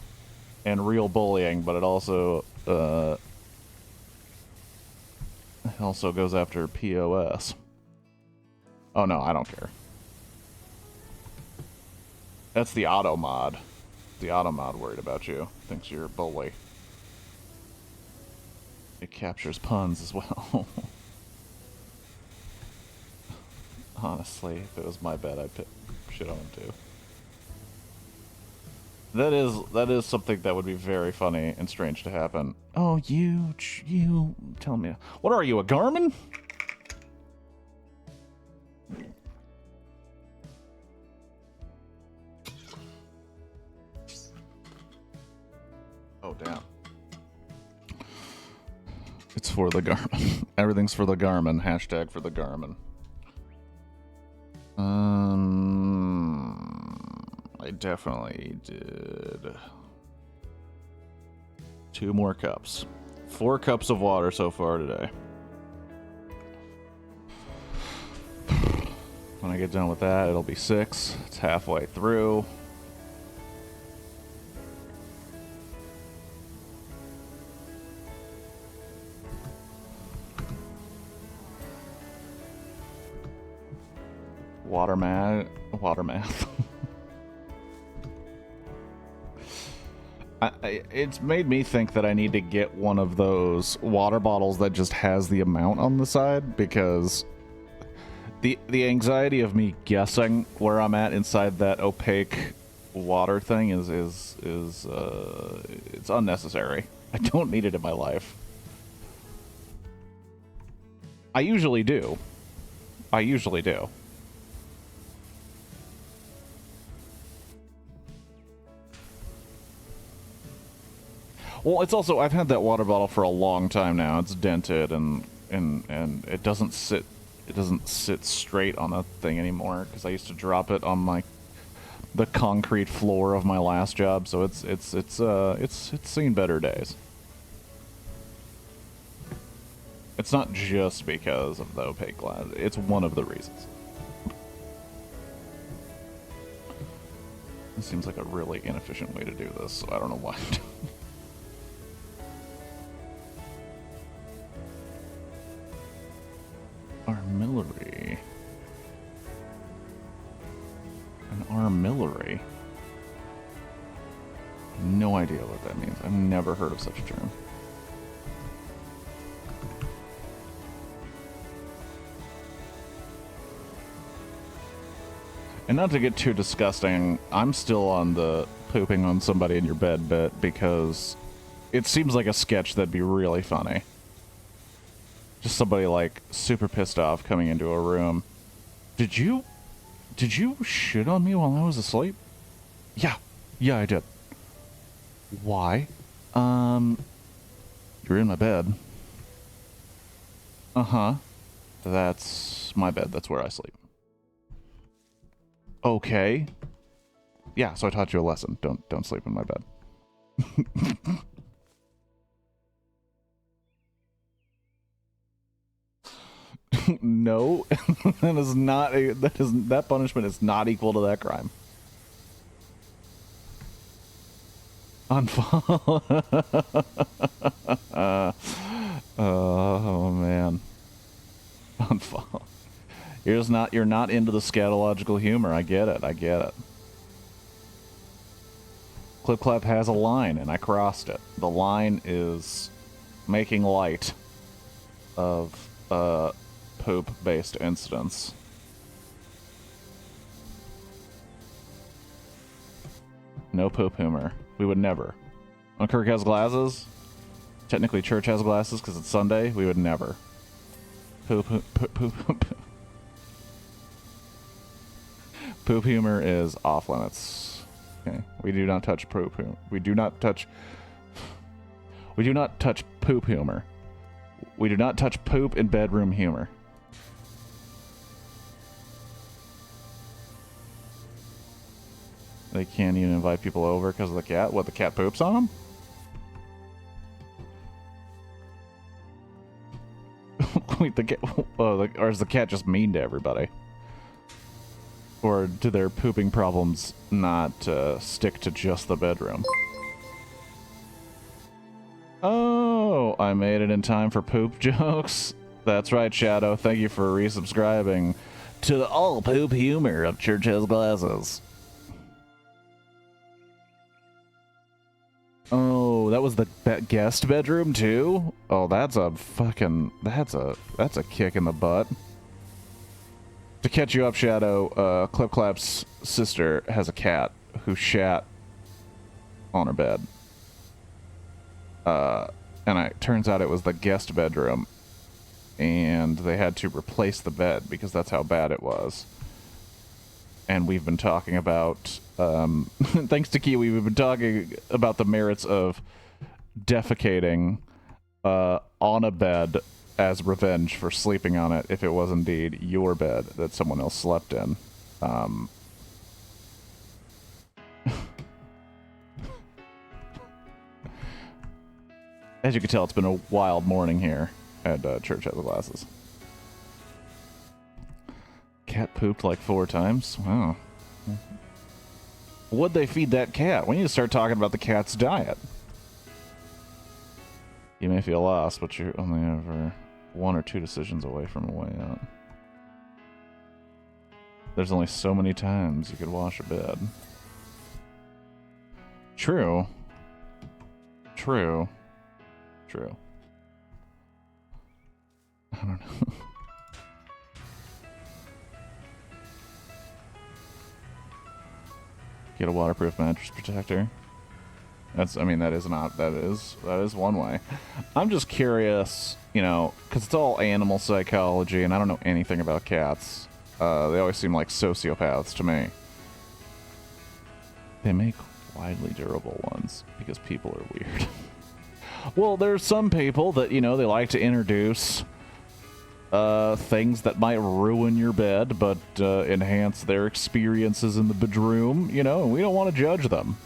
and real bullying, but it also goes after POS. Oh no, I don't care. That's the auto mod. The auto mod worried about you. Thinks you're a bully. It captures puns as well. Honestly, if it was my bed, I'd put shit on him too. That is something that would be very funny and strange to happen. Oh, you tell me. What are you, a Garmin? Oh, damn. It's for the Garmin. Everything's for the Garmin. Hashtag for the Garmin. I definitely did 2 more cups. 4 cups of water so far today. When I get done with that, it'll be 6. It's halfway through. Water math. It's made me think that I need to get one of those water bottles that just has the amount on the side, because the anxiety of me guessing where I'm at inside that opaque water thing is it's unnecessary. I don't need it in my life. I usually do. I usually do. Well, it's also, I've had that water bottle for a long time now. It's dented and it doesn't sit straight on the thing anymore because I used to drop it on the concrete floor of my last job, so it's seen better days. It's not just because of the opaque glass. It's one of the reasons. It seems like a really inefficient way to do this, so I don't know why. Armillary. An armillary? No idea what that means. I've never heard of such a term. And not to get too disgusting, I'm still on the pooping on somebody in your bed bit because it seems like a sketch that'd be really funny. Just somebody, like, super pissed off coming into a room. Did you shit on me while I was asleep? Yeah, I did. Why? You're in my bed. Uh-huh. That's my bed. That's where I sleep. Okay. Yeah, so I taught you a lesson. Don't sleep in my bed. No, that punishment is not equal to that crime. Unfollow. Oh man. Unfollow. You're not into the scatological humor. I get it. Clip Clap has a line, and I crossed it. The line is making light of poop-based incidents. No poop humor. We would never. When Kirk has glasses, technically Church has glasses because it's Sunday, we would never. Poop humor is off limits. Okay. We do not touch poop humor. We do not touch poop humor. We do not touch poop in bedroom humor. They can't even invite people over because of the cat. What, the cat poops on them? Wait, the cat... Oh, or is the cat just mean to everybody? Or do their pooping problems not stick to just the bedroom? Oh, I made it in time for poop jokes. That's right, Shadow. Thank you for resubscribing to the all poop humor of Church Has Glasses. Oh, that was that guest bedroom too? Oh, that's a kick in the butt. To catch you up, Shadow, Clip Clap's sister has a cat who shat on her bed. And it turns out it was the guest bedroom, and they had to replace the bed because that's how bad it was. And we've been talking about, thanks to Kiwi, we've been talking about the merits of defecating on a bed as revenge for sleeping on it if it was indeed your bed that someone else slept in. As you can tell, it's been a wild morning here at Church Has Glasses. Cat pooped like 4 times? Wow. What'd they feed that cat? We need to start talking about the cat's diet. You may feel lost, but you're only ever 1 or 2 decisions away from a way out. There's only so many times you could wash a bed. True. I don't know. Get a waterproof mattress protector. I mean, that is one way. I'm just curious, you know, because it's all animal psychology, and I don't know anything about cats. They always seem like sociopaths to me. They make widely durable ones because people are weird. Well, there's some people that, you know, they like to introduce things that might ruin your bed, but enhance their experiences in the bedroom, you know, and we don't want to judge them.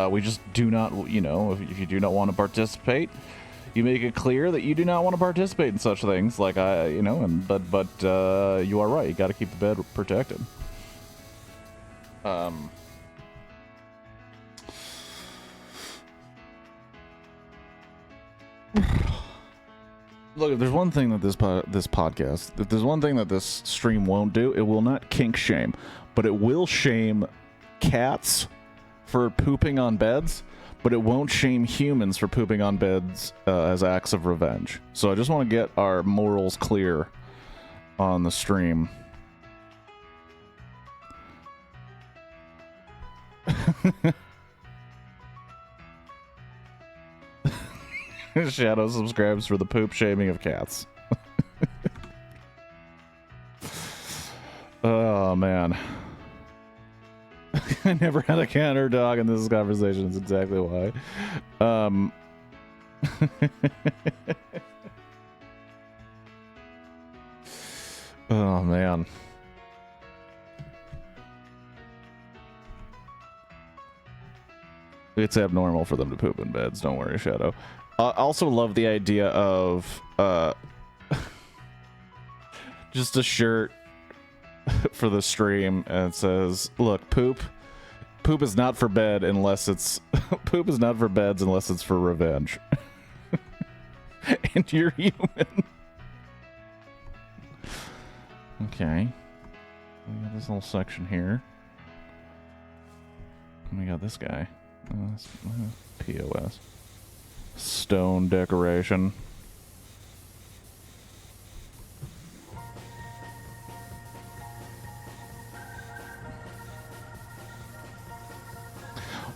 We just do not, you know, if you do not want to participate, you make it clear that you do not want to participate in such things, like, you know, and but you are right, you got to keep the bed protected. Look, if there's one thing that if there's one thing that this stream won't do, it will not kink shame, but it will shame cats for pooping on beds, but it won't shame humans for pooping on beds as acts of revenge. So I just want to get our morals clear on the stream. Shadow subscribes for the poop shaming of cats. Oh, man. I never had a cat or dog in this conversation. That's exactly why. Oh, man. It's abnormal for them to poop in beds. Don't worry, Shadow. I also love the idea of just a shirt for the stream, and it says, "Look, poop is not for bed unless it's poop is not for beds unless it's for revenge." And you're human. Okay, we got this little section here, and we got this guy. That's POS. Stone decoration.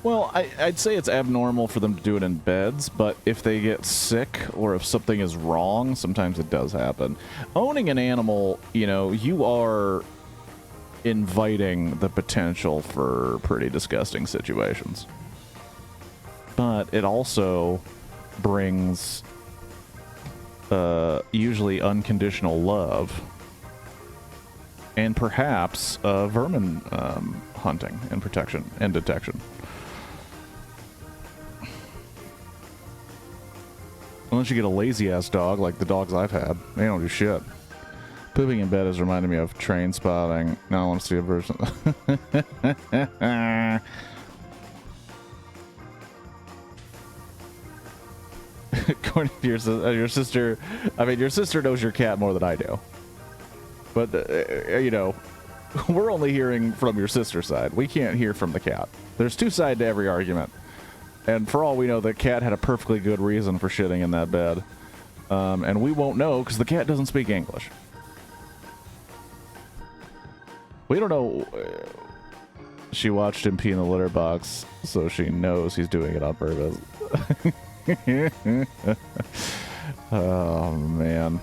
Well, I'd say it's abnormal for them to do it in beds, but if they get sick or if something is wrong, sometimes it does happen. Owning an animal, you know, you are inviting the potential for pretty disgusting situations. But it also brings usually unconditional love and perhaps vermin hunting and protection and detection. Unless you get a lazy-ass dog like the dogs I've had. They don't do shit. Pooping in bed has reminded me of Train Spotting. Now I want to see a version. According to your sister, I mean, your sister knows your cat more than I do. But, you know, we're only hearing from your sister's side. We can't hear from the cat. There's two sides to every argument. And for all we know, the cat had a perfectly good reason for shitting in that bed. And we won't know because the cat doesn't speak English. We don't know. She watched him pee in the litter box, so she knows he's doing it on purpose. Oh, man.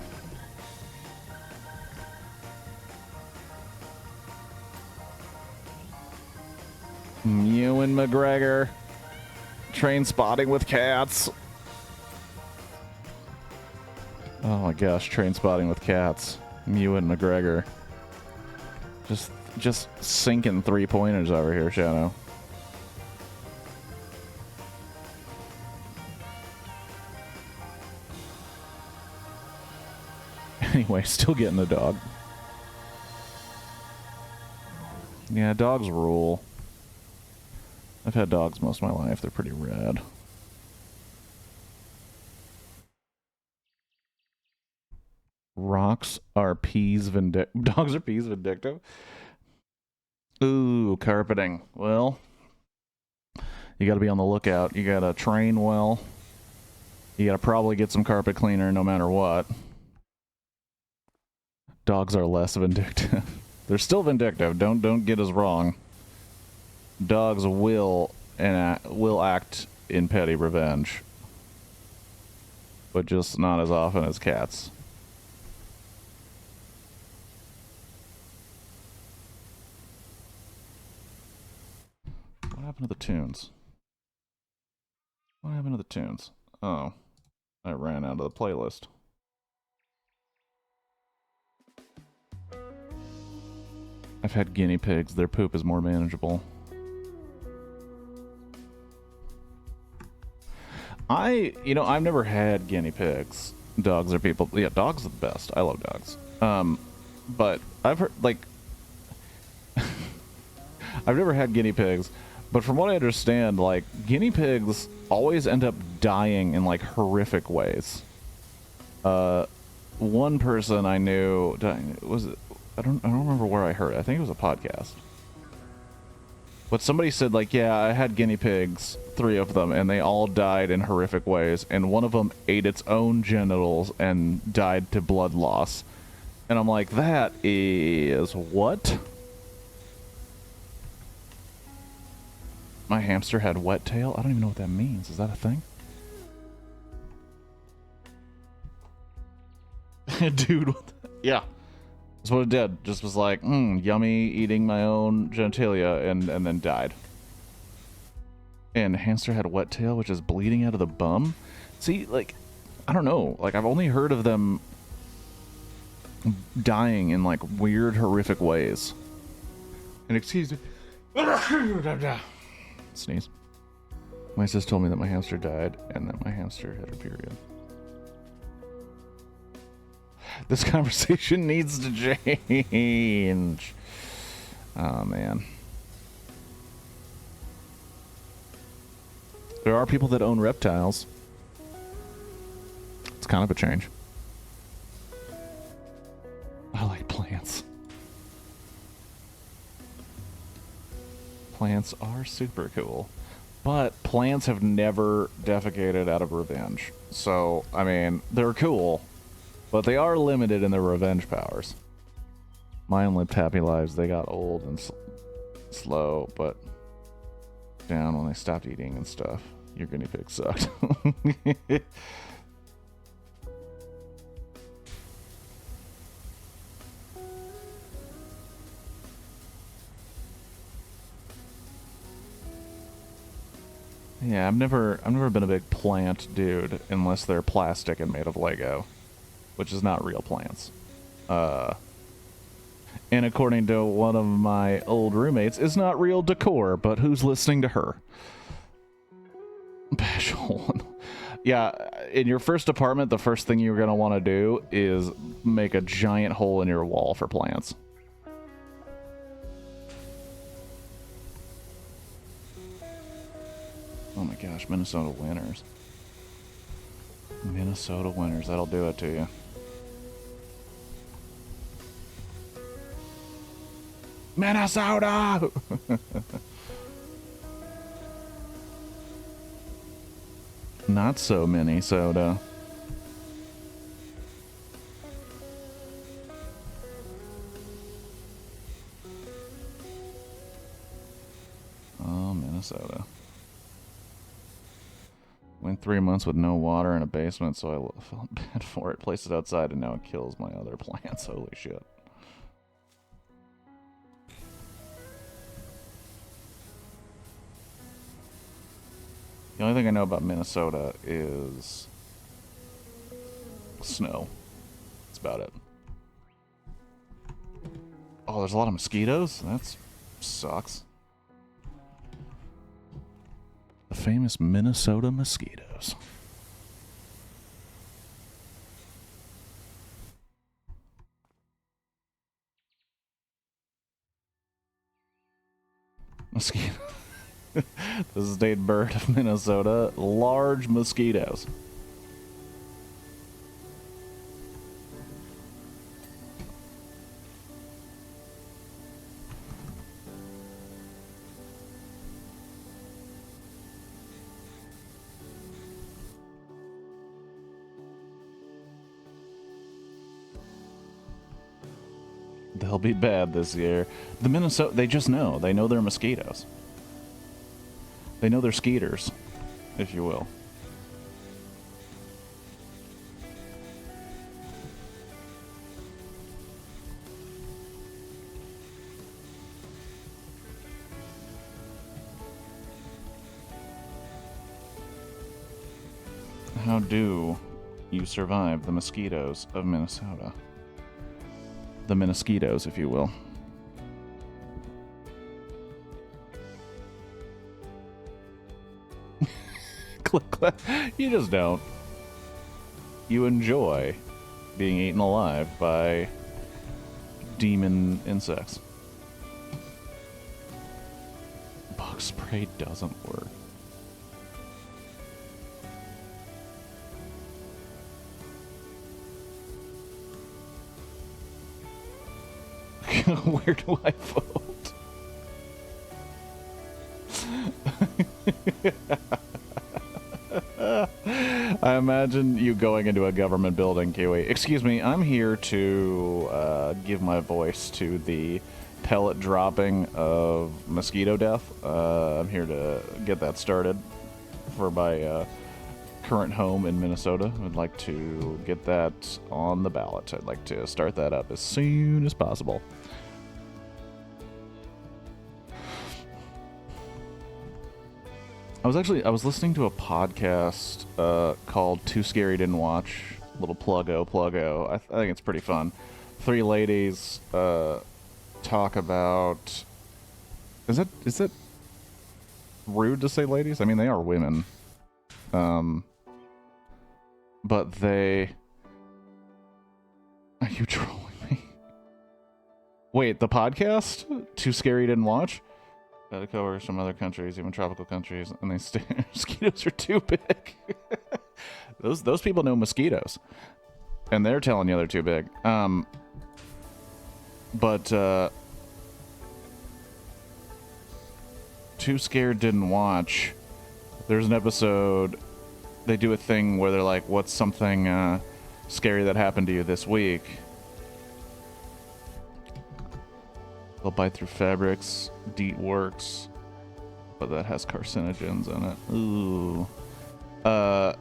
Ewan McGregor. Train spotting with cats. Oh my gosh, train spotting with cats. Ewan McGregor. Just sinking 3-pointers over here, Shadow. Anyway, still getting a dog. Yeah, dogs rule. I've had dogs most of my life. They're pretty rad. Dogs are peas vindictive? Ooh, carpeting. Well, you gotta be on the lookout. You gotta train well. You gotta probably get some carpet cleaner no matter what. Dogs are less vindictive. They're still vindictive. Don't get us wrong. Dogs will act in petty revenge, but just not as often as cats. What happened to the tunes? What happened to the tunes? Oh, I ran out of the playlist. I've had guinea pigs. Their poop is more manageable. I've never had guinea pigs. Dogs are people. Yeah, dogs are the best. I love dogs. But I've heard, like, I've never had guinea pigs, but from what I understand, like, guinea pigs always end up dying in, like, horrific ways. One person I knew, was it, I don't remember where I heard it. I think it was a podcast. But somebody said, like, yeah, I had guinea pigs, 3 of them, and they all died in horrific ways, and one of them ate its own genitals and died to blood loss. And I'm like, that is what? My hamster had wet tail? I don't even know what that means. Is that a thing? Dude, yeah. That's what it did. Just was like, yummy, eating my own genitalia, and then died. And hamster had wet tail, which is bleeding out of the bum. See, like, I don't know. Like, I've only heard of them dying in, like, weird, horrific ways. And excuse me. Sneeze. My sis told me that my hamster died, and that my hamster had a period. This conversation needs to change. Oh, man. There are people that own reptiles. It's kind of a change. I like plants. Plants are super cool. But plants have never defecated out of revenge. So, I mean, they're cool. But they are limited in their revenge powers. Mine lived happy lives. They got old and slow, but down when they stopped eating and stuff. Your guinea pig sucked. Yeah, I've never been a big plant dude unless they're plastic and made of Lego, which is not real plants. And according to one of my old roommates, it's not real decor, but who's listening to her? Bash hole. Yeah, in your first apartment, the first thing you're going to want to do is make a giant hole in your wall for plants. Oh my gosh, Minnesota winters. Minnesota winters, that'll do it to you. Minnesota! Not so Minnesota. Oh, Minnesota. Went 3 months with no water in a basement, so I felt bad for it. Placed it outside, and now it kills my other plants. Holy shit. The only thing I know about Minnesota is snow. That's about it. Oh, there's a lot of mosquitoes? That sucks. The famous Minnesota mosquitoes. Mosquito. The state bird of Minnesota. Large mosquitoes. They'll be bad this year. The Minnesota, they just know. They know they're mosquitoes. They know they're skeeters. if you will. How do you survive the mosquitoes of Minnesota? The Minnesquitos, if you will. Click, click. You just don't. You enjoy being eaten alive by demon insects. Bug spray doesn't work. Where do I vote? I imagine you going into a government building, Kiwi. Excuse me, I'm here to give my voice to the pellet dropping of mosquito death. I'm here to get that started for my current home in Minnesota. I'd like to get that on the ballot. I'd like to start that up as soon as possible. I was listening to a podcast called Too Scary Didn't Watch. Little pluggo. I think it's pretty fun. 3 ladies talk about. Is that rude to say ladies? I mean, they are women. But they. Are you trolling me? Wait, the podcast? Too Scary Didn't Watch? To cover some other countries, even tropical countries, and mosquitoes are too big. Those people know mosquitoes, and they're telling you they're too big. But Too Scared Didn't Watch. There's an episode. They do a thing where they're like, "What's something scary that happened to you this week?" They'll bite through fabrics, DEET works, but that has carcinogens in it. Ooh. At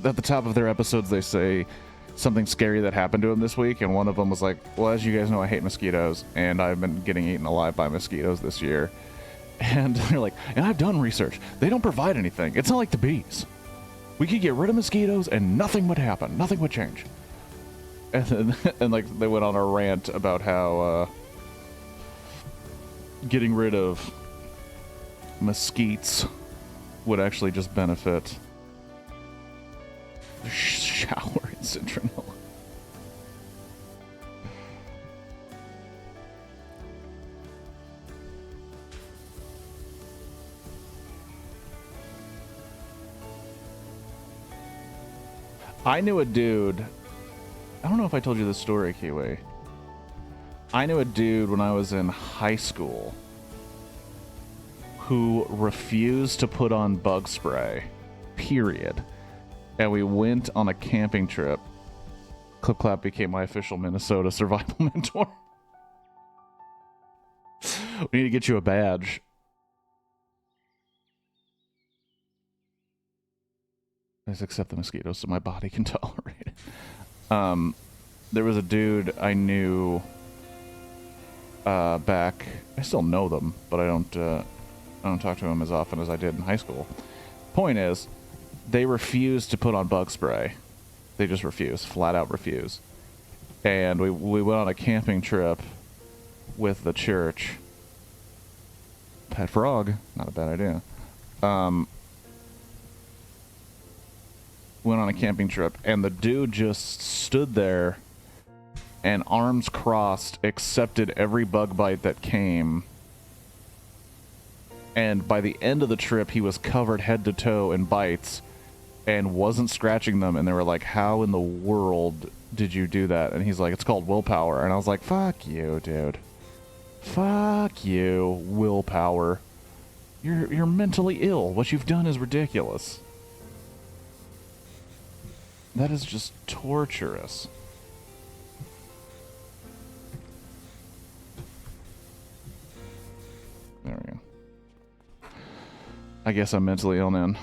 the top of their episodes, they say something scary that happened to them this week, and one of them was like, well, as you guys know, I hate mosquitoes, and I've been getting eaten alive by mosquitoes this year. And they're like, and I've done research. They don't provide anything. It's not like the bees. We could get rid of mosquitoes, and nothing would happen. Nothing would change. And then, like, they went on a rant about how getting rid of mesquites would actually just benefit the shower in citronella. I knew a dude. I don't know if I told you this story, Kiwi. I knew a dude when I was in high school who refused to put on bug spray, period. And we went on a camping trip. Clip Clap became my official Minnesota survival mentor. We need to get you a badge. I just accept the mosquitoes so my body can tolerate it. There was a dude I knew back. I still know them, but I don't talk to him as often as I did in high school. Point is, they refuse to put on bug spray. They just refuse, flat out refuse. And we went on a camping trip with the church. Pet frog, not a bad idea. Went on a camping trip, and the dude just stood there and arms crossed accepted every bug bite that came. And by the end of the trip, he was covered head to toe in bites and wasn't scratching them. And they were like, how in the world did you do that? And he's like, it's called willpower. And I was like, fuck you, dude. Fuck you, willpower. You're mentally ill. What you've done is ridiculous. That is just torturous. There we go. I guess I'm mentally ill, man.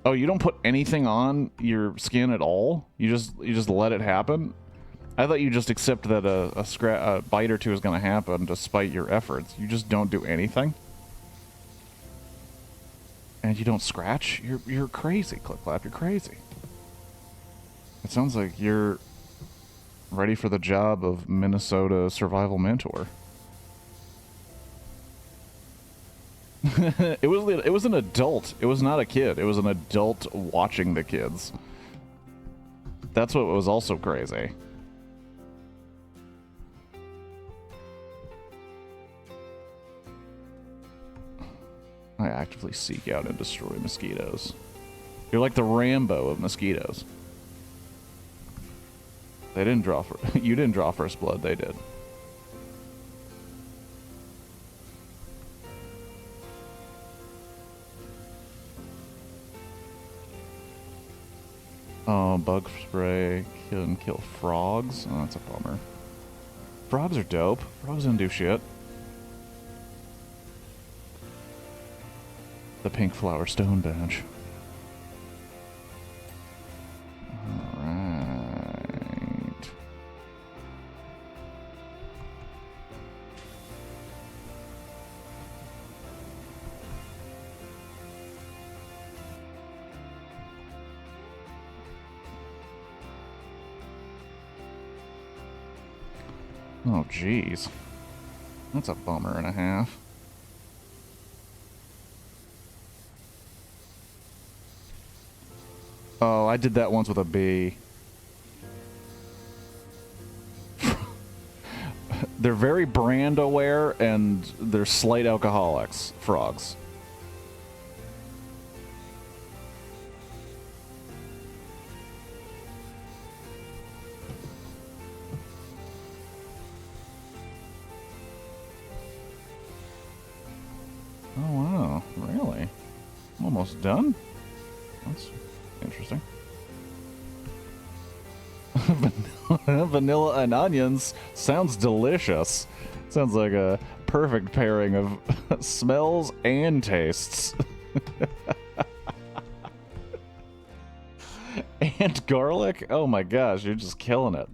Oh, you don't put anything on your skin at all? You just let it happen? I thought you just accept that a bite or two is going to happen despite your efforts. You just don't do anything? And you don't scratch? You're crazy, Clip Clap. You're crazy. It sounds like you're ready for the job of Minnesota survival mentor. It was an adult. It was not a kid. It was an adult watching the kids. That's what was also crazy. I actively seek out and destroy mosquitoes. You're like the Rambo of mosquitoes. They didn't draw for you didn't draw first blood, they did. Oh, bug spray can kill frogs. Oh, that's a bummer. Frogs are dope. Frogs don't do shit. The pink flower stone badge. Alright. Oh, jeez. That's a bummer and a half. Oh, I did that once with a bee. They're very brand aware, and they're slight alcoholics, frogs. Oh, wow. Really? Almost done? That's interesting. Vanilla and onions sounds delicious. Sounds like a perfect pairing of smells and tastes. And garlic? Oh my gosh, you're just killing it.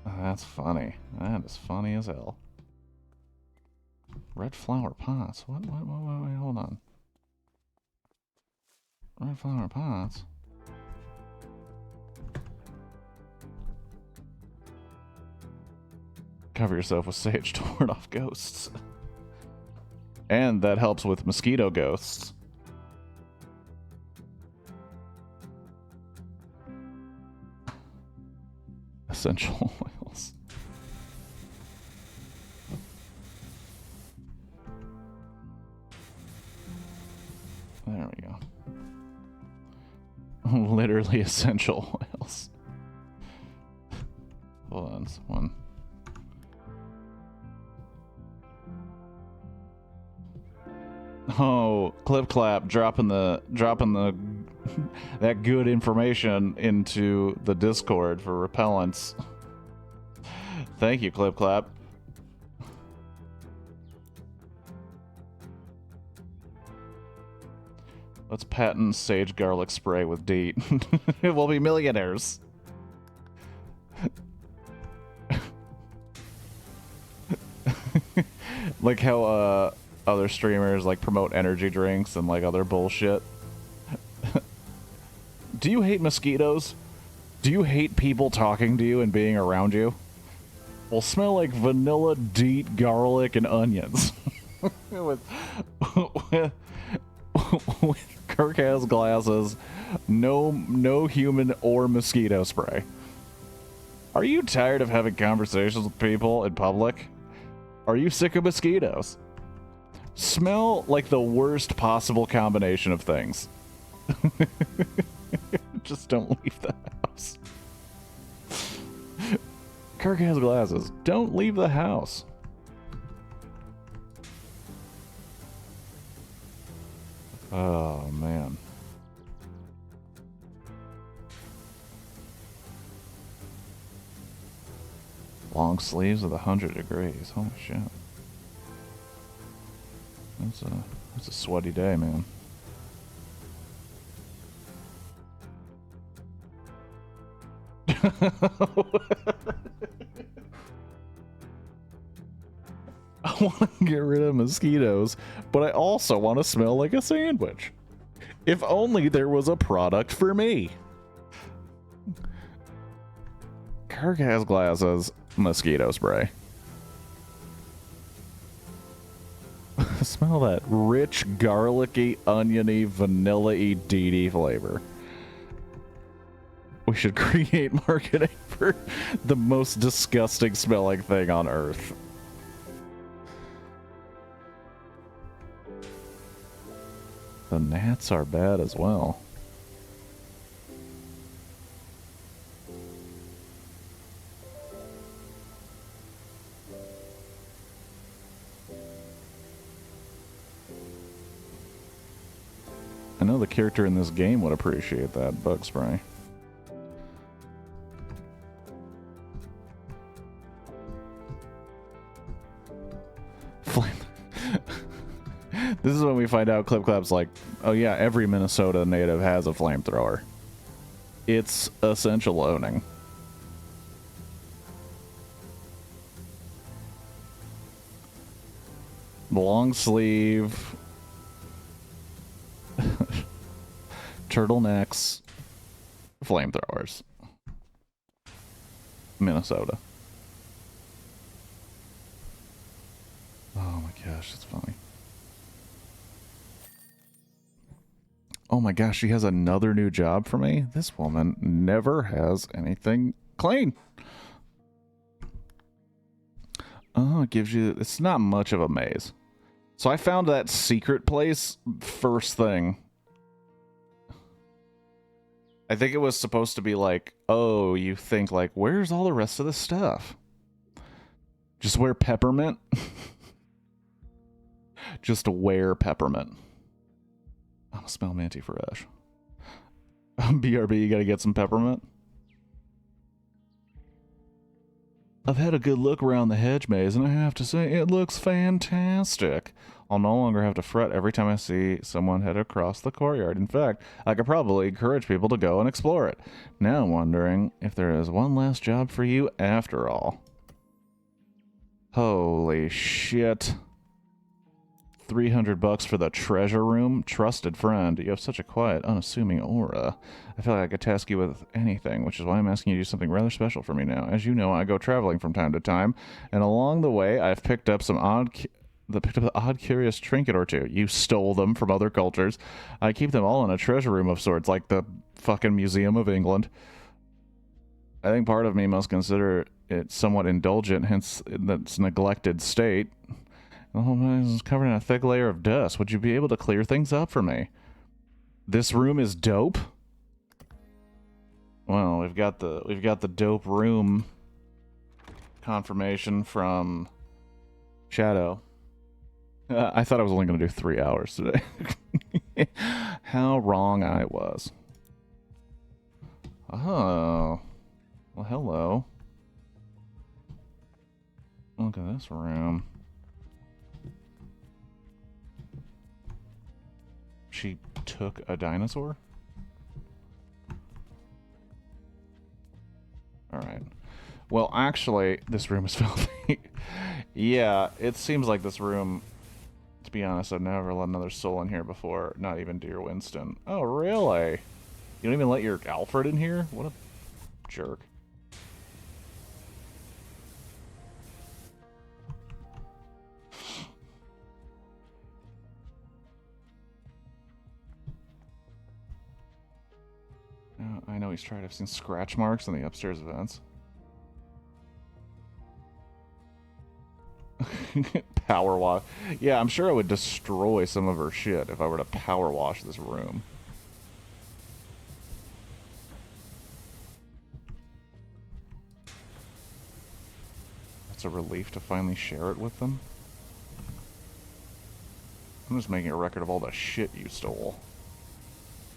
Oh, that's funny. That is funny as hell. Red flower pots? What? Wait, hold on. Red flower pots? Cover yourself with sage to ward off ghosts. And that helps with mosquito ghosts. Essential oils. There we go. Literally essential oils. Hold on, one. Oh, Clip Clap dropping the that good information into the Discord for repellents. Thank you, Clip Clap. Let's patent sage garlic spray with DEET. We'll be millionaires. Like how other streamers like promote energy drinks and like other bullshit. Do you hate mosquitoes? Do you hate people talking to you and being around you? Well, smell like vanilla, DEET, garlic, and onions. with Kirk has glasses, no human or mosquito spray. Are you tired of having conversations with people in public? Are you sick of mosquitoes? Smell like the worst possible combination of things. Just don't leave the house. Kirk has glasses. Don't leave the house. Oh, man. Long sleeves with 100 degrees. Holy shit. It's a sweaty day, man. I want to get rid of mosquitoes, but I also want to smell like a sandwich. If only there was a product for me. Kirk has glasses. Mosquito spray. Smell that rich, garlicky, oniony, vanilla-y DD flavor. We should create marketing for the most disgusting smelling thing on Earth. The gnats are bad as well. I know the character in this game would appreciate that bug spray. Flame. This is when we find out Clip Clap's like, oh yeah, every Minnesota native has a flamethrower. It's essential owning. Long sleeve. Turtlenecks. Flamethrowers. Minnesota. Oh my gosh, that's funny. Oh my gosh, she has another new job for me? This woman never has anything clean. Oh, it gives you... It's not much of a maze. So I found that secret place first thing. I think it was supposed to be like, oh, you think like, where's all the rest of the stuff? Just wear peppermint? Just wear peppermint. I'm gonna smell minty fresh. BRB, you gotta get some peppermint. I've had a good look around the hedge maze, and I have to say, it looks fantastic. I'll no longer have to fret every time I see someone head across the courtyard. In fact, I could probably encourage people to go and explore it. Now I'm wondering if there is one last job for you after all. Holy shit. $300 for the treasure room? Trusted friend, you have such a quiet, unassuming aura. I feel like I could task you with anything, which is why I'm asking you to do something rather special for me now. As you know, I go traveling from time to time, and along the way, I've picked up an odd, curious trinket or two. You stole them from other cultures. I keep them all in a treasure room of sorts, like the fucking Museum of England. I think part of me must consider it somewhat indulgent, hence its neglected state. The whole place is covered in a thick layer of dust. Would you be able to clear things up for me? This room is dope. Well, we've got the dope room confirmation from Shadow. I thought I was only going to do 3 hours today. How wrong I was. Oh. Well, hello. Look at this room. She took a dinosaur? Alright. Well, actually, this room is filthy. Yeah, it seems like this room, to be honest, I've never let another soul in here before. Not even Dear Winston. Oh, really? You don't even let your Alfred in here? What a jerk. I know he's tried. I've seen scratch marks on the upstairs vents. Power wash. Yeah, I'm sure I would destroy some of her shit if I were to power wash this room. It's a relief to finally share it with them. I'm just making a record of all the shit you stole.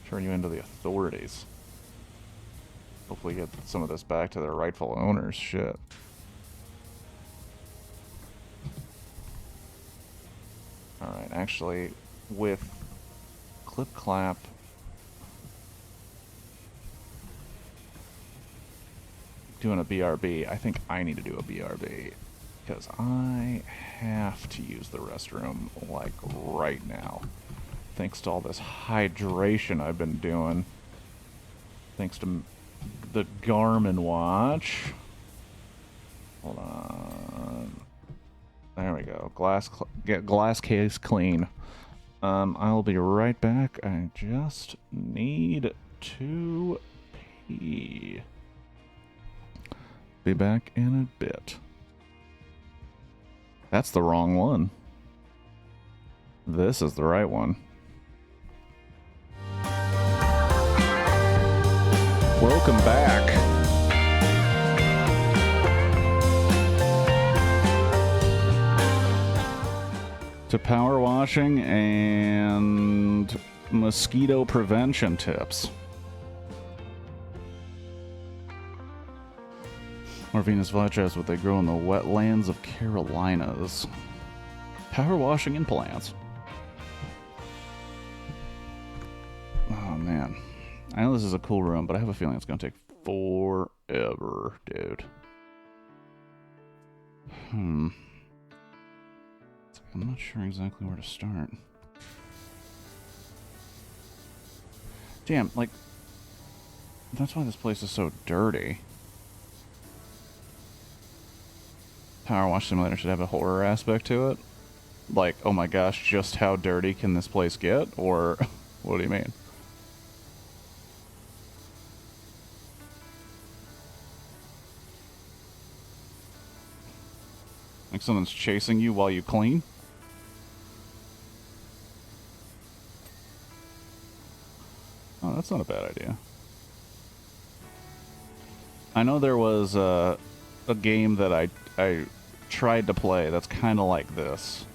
Turn you into the authorities. Hopefully get some of this back to their rightful owners. Shit. Alright, actually, with Clip Clap. Doing a BRB. I think I need to do a BRB because I have to use the restroom like right now. Thanks to all this hydration I've been doing. Thanks to the Garmin watch. Hold on. There we go. Get glass case clean. I'll be right back. I just need to pee. Be back in a bit. That's the wrong one. This is the right one. Welcome back. To power washing and mosquito prevention tips. Or Venus flytraps, what they grow in the wetlands of Carolinas. Power washing and plants. Oh man. I know this is a cool room, but I have a feeling it's going to take forever, dude. I'm not sure exactly where to start. Damn, like, that's why this place is so dirty. PowerWash Simulator should have a horror aspect to it. Like, oh my gosh, just how dirty can this place get? Or, what do you mean? Like someone's chasing you while you clean? Oh, that's not a bad idea. I know there was a game that I tried to play that's kind of like this.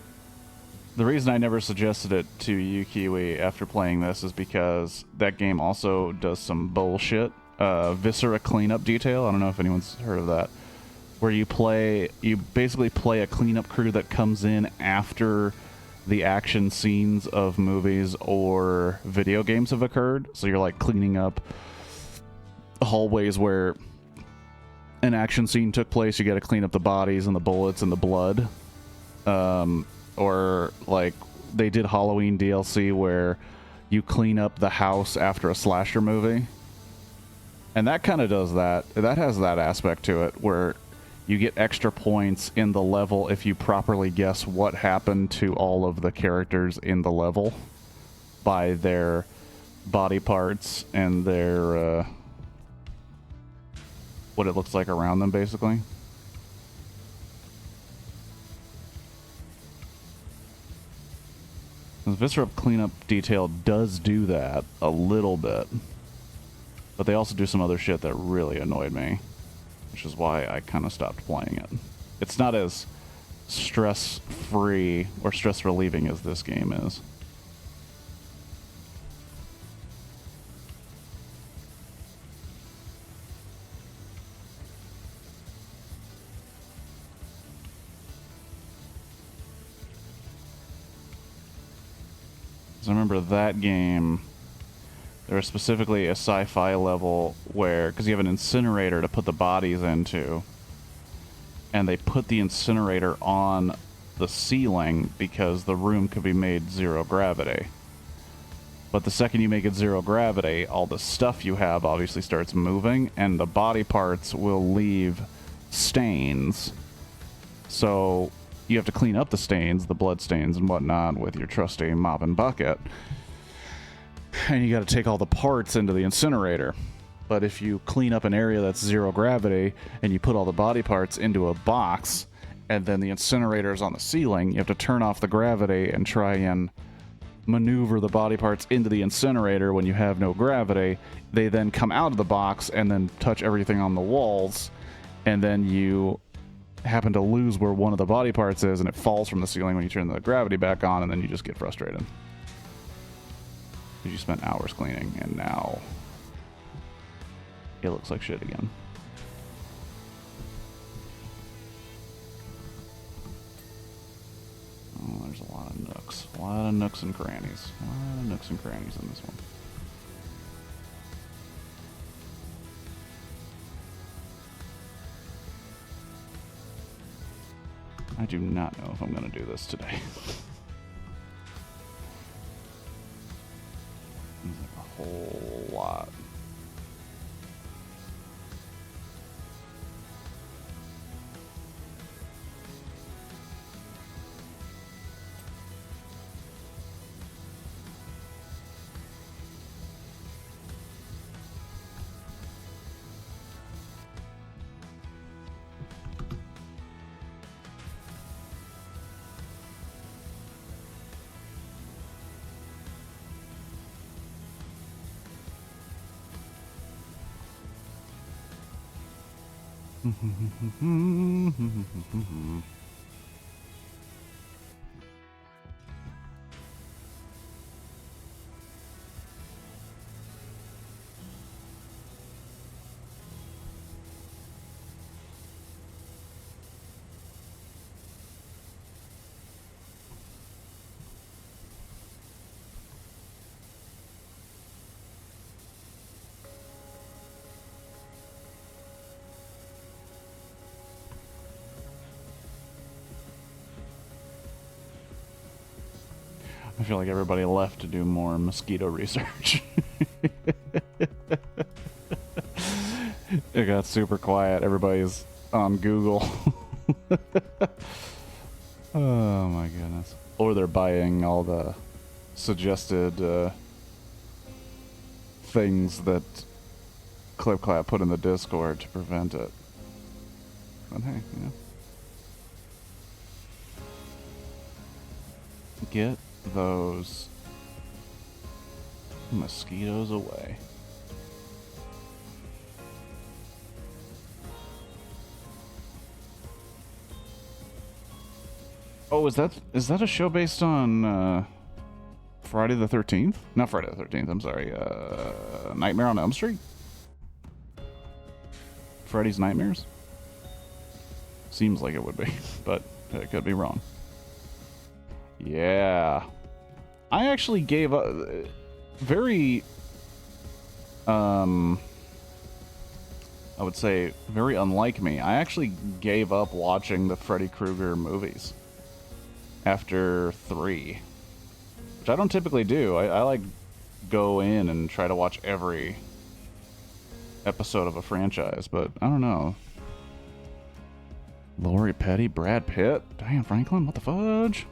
The reason I never suggested it to you, Kiwi, after playing this is because that game also does some bullshit. Viscera Cleanup Detail. I don't know if anyone's heard of that. Where you basically play a cleanup crew that comes in after the action scenes of movies or video games have occurred. So you're like cleaning up hallways where an action scene took place. You got to clean up the bodies and the bullets and the blood. Or like they did Halloween DLC where you clean up the house after a slasher movie. And that kind of does that. That has that aspect to it where you get extra points in the level if you properly guess what happened to all of the characters in the level by their body parts and their what it looks like around them, basically. The Viscera Cleanup Detail does do that a little bit, but they also do some other shit that really annoyed me, which is why I kind of stopped playing it. It's not as stress-free or stress-relieving as this game is. I remember that game, there was specifically a sci-fi level where, because you have an incinerator to put the bodies into, and they put the incinerator on the ceiling because the room could be made zero gravity. But the second you make it zero gravity, all the stuff you have obviously starts moving, and the body parts will leave stains. So you have to clean up the stains, the blood stains and whatnot, with your trusty mop and bucket. And you got to take all the parts into the incinerator. But if you clean up an area that's zero gravity and you put all the body parts into a box and then the incinerator is on the ceiling, you have to turn off the gravity and try and maneuver the body parts into the incinerator when you have no gravity. They then come out of the box and then touch everything on the walls, and then you happen to lose where one of the body parts is and it falls from the ceiling when you turn the gravity back on, and then you just get frustrated because you spent hours cleaning and now it looks like shit again. Oh, There's a lot of nooks. A lot of nooks and crannies. A lot of nooks and crannies in this one. I do not know if I'm going to do this today. Seems like a whole lot. I feel like everybody left to do more mosquito research. It got super quiet. Everybody's on Google. Oh my goodness. Or they're buying all the suggested things that ClipClap put in the Discord to prevent it. But hey, you know. Get those mosquitoes away. Oh, is that a show based on Friday the 13th? Not Friday the 13th, I'm sorry. Nightmare on Elm Street? Freddy's Nightmares? Seems like it would be, but it could be wrong. Yeah. I actually gave up very I would say very unlike me. I actually gave up watching the Freddy Krueger movies after 3, which I don't typically do. I like go in and try to watch every episode of a franchise, but I don't know. Lori Petty, Brad Pitt, Diane Franklin, what the fudge?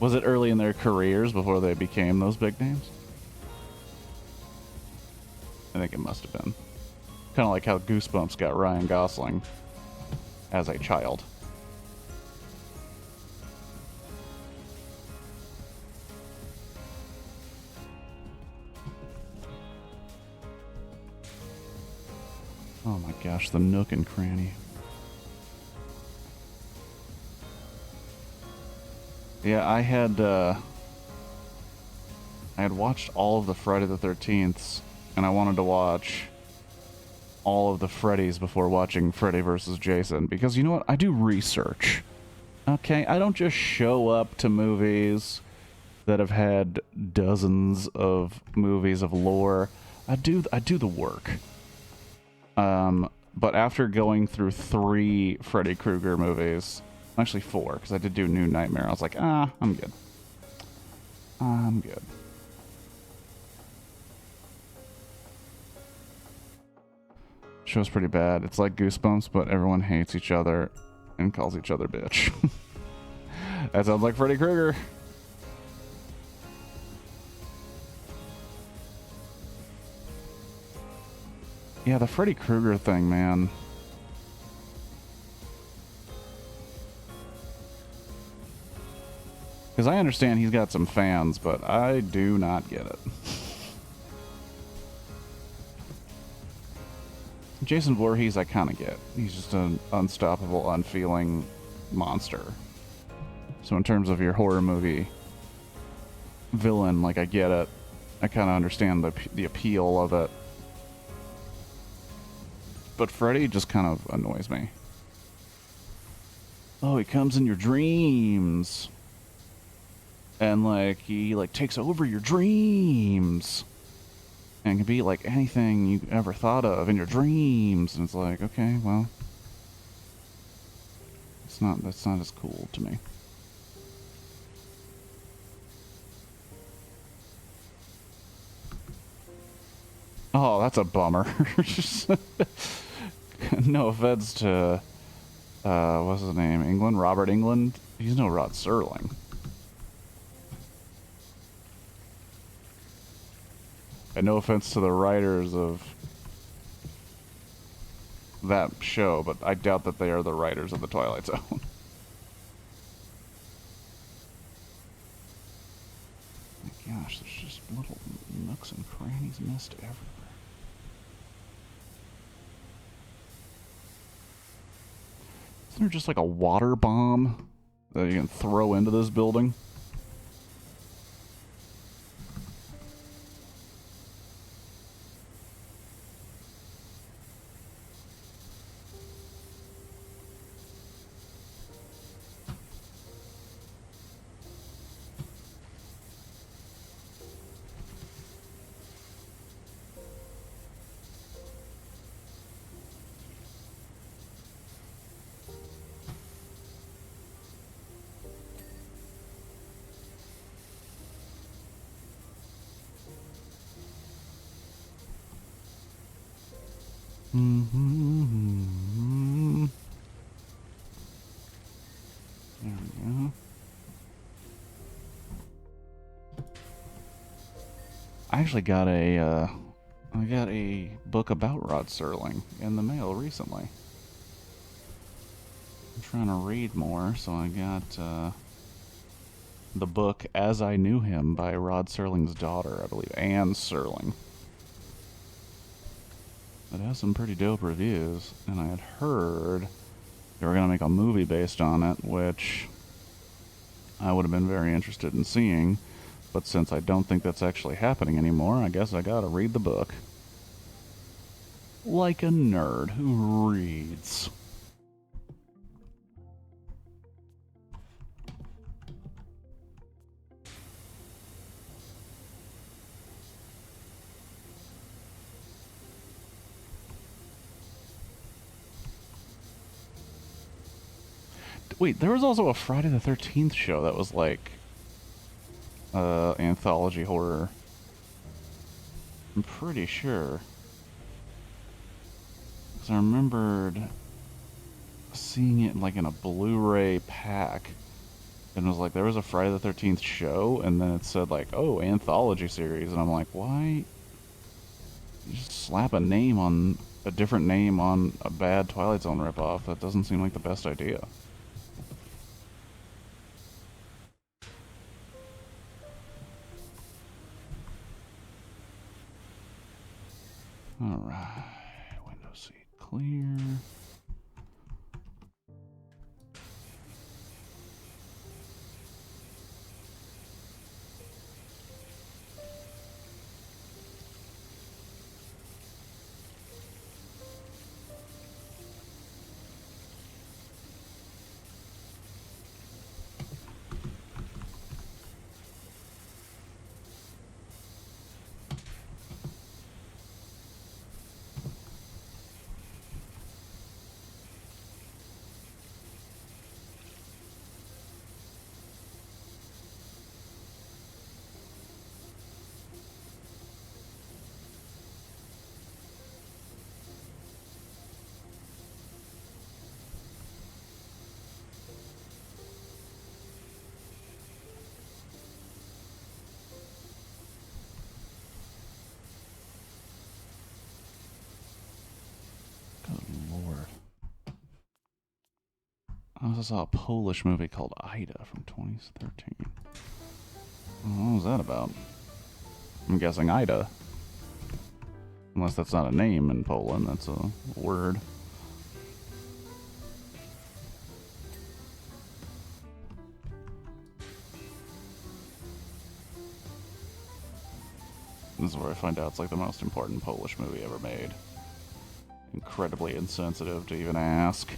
Was it early in their careers before they became those big names? I think it must have been. Kind of like how Goosebumps got Ryan Gosling as a child. Oh my gosh, the nook and cranny. Yeah, I had watched all of the Friday the 13th, and I wanted to watch all of the Freddys before watching Freddy vs. Jason, because you know what? I do research. Okay, I don't just show up to movies that have had dozens of movies of lore. I do the work. But after going through 3 Freddy Krueger movies, actually 4, because I did do New Nightmare, I was like, I'm good. I'm good. Show's pretty bad. It's like Goosebumps, but everyone hates each other and calls each other bitch. That sounds like Freddy Krueger. Yeah, the Freddy Krueger thing, man. Because I understand he's got some fans, but I do not get it. Jason Voorhees, I kind of get. He's just an unstoppable, unfeeling monster. So in terms of your horror movie villain, like, I get it. I kind of understand the appeal of it. But Freddy just kind of annoys me. oh, he comes in your dreams. And, like, he, like, takes over your dreams. And can be, like, anything you ever thought of in your dreams. And it's like, okay, well, that's not as cool to me. Oh, that's a bummer. No offense to, what's his name? England? Robert England? He's no Rod Serling. And no offense to the writers of that show, but I doubt that they are the writers of The Twilight Zone. My gosh, there's just little nooks and crannies missed everywhere. Isn't there just like a water bomb that you can throw into this building? Mm-hmm. There we go. I actually got I got a book about Rod Serling in the mail recently. I'm trying to read more, so I got the book As I Knew Him by Rod Serling's daughter, I believe, Anne Serling. It has some pretty dope reviews, and I had heard they were going to make a movie based on it, which I would have been very interested in seeing, but since I don't think that's actually happening anymore, I guess I gotta read the book. Like a nerd who reads. Wait, there was also a Friday the 13th show that was like anthology horror. I'm pretty sure. Because I remembered seeing it like in a Blu-ray pack. And it was like, there was a Friday the 13th show, and then it said like, oh, anthology series. And I'm like, why? You just slap a name on, a different name on a bad Twilight Zone ripoff. That doesn't seem like the best idea. Alright, window seat clear. I also saw a Polish movie called Ida from 2013. What was that about? I'm guessing Ida. Unless that's not a name in Poland, that's a word. This is where I find out it's like the most important Polish movie ever made. Incredibly insensitive to even ask.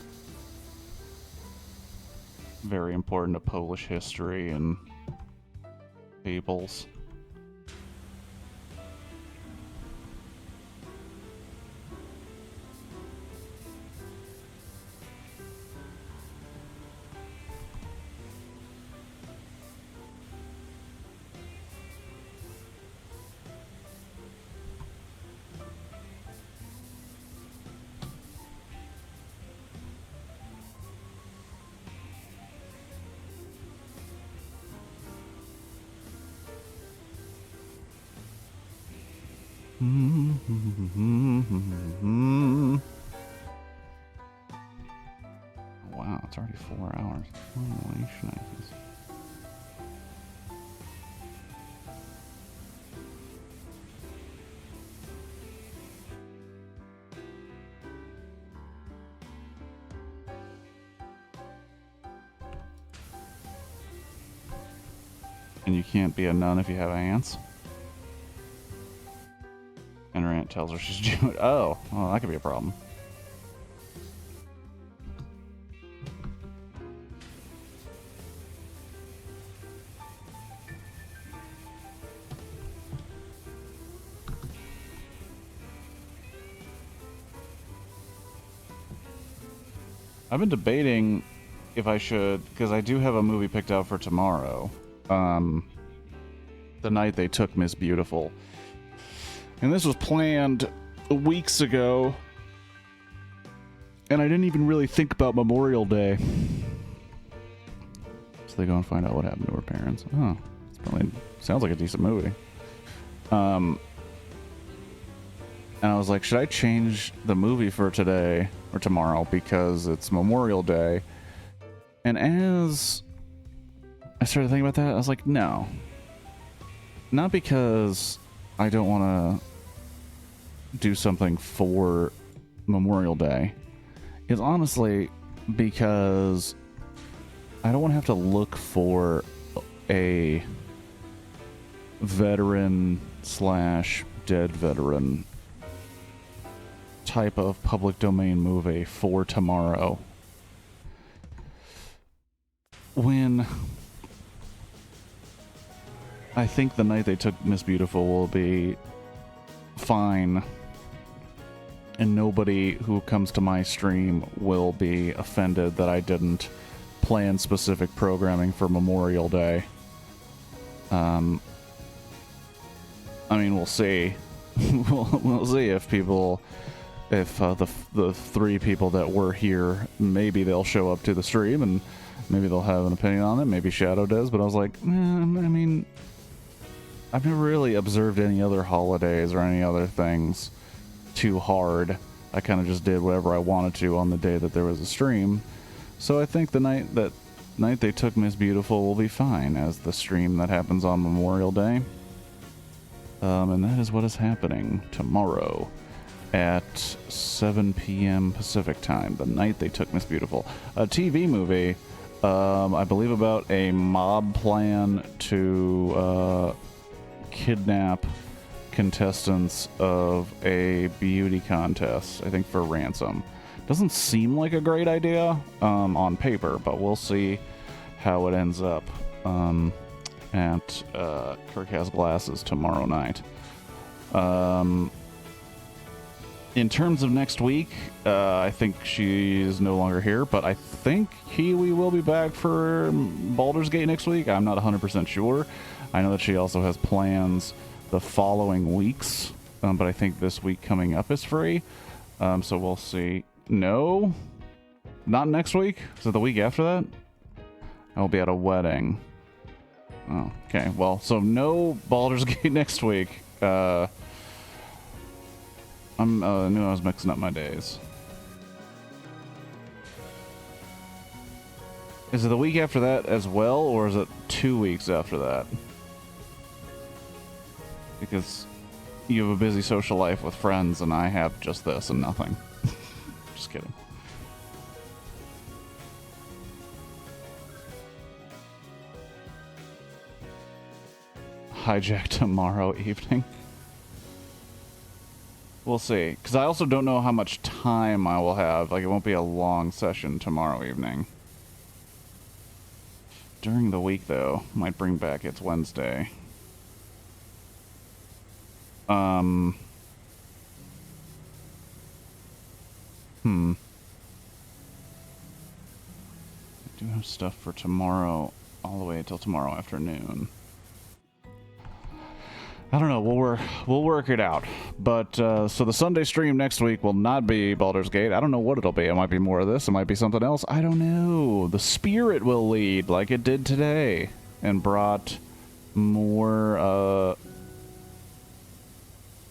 very important to Polish history and peoples. Wow, it's already 4 hours. Holy shnikes. And you can't be a nun if you have ants? And her aunt tells her she's Jewish. Oh, well, that could be a problem. I've been debating if I should, because I do have a movie picked out for tomorrow. The Night They Took Miss Beautiful. And this was planned weeks ago. And I didn't even really think about Memorial Day. So they go and find out what happened to her parents. Oh, it's probably sounds like a decent movie. And I was like, should I change the movie for today or tomorrow because it's Memorial Day? And as I started thinking about that, I was like, no. Not because I don't want to do something for Memorial Day. It's honestly because I don't want to have to look for a veteran / dead veteran type of public domain movie for tomorrow. When I think The Night They Took Miss Beautiful will be fine, and nobody who comes to my stream will be offended that I didn't plan specific programming for Memorial Day. I mean, we'll see. we'll see if people, if the 3 people that were here, maybe they'll show up to the stream and maybe they'll have an opinion on it. Maybe Shadow does, but I was like, I mean, I've never really observed any other holidays or any other things too hard. I kind of just did whatever I wanted to on the day that there was a stream. So I think the night they took Miss Beautiful will be fine as the stream that happens on Memorial Day. And that is what is happening tomorrow at 7 p.m. Pacific time. The Night They Took Miss Beautiful. A TV movie, I believe, about a mob plan to kidnap contestants of a beauty contest, I think for ransom. Doesn't seem like a great idea on paper, but we'll see how it ends up at Kirk Has Glasses tomorrow night. In terms of next week, I think she's no longer here, but I think Kiwi will be back for Baldur's Gate next week. I'm not 100% sure. I know that she also has plans the following weeks, but I think this week coming up is free. So we'll see. No, not next week. Is it the week after that? I'll be at a wedding. Oh, okay. Well, so no Baldur's Gate next week. I knew I was mixing up my days. Is it the week after that as well, or is it 2 weeks after that? Because you have a busy social life with friends, and I have just this and nothing. Just kidding. Hijack tomorrow evening. We'll see. Because I also don't know how much time I will have. Like, it won't be a long session tomorrow evening. during the week, though. Might bring back It's Wednesday. I do have stuff for tomorrow, all the way until tomorrow afternoon. I don't know. We'll work it out. But so the Sunday stream next week will not be Baldur's Gate. I don't know what it'll be. It might be more of this. It might be something else. I don't know. The Spirit will lead like it did today and brought more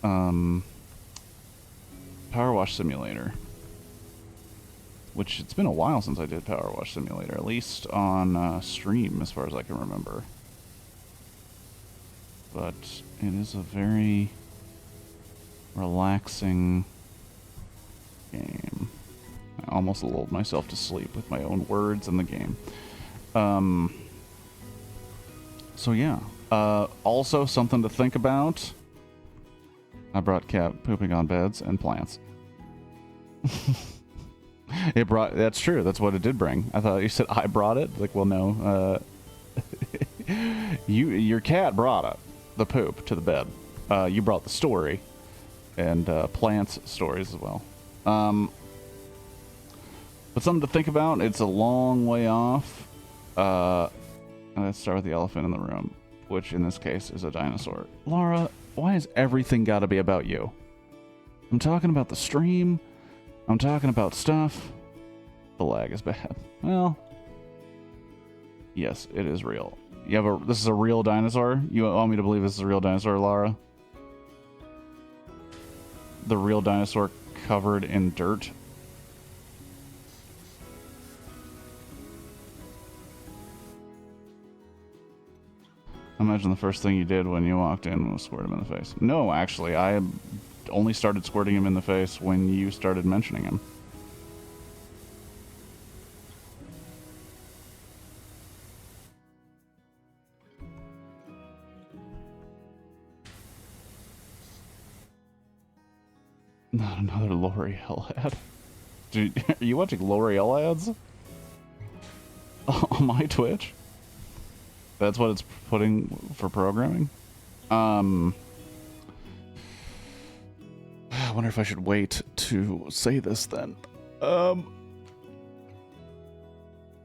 PowerWash Simulator. Which, it's been a while since I did PowerWash Simulator, at least on stream, as far as I can remember. But it is a very relaxing game. I almost lulled myself to sleep with my own words in the game. So yeah. Also, something to think about. I brought cat pooping on beds and plants. That's true. That's what it did bring. I thought you said I brought it. Like, well, no. Your cat brought it, the poop, to the bed. You brought the story, and plants stories as well. But something to think about. It's a long way off. Let's start with the elephant in the room, which in this case is a dinosaur. Laura, why has everything got to be about you? I'm talking about the stream. I'm talking about stuff. The lag is bad. Well, yes, it is real. This is a real dinosaur? You want me to believe this is a real dinosaur, Laura? The real dinosaur covered in dirt? Imagine the first thing you did when you walked in was squirt him in the face. No, actually, I only started squirting him in the face when you started mentioning him. Not another L'Oreal ad. Dude, are you watching L'Oreal ads? On my Twitch? That's what it's putting for programming? I wonder if I should wait to say this then.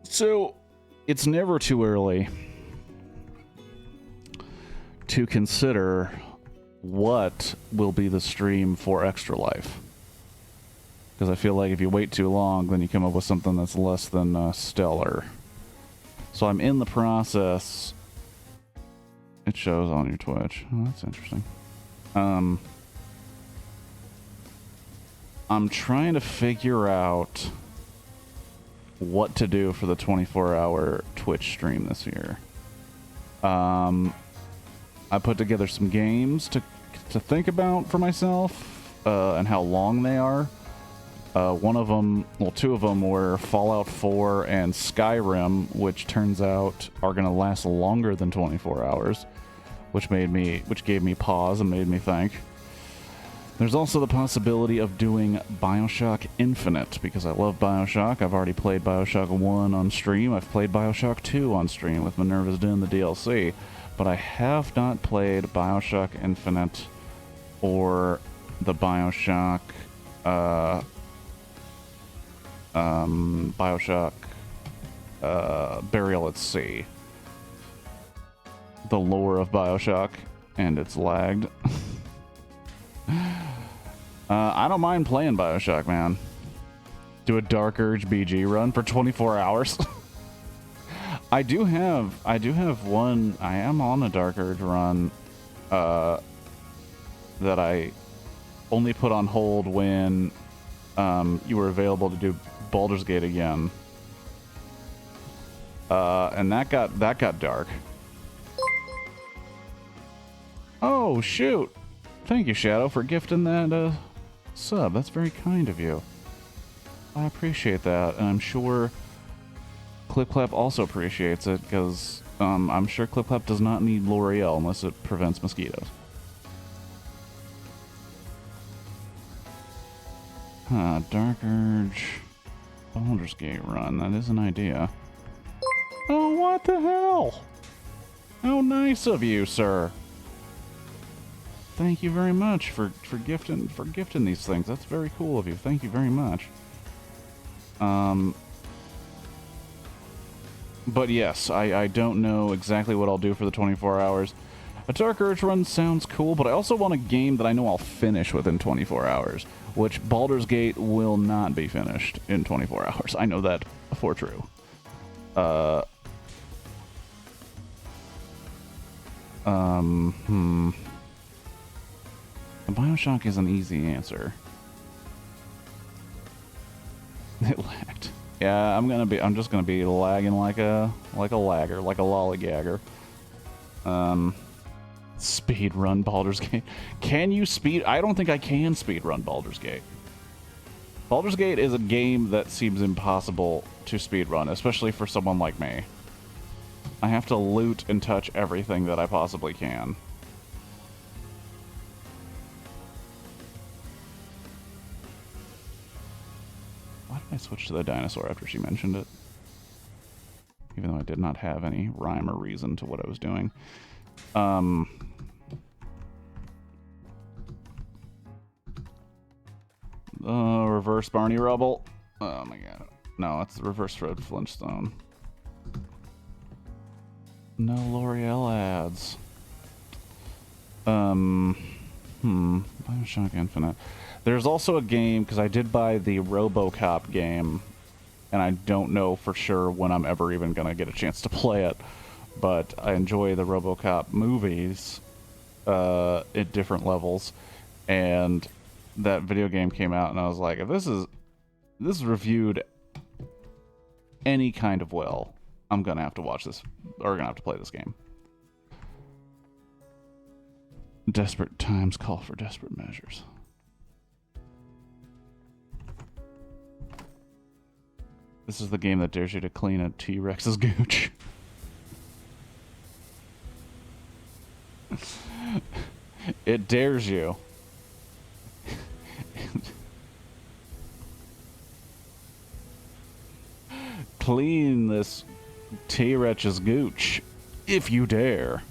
So, it's never too early to consider what will be the stream for Extra Life. Because I feel like if you wait too long, then you come up with something that's less than stellar. So I'm in the process. It shows on your Twitch. Oh, that's interesting. I'm trying to figure out what to do for the 24-hour Twitch stream this year. I put together some games to think about for myself and how long they are. One of them, well, two of them were Fallout 4 and Skyrim, which turns out are going to last longer than 24 hours, which gave me pause and made me think. There's also the possibility of doing BioShock Infinite, because I love BioShock. I've already played BioShock 1 on stream. I've played BioShock 2 on stream with Minerva's doing the DLC, but I have not played BioShock Infinite or the BioShock Burial at Sea. The lore of BioShock, and it's lagged. I don't mind playing BioShock, man. Do a Dark Urge BG run for 24 hours. I do have one. I am on a Dark Urge run that I only put on hold when you were available to do Baldur's Gate again. And that got dark. Oh shoot! Thank you, Shadow, for gifting that sub. That's very kind of you. I appreciate that, and I'm sure ClipClap also appreciates it, because I'm sure ClipClap does not need L'Oreal unless it prevents mosquitoes. Dark Urge Baldur's Gate run. That is an idea. Oh, what the hell? How nice of you, sir. Thank you very much for gifting these things. That's very cool of you. Thank you very much. But yes, I don't know exactly what I'll do for the 24 hours. A Dark Urge run sounds cool, but I also want a game that I know I'll finish within 24 hours, which Baldur's Gate will not be finished in 24 hours. I know that for true. BioShock is an easy answer. It lagged. Yeah, I'm just gonna be lagging like a lagger, like a lollygagger. Speed run Baldur's Gate. Can you speed? I don't think I can speed run Baldur's Gate. Baldur's Gate is a game that seems impossible to speed run, especially for someone like me. I have to loot and touch everything that I possibly can. Why did I switch to the dinosaur after she mentioned it? Even though I did not have any rhyme or reason to what I was doing. Reverse Barney Rubble. Oh my god. No, it's the reverse Fred Flintstone. No L'Oreal ads. BioShock Infinite. There's also a game, because I did buy the RoboCop game, and I don't know for sure when I'm ever even going to get a chance to play it, but I enjoy the RoboCop movies at different levels, and that video game came out, and I was like, if this is reviewed any kind of well, I'm going to have to watch this, or going to have to play this game. Desperate times call for desperate measures. This is the game that dares you to clean a T-Rex's gooch. It dares you. Clean this T-Rex's gooch, if you dare.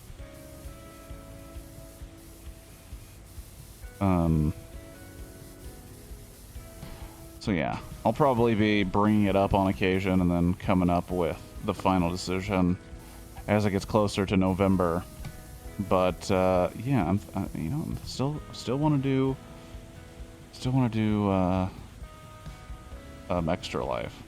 So yeah, I'll probably be bringing it up on occasion and then coming up with the final decision as it gets closer to November. But yeah, you know, still want to do Extra Life.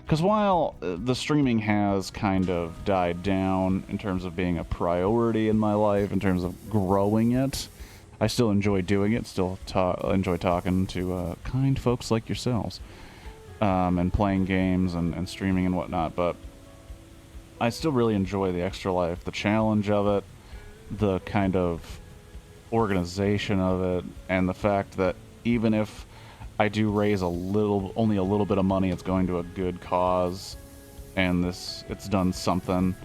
Because while the streaming has kind of died down in terms of being a priority in my life, in terms of growing it, I still enjoy doing it, still enjoy talking to kind folks like yourselves, and playing games and streaming and whatnot, but I still really enjoy the Extra Life, the challenge of it, the kind of organization of it, and the fact that even if I do raise only a little bit of money, it's going to a good cause, and it's done something.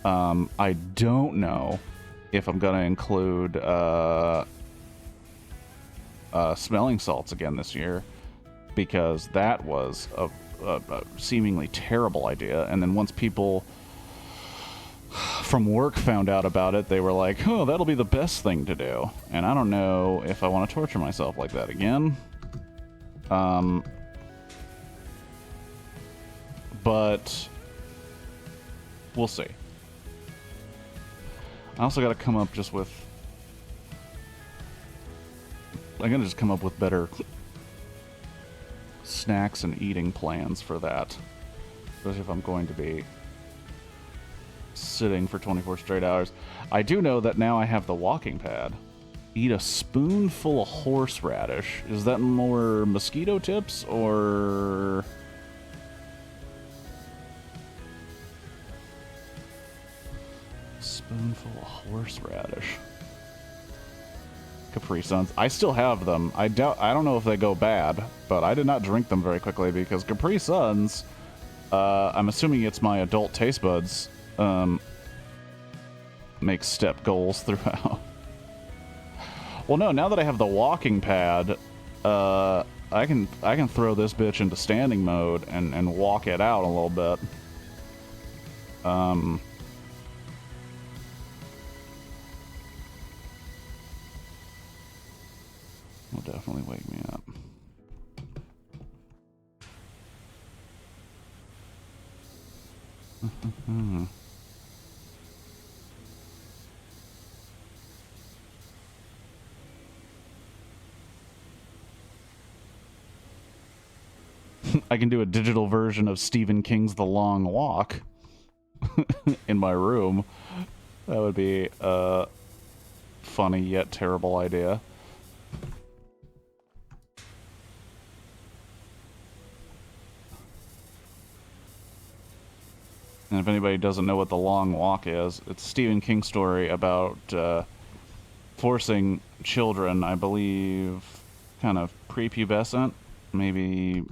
I don't know if I'm going to include smelling salts again this year, because that was a seemingly terrible idea. And then once people from work found out about it, they were like, oh, that'll be the best thing to do. And I don't know if I want to torture myself like that again. But we'll see. I also got to come up just with... I'm going to just come up with better snacks and eating plans for that. Especially if I'm going to be sitting for 24 straight hours. I do know that now I have the walking pad. Eat a spoonful of horseradish. Is that more mosquito tips or... Spoonful of horseradish. Capri Suns. I still have them. I don't know if they go bad, but I did not drink them very quickly because Capri Suns, I'm assuming it's my adult taste buds, make step goals throughout. Well, no, now that I have the walking pad, I can throw this bitch into standing mode and walk it out a little bit. Will definitely wake me up. I can do a digital version of Stephen King's The Long Walk in my room. That would be a funny yet terrible idea. And if anybody doesn't know what The Long Walk is, it's a Stephen King story about forcing children, I believe, kind of prepubescent, maybe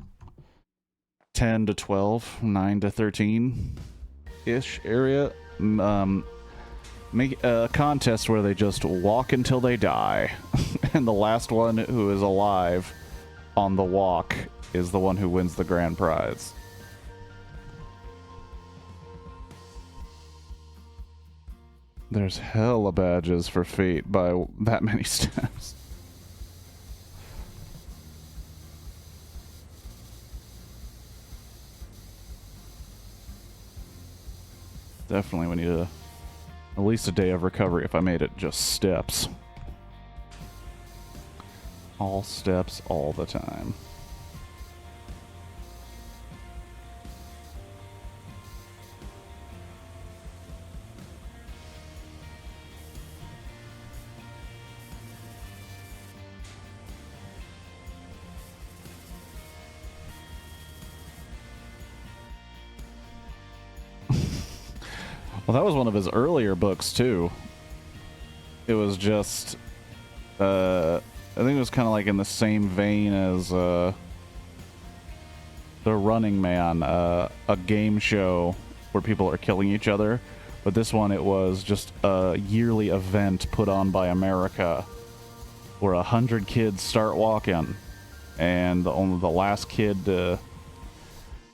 10 to 12, 9 to 13-ish area, make a contest where they just walk until they die. And the last one who is alive on the walk is the one who wins the grand prize. There's hella badges for feet by that many steps. Definitely we need at least a day of recovery if I made it just steps. All steps all the time. Well, that was one of his earlier books, too. It was just, I think it was kind of like in the same vein as The Running Man, a game show where people are killing each other. But this one, it was just a yearly event put on by America where 100 kids start walking. And only the last kid to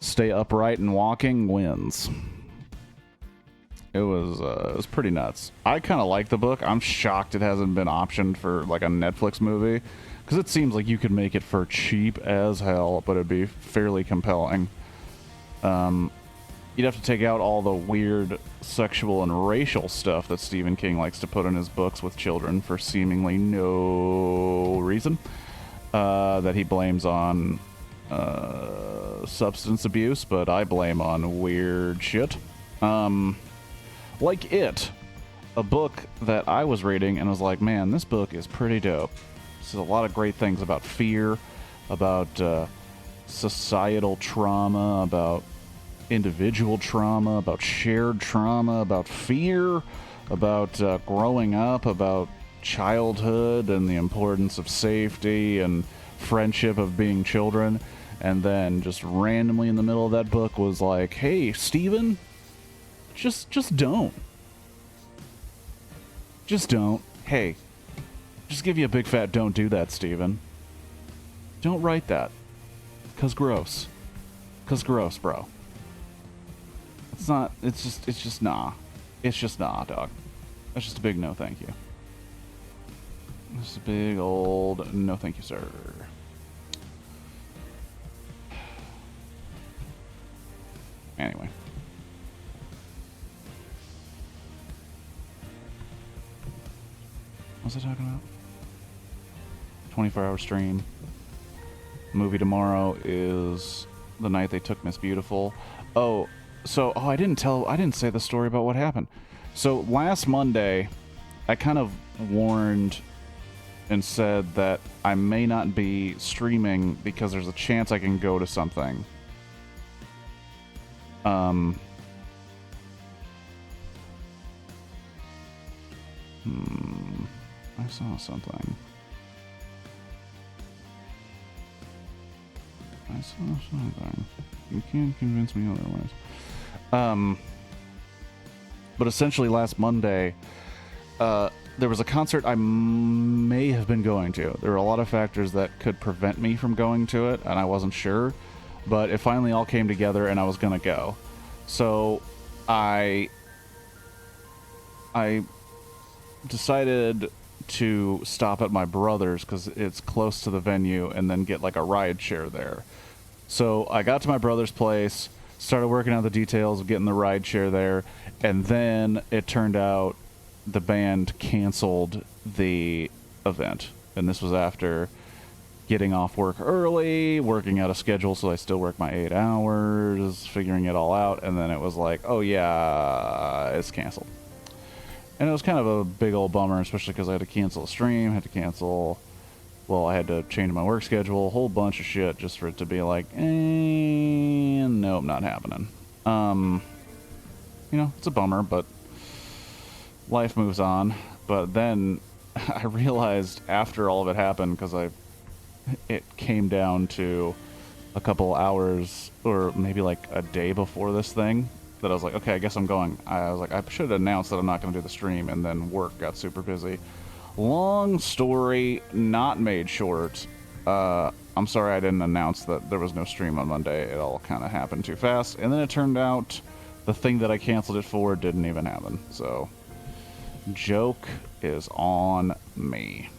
stay upright and walking wins. It was pretty nuts. I kind of like the book. I'm shocked it hasn't been optioned for like a Netflix movie, because it seems like you could make it for cheap as hell, but it'd be fairly compelling. You'd have to take out all the weird sexual and racial stuff that Stephen King likes to put in his books with children for seemingly no reason, that he blames on substance abuse, but I blame on weird shit. Like It, a book that I was reading and was like, man, this book is pretty dope. This is a lot of great things about fear, about societal trauma, about individual trauma, about shared trauma, about fear, about growing up, about childhood and the importance of safety and friendship of being children. And then just randomly in the middle of that book was like, hey, Steven, just don't. Just don't. Hey, just give you a big fat don't do that, Steven. Don't write that. 'Cause gross. 'Cause gross, bro. It's not, it's just nah. It's just nah, dog. That's just a big no thank you. Just a big old no thank you, sir. Anyway. What was I talking about? 24-hour stream. Movie tomorrow is The Night They Took Miss Beautiful. I didn't say the story about what happened. So last Monday, I kind of warned and said that I may not be streaming because there's a chance I can go to something. I saw something. You can't convince me otherwise. But essentially last Monday, there was a concert I may have been going to. There were a lot of factors that could prevent me from going to it, and I wasn't sure. But it finally all came together, and I was going to go. So I decided to stop at my brother's because it's close to the venue, and then get like a ride share there. So I got to my brother's place, started working out the details of getting the ride share there, and then it turned out the band canceled the event. And this was after getting off work early, working out a schedule so I still work my 8 hours, figuring it all out, and then it was like, oh yeah, it's canceled. And it was kind of a big old bummer, especially because I had to cancel the stream, I had to change my work schedule, a whole bunch of shit just for it to be like, nope, not happening. You know, it's a bummer, but life moves on. But then I realized after all of it happened, because it came down to a couple hours or maybe like a day before this thing, that I was like, okay, I guess I'm going. I was like, I should have announced that I'm not going to do the stream, and then work got super busy. Long story not made short. I'm sorry I didn't announce that there was no stream on Monday. It all kind of happened too fast. And then it turned out the thing that I canceled it for didn't even happen. So, joke is on me.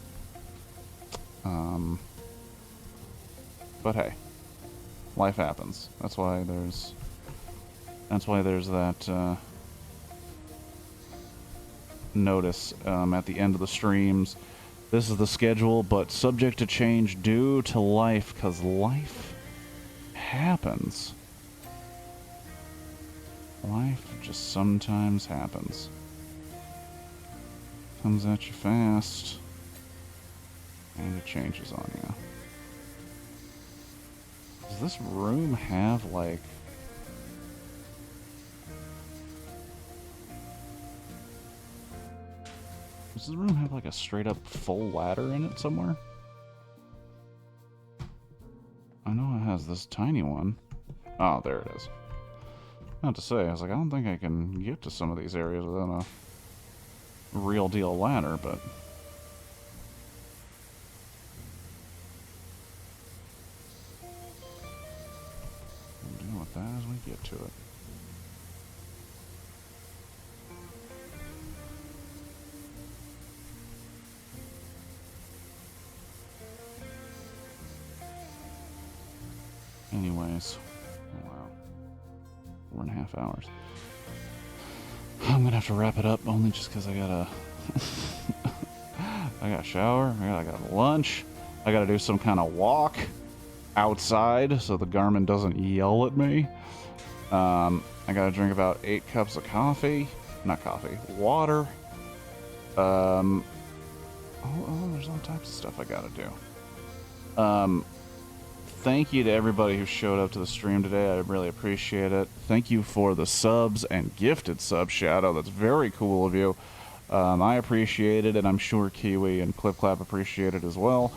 But hey, life happens. That's why there's that notice at the end of the streams. This is the schedule, but subject to change due to life, because life happens. Life just sometimes happens. Comes at you fast, and it changes on you. Does this room have, like... Does this room have like a straight up full ladder in it somewhere? I know it has this tiny one. Oh, there it is. Not to say, I was like, I don't think I can get to some of these areas without a real deal ladder, but... We'll deal with that as we get to it. Anyways, wow, 4.5 hours. I'm gonna have to wrap it up, only just because I gotta I gotta shower, I gotta lunch, I gotta do some kind of walk outside so the Garmin doesn't yell at me. I gotta drink about 8 cups of water. There's all types of stuff I gotta do. Thank you to everybody who showed up to the stream today. I really appreciate it. Thank you for the subs and gifted sub, Shadow. That's very cool of you. I appreciate it, and I'm sure Kiwi and Clipclap appreciate it as well.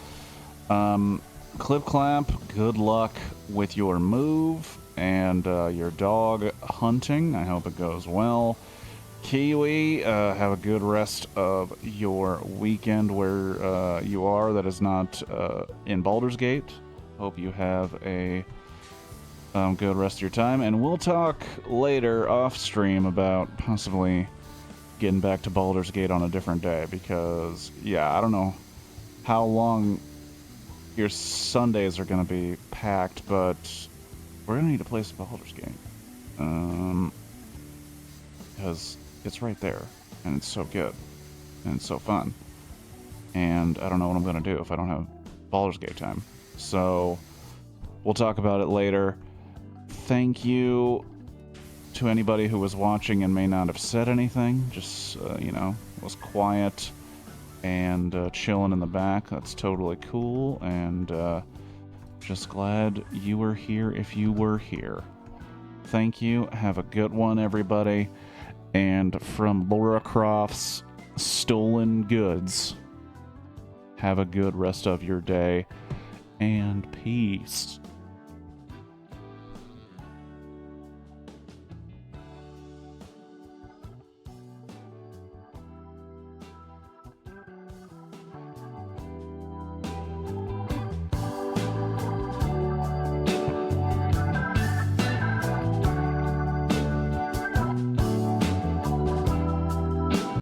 Clipclap, good luck with your move and your dog hunting. I hope it goes well. Kiwi, have a good rest of your weekend where you are that is not in Baldur's Gate. Hope you have a good rest of your time, and we'll talk later off stream about possibly getting back to Baldur's Gate on a different day, because yeah, I don't know how long your Sundays are going to be packed, but we're going to need to play some Baldur's Gate, because it's right there, and it's so good, and it's so fun, and I don't know what I'm going to do if I don't have Baldur's Gate time. So, we'll talk about it later. Thank you to anybody who was watching and may not have said anything. Just, was quiet and chilling in the back. That's totally cool. And just glad you were here if you were here. Thank you. Have a good one, everybody. And from Laura Croft's Stolen Goods, have a good rest of your day. And peace.